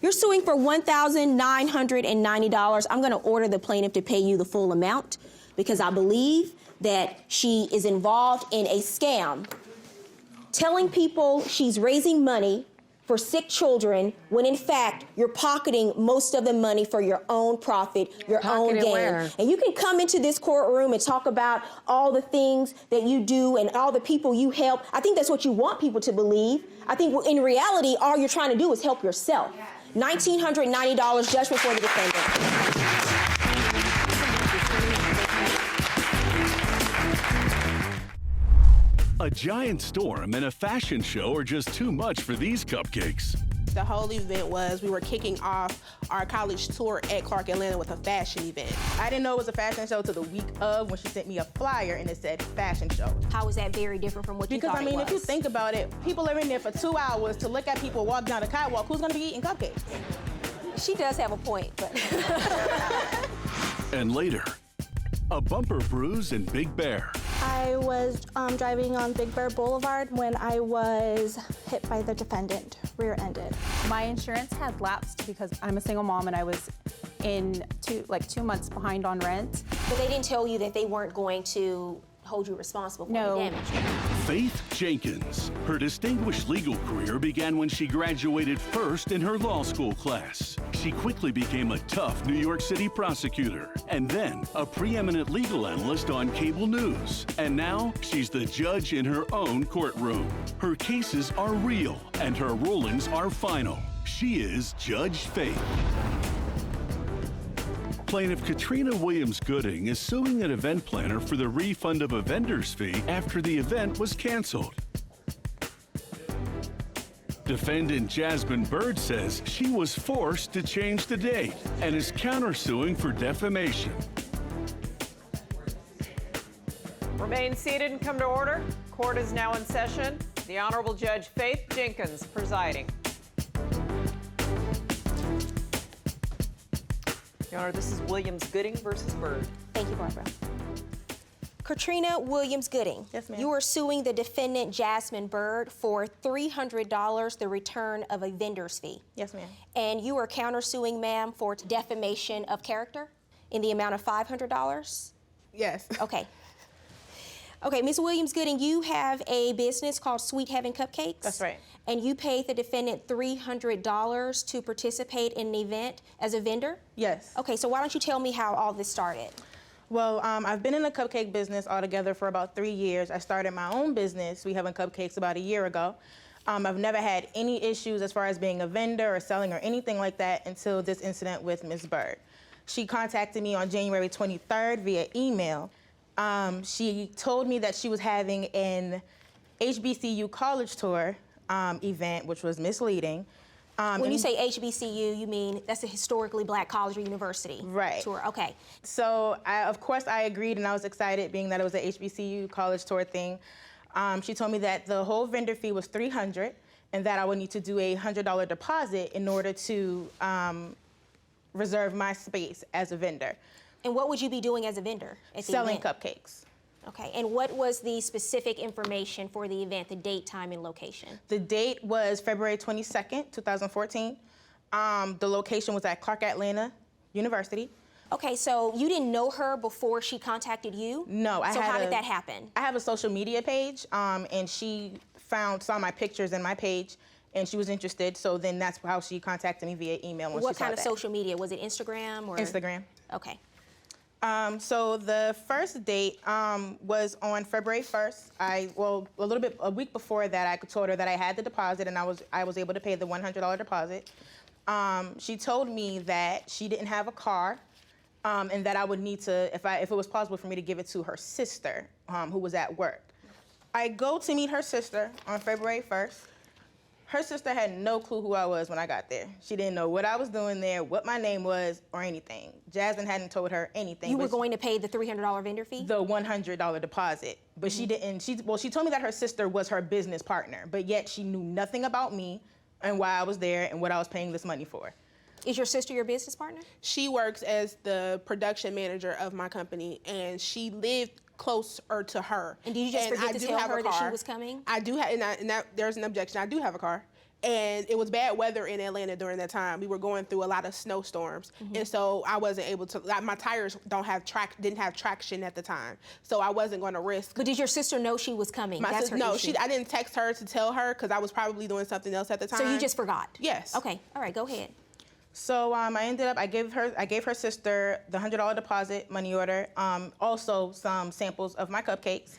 You're suing for $1,990. I'm going to order the plaintiff to pay you the full amount because I believe that she is involved in a scam, telling people she's raising money for sick children when in fact you're pocketing most of the money for your own profit, your own gain.
Where?
And you can come into this courtroom and talk about all the things that you do and all the people you help. I think that's what you want people to believe. I think in reality, all you're trying to do is help yourself. $1,990 judgment for the defendant.
A giant storm and a fashion show are just too much for these cupcakes.
The whole event was we were kicking off our college tour at Clark Atlanta with a fashion event. I didn't know it was a fashion show till the week of when she sent me a flyer and it said fashion show.
How is that very different from what you thought it was?
Because, I mean, if you think about it, people are in there for 2 hours to look at people walk down the catwalk. Who's gonna be eating cupcakes?
She does have a point, but...
And later, a bumper bruise in Big Bear.
I was driving on Big Bear Boulevard when I was hit by the defendant, rear-ended.
My insurance had lapsed because I'm a single mom and I was in 2 months behind on rent.
But they didn't tell you that they weren't going to hold you responsible for the damage.
Faith Jenkins. Her distinguished legal career began when she graduated first in her law school class. She quickly became a tough New York City prosecutor and then a preeminent legal analyst on cable news. And now she's the judge in her own courtroom. Her cases are real and her rulings are final. She is Judge Faith. Plaintiff Katrina Williams-Gooding is suing an event planner for the refund of a vendor's fee after the event was canceled. Defendant Jasmine Bert says she was forced to change the date and is countersuing for defamation.
Remain seated and come to order. Court is now in session. The Honorable Judge Faith Jenkins presiding. Your Honor, this is Williams-Gooding versus Bert.
Thank you, Barbara. Katrina Williams-Gooding.
Yes, ma'am.
You are suing the defendant, Jasmine Bert, for $300, the return of a vendor's fee.
Yes, ma'am.
And you are countersuing, ma'am, for defamation of character in the amount of $500?
Yes.
Okay. Okay, Ms. Williams-Gooding, you have a business called Sweet Heaven Cupcakes.
That's right.
And you paid the defendant $300 to participate in an event as a vendor?
Yes.
Okay, so why don't you tell me how all this started?
Well, I've been in the cupcake business altogether for about 3 years. I started my own business, Sweet Heaven Cupcakes, about a year ago. I've never had any issues as far as being a vendor or selling or anything like that until this incident with Ms. Bert. She contacted me on January 23rd via email. She told me that she was having an HBCU college tour event, which was misleading.
When you say HBCU, you mean that's a historically black college or university?
Right.
Tour, okay.
So, of course, I agreed, and I was excited, being that it was a HBCU college tour thing. She told me that the whole vendor fee was $300, and that I would need to do a $100 deposit in order to reserve my space as a vendor.
And what would you be doing as a vendor at the
Selling
event?
cupcakes.
Okay, and what was the specific information for the event, the date, time, and location?
The date was February 22nd, 2014. The location was at Clark Atlanta University.
Okay, so you didn't know her before she contacted you?
No,
So how did that happen?
I have a social media page, and she saw my pictures in my page, and she was interested, so then that's how she contacted me via email.
What kind of social media? Was it Instagram or?
Instagram.
Okay.
So the first date was on February 1st. A week before that, I told her that I had the deposit and I was able to pay the $100 deposit. She told me that she didn't have a car and that I would need to, if it was possible for me to give it to her sister who was at work. I go to meet her sister on February 1st. Her sister had no clue who I was when I got there. She didn't know what I was doing there, what my name was, or anything. Jasmine hadn't told her anything.
You were going to pay the $300 vendor fee?
The $100 deposit. But she didn't, she told me that her sister was her business partner, but yet she knew nothing about me and why I was there and what I was paying this money for.
Is your sister your business partner?
She works as the production manager of my company, and she lived closer to her.
And did you just forget to tell her that she was coming?
I do have, there's an objection. I do have a car. And it was bad weather in Atlanta during that time. We were going through a lot of snowstorms. And so I wasn't able to, my tires didn't have traction at the time. So I wasn't going to risk.
But did your sister know she was coming? That's her issue.
I didn't text her to tell her because I was probably doing something else at the time.
So you just forgot?
Yes.
Okay, all right, go ahead.
So I gave her sister the $100 deposit money order, also some samples of my cupcakes.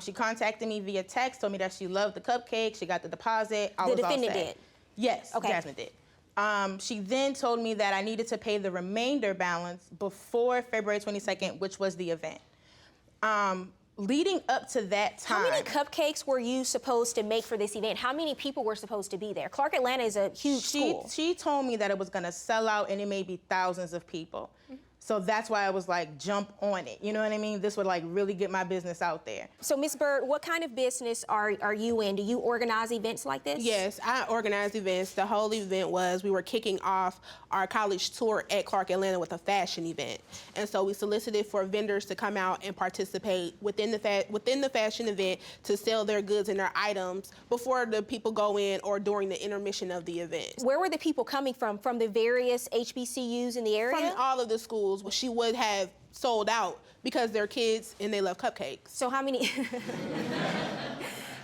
She contacted me via text, told me that she loved the cupcake, she got the deposit.
The defendant did?
Yes,
okay.
Jasmine did. She then told me that I needed to pay the remainder balance before February 22nd, which was the event. Leading up to that time.
How many cupcakes were you supposed to make for this event? How many people were supposed to be there? Clark Atlanta is a huge school.
She told me that it was gonna sell out and it may be thousands of people. So that's why I was like, jump on it. You know what I mean? This would like really get my business out there.
So Ms. Bert, what kind of business are you in? Do you organize events like this?
Yes, I organize events. The whole event was we were kicking off our college tour at Clark Atlanta with a fashion event. And so we solicited for vendors to come out and participate within the fashion event to sell their goods and their items before the people go in or during the intermission of the event.
Where were the people coming from? From the various HBCUs in the area?
From all of the schools. She would have sold out because they're kids and they love cupcakes.
So how many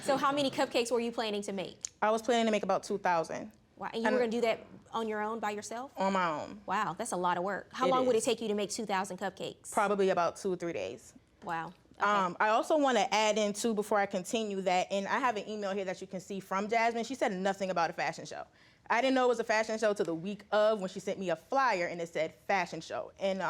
So how many cupcakes were you planning to make?
I was planning to make about 2,000.
Wow, and you were gonna do that on your own by yourself?
On my own.
Wow, that's a lot of work. How long would it take you to make 2,000 cupcakes?
Probably about 2 or 3 days.
Wow.
Okay. I also want to add in too, before I continue, that, and I have an email here that you can see from Jasmine. She said nothing about a fashion show. I didn't know it was a fashion show till the week of when she sent me a flyer and it said fashion show. And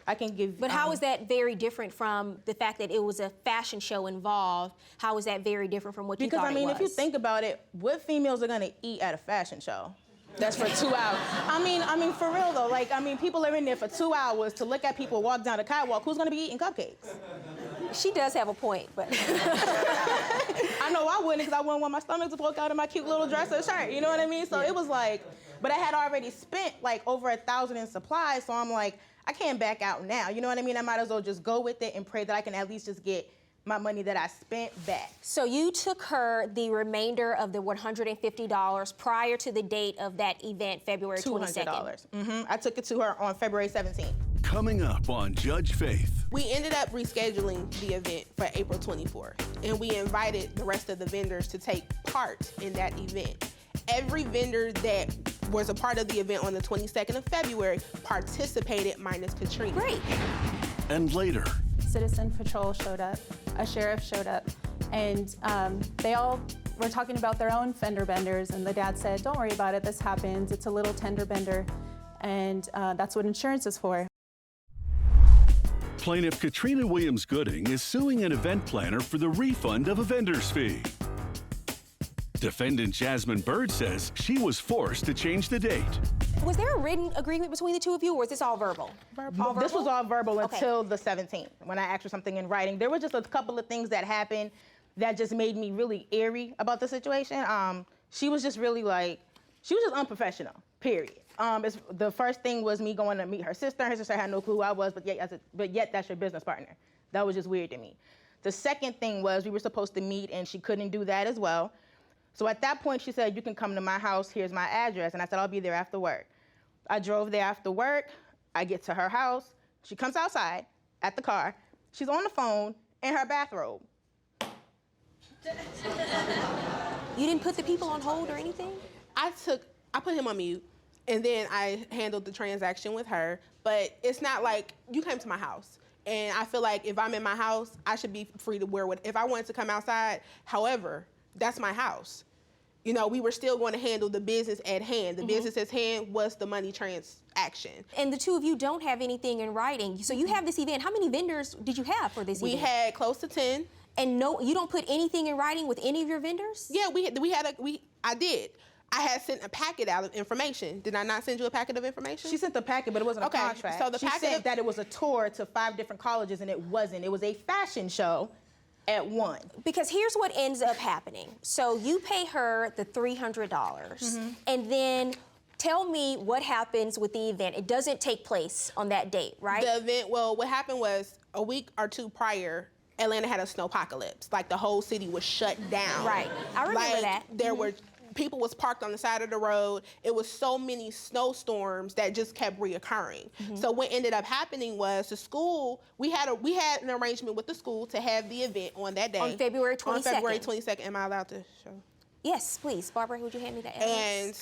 I can give.
But how is that very different from the fact that it was a fashion show involved? How is that very different from what you thought it was?
Because I mean, if you think about it, what females are gonna eat at a fashion show? That's for 2 hours. I mean, for real though. Like, I mean, people are in there for 2 hours to look at people walk down the catwalk. Who's gonna be eating cupcakes?
She does have a point, but
I know I wouldn't, because I wouldn't want my stomach to poke out of my cute little dress or shirt. You know what I mean? So it was like, but I had already spent like over 1,000 in supplies. So I'm like, I can't back out now. You know what I mean? I might as well just go with it and pray that I can at least just get my money that I spent back.
So you took her the remainder of the $150 prior to the date of that event, February 22nd.
$200. I took it to her on February 17th.
Coming up on Judge Faith.
We ended up rescheduling the event for April 24th, and we invited the rest of the vendors to take part in that event. Every vendor that was a part of the event on the 22nd of February participated, minus Katrina.
Great.
And later.
Citizen Patrol showed up, a sheriff showed up, and they all were talking about their own fender benders, and the dad said, don't worry about it, this happens, it's a little tender bender, and that's what insurance is for.
Plaintiff Katrina Williams-Gooding is suing an event planner for the refund of a vendor's fee. Defendant Jasmine Bert says she was forced to change the date.
Was there a written agreement between the two of you, or was this all verbal? All
This was all verbal
Okay.
until the 17th, when I asked for something in writing. There were just a couple of things that happened that just made me really eerie about the situation. She was just really like, she was just unprofessional, period. The first thing was me going to meet her sister. Her sister had no clue who I was, but yet that's your business partner. That was just weird to me. The second thing was we were supposed to meet and she couldn't do that as well. So at that point, she said, you can come to my house, here's my address. And I said, I'll be there after work. I drove there after work. I get to her house. She comes outside at the car. She's on the phone in her bathrobe.
You didn't put the people on hold or anything?
I put him on mute, and then I handled the transaction with her. But it's not like you came to my house. And I feel like if I'm in my house, I should be free to wear what, if I wanted to come outside. However, that's my house. You know, we were still going to handle the business at hand. The business at hand was the money transaction.
And the two of you don't have anything in writing. So you have this event. How many vendors did you have for this event?
We had close to 10.
And no, you don't put anything in writing with any of your vendors?
Yeah, I did. I had sent a packet out of information. Did I not send you a packet of information?
She sent the packet, but it wasn't a contract.
So
she said that it was a tour to 5 different colleges, and it wasn't. It was a fashion show at one.
Because here's what ends up happening. So you pay her the $300, and then tell me what happens with the event. It doesn't take place on that date, right?
The event, well, what happened was a week or two prior, Atlanta had a snowpocalypse. Like the whole city was shut down.
Right, I remember that.
There were people was parked on the side of the road. It was so many snowstorms that just kept reoccurring. So what ended up happening was the school, we had an arrangement with the school to have the event on that day.
On February 22nd.
On February 22nd. Am I allowed to show?
Yes, please. Barbara, would you hand me that?
And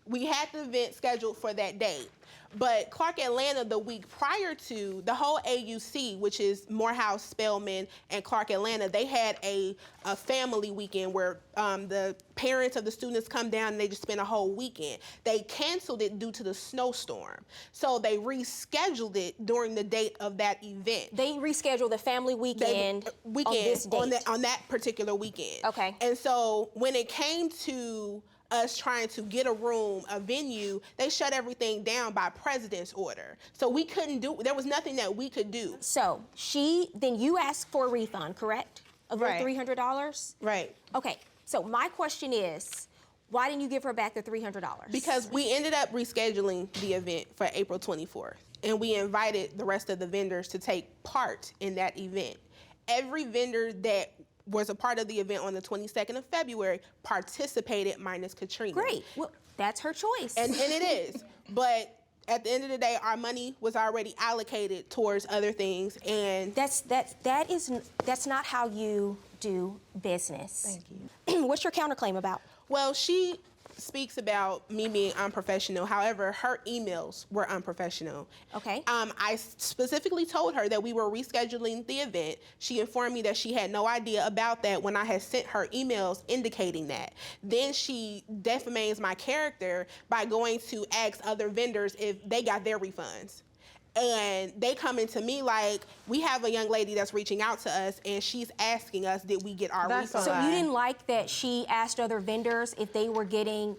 we had the event scheduled for that date. But Clark Atlanta, the week prior to, the whole AUC, which is Morehouse, Spelman, and Clark Atlanta, they had a family weekend where the parents of the students come down and they just spend a whole weekend. They canceled it due to the snowstorm. So they rescheduled it during the date of that event.
They rescheduled the family weekend on this date.
On that particular weekend.
Okay.
And so when it came to us trying to get a room, a venue, they shut everything down by president's order. So we couldn't do, there was nothing that we could do.
So then you asked for a refund, correct? Of your $300?
Right.
Okay, so my question is, why didn't you give her back the $300?
Because we ended up rescheduling the event for April 24th. And we invited the rest of the vendors to take part in that event. Every vendor that was a part of the event on the 22nd of February participated minus Katrina.
Great, well, that's her choice.
And it is, but at the end of the day, our money was already allocated towards other things, and
that's not how you do business.
Thank you.
What's your counterclaim about?
Well, she speaks about me being unprofessional. However, her emails were unprofessional.
Okay.
I specifically told her that we were rescheduling the event. She informed me that she had no idea about that when I had sent her emails indicating that. Then she defames my character by going to ask other vendors if they got their refunds. And they come into me like, we have a young lady that's reaching out to us and she's asking us, did we get our refund?
So you didn't like that she asked other vendors if they were getting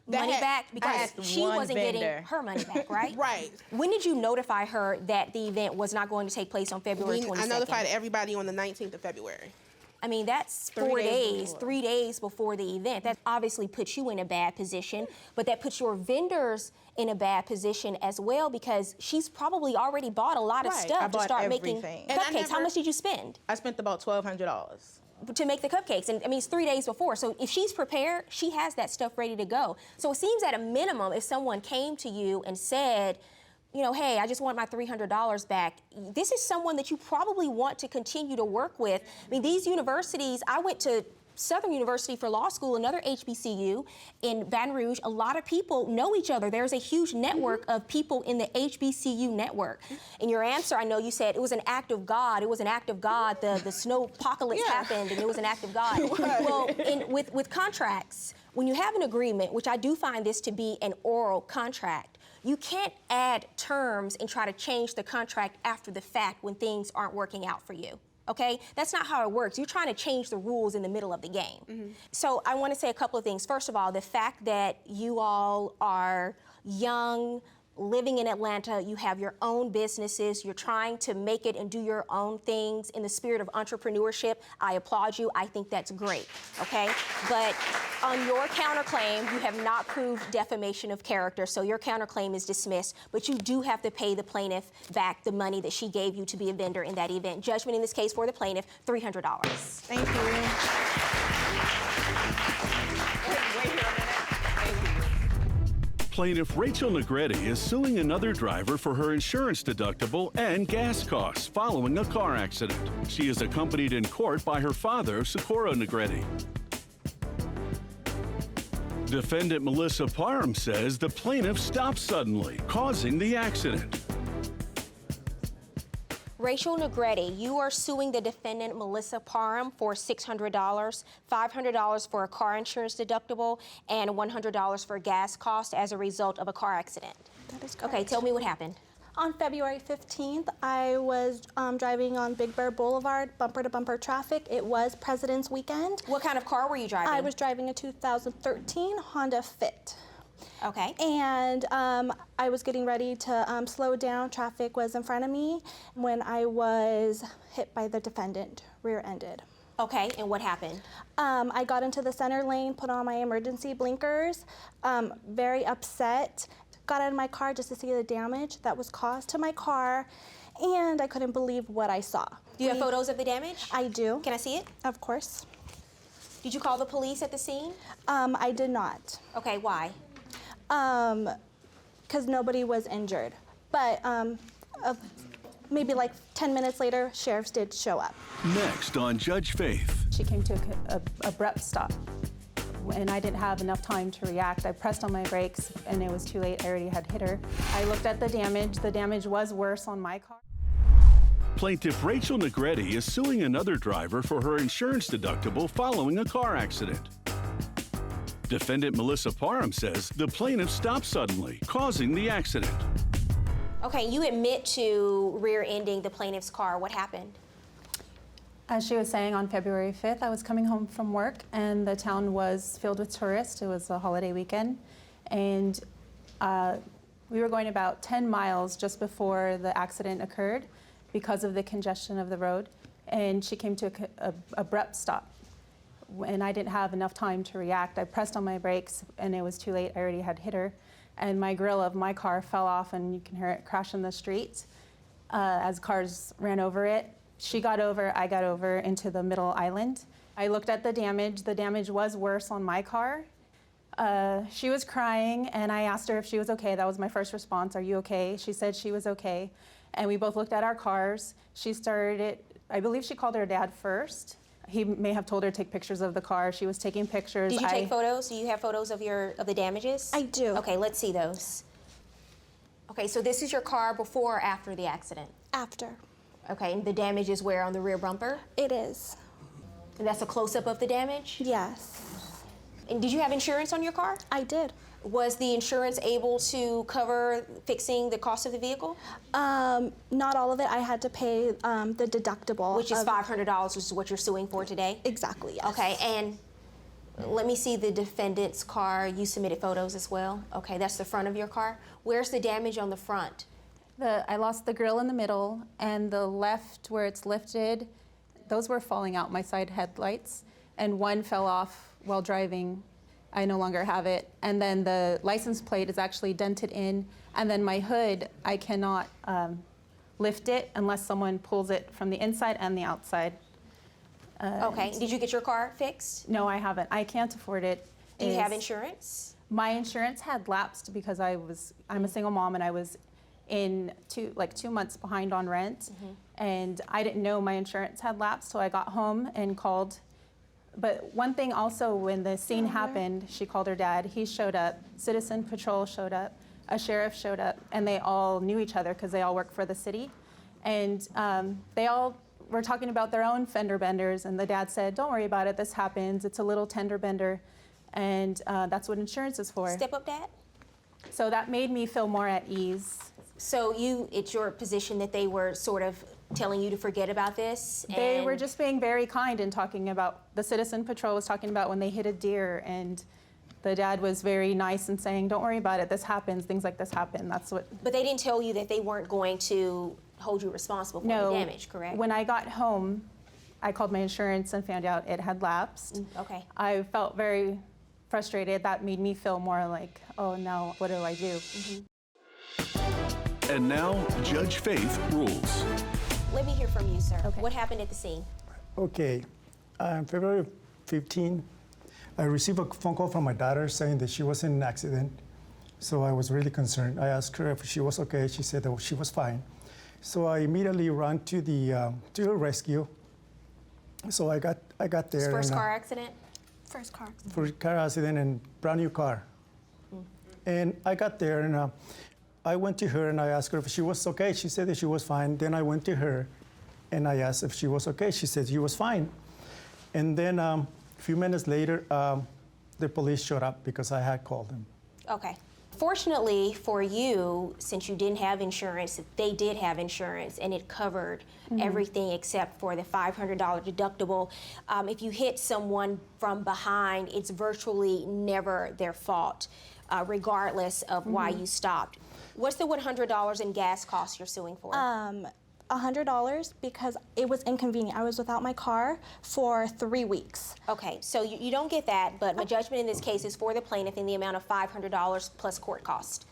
money back? Because she wasn't getting her money back, right?
Right.
When did you notify her that the event was not going to take place on February 22nd?
I notified everybody on the 19th of February.
I mean, that's 4 days, 3 days before the event. That obviously puts you in a bad position, but that puts your vendors in a bad position as well because she's probably already bought a lot of stuff to start making cupcakes. How much did you spend?
I spent about $1,200.
To make the cupcakes, and I mean, it's 3 days before. So if she's prepared, she has that stuff ready to go. So it seems at a minimum, if someone came to you and said, you know, hey, I just want my $300 back. This is someone that you probably want to continue to work with. I mean, these universities, I went to Southern University for law school, another HBCU in Baton Rouge. A lot of people know each other. There's a huge network of people in the HBCU network. In your answer, I know you said it was an act of God. It was an act of God. The snow apocalypse happened, and it was an act of God. Well, with contracts, when you have an agreement, which I do find this to be an oral contract, you can't add terms and try to change the contract after the fact when things aren't working out for you. okay? That's not how it works. You're trying to change the rules in the middle of the game. So I want to say a couple of things. First of all, the fact that you all are young, living in Atlanta, you have your own businesses, you're trying to make it and do your own things in the spirit of entrepreneurship, I applaud you. I think that's great, okay? But on your counterclaim, you have not proved defamation of character, so your counterclaim is dismissed, but you do have to pay the plaintiff back the money that she gave you to be a vendor in that event. Judgment in this case for the plaintiff, $300.
Thank you.
Plaintiff Rachel Negretti is suing another driver for her insurance deductible and gas costs following a car accident. She is accompanied in court by her father, Socorro Negretti. Defendant Melissa Parham says the plaintiff stopped suddenly, causing the accident.
Rachel Negretti, you are suing the defendant Melissa Parham for $600, $500 for a car insurance deductible, and $100 for gas cost as a result of a car accident.
That is correct.
Okay, tell me what happened.
On February 15th, I was driving on Big Bert Boulevard, bumper-to-bumper traffic. It was President's Weekend.
What kind of car were you driving?
I was driving a 2013 Honda Fit.
Okay.
And I was getting ready to slow down. Traffic was in front of me when I was hit by the defendant, rear-ended.
Okay, and what happened?
I got into the center lane, put on my emergency blinkers, very upset. Got out of my car just to see the damage that was caused to my car, and I couldn't believe what I saw.
Do you have photos of the damage?
I do.
Can I see it?
Of course.
Did you call the police at the scene?
I did not.
Okay, why?
Because nobody was injured. But maybe like 10 minutes later, sheriffs did show up.
Next on Judge Faith.
She came to an abrupt stop, and I didn't have enough time to react. I pressed on my brakes, and it was too late. I already had hit her. I looked at the damage. The damage was worse on my car.
Plaintiff Rachel Negretti is suing another driver for her insurance deductible following a car accident. Defendant Melissa Parham says the plaintiff stopped suddenly, causing the accident.
Okay, you admit to rear-ending the plaintiff's car. What happened?
As she was saying, on February 5th, I was coming home from work, and the town was filled with tourists. It was a holiday weekend, and we were going about 10 miles just before the accident occurred because of the congestion of the road, and she came to an abrupt stop. And I didn't have enough time to react. I pressed on my brakes, and it was too late. I already had hit her, and my grill of my car fell off, and you can hear it crash in the streets as cars ran over it. She got over, I got over into the middle island. I looked at the damage. The damage was worse on my car. She was crying, and I asked her if she was okay. That was my first response. Are you okay? She said she was okay. And we both looked at our cars. She started it, I believe she called her dad first. He may have told her to take pictures of the car. She was taking pictures.
Did you take photos? Do you have photos of the damages?
I do.
Okay, let's see those. Okay, so this is your car before or after the accident?
After.
Okay, and the damage is where, on the rear bumper?
It is.
And that's a close-up of the damage?
Yes.
And did you have insurance on your car?
I did.
Was the insurance able to cover fixing the cost of the vehicle?
Not all of it. I had to pay the deductible.
Which is $500, which is what you're suing for today?
Exactly, yes.
Okay, and let me see the defendant's car. You submitted photos as well? Okay, that's the front of your car. Where's the damage on the front?
I lost the grill in the middle, and the left where it's lifted, those were falling out, my side headlights, and one fell off while driving. I no longer have it. And then the license plate is actually dented in, and then my hood, I cannot lift it unless someone pulls it from the inside and the outside.
Okay, did you get your car fixed?
No, I haven't. I can't afford it.
Do you have insurance?
My insurance had lapsed because I'm a single mom, and I was in 2 months behind on rent, and I didn't know my insurance had lapsed, so I got home and called. But one thing also, when the scene happened, she called her dad. He showed up. Citizen Patrol showed up. A sheriff showed up, and they all knew each other because they all work for the city. And they all were talking about their own fender benders, and the dad said, "Don't worry about it. This happens. It's a little tender bender, and that's what insurance is for."
Step up, Dad.
So that made me feel more at ease.
So it's your position that they were sort of telling you to forget about this?
They were just being very kind and talking about, the Citizen Patrol was talking about when they hit a deer, and the dad was very nice and saying, don't worry about it, this happens, things like this happen, that's what.
But they didn't tell you that they weren't going to hold you responsible for the damage, correct?
When I got home, I called my insurance and found out it had lapsed.
Okay.
I felt very frustrated. That made me feel more like, oh no, what do I do?
And now, Judge Faith rules.
Let me hear from you, sir. Okay. What happened at the scene?
Okay, on February 15, I received a phone call from my daughter saying that she was in an accident. So I was really concerned. I asked her if she was okay. She said that she was fine. So I immediately ran to the rescue. So I got there.
First car accident?
First car accident.
First car accident and brand new car. And I got there and I went to her and I asked her if she was okay. She said that she was fine. Then I went to her and I asked if she was okay. She said she was fine. And then a few minutes later, the police showed up because I had called them.
Okay. Fortunately for you, since you didn't have insurance, they did have insurance and it covered everything except for the $500 deductible. If you hit someone from behind, it's virtually never their fault, regardless of why you stopped. What's the $100 in gas costs you're suing for?
$100 because it was inconvenient. I was without my car for 3 weeks.
Okay, so you don't get that, but my judgment in this case is for the plaintiff in the amount of $500 plus court cost.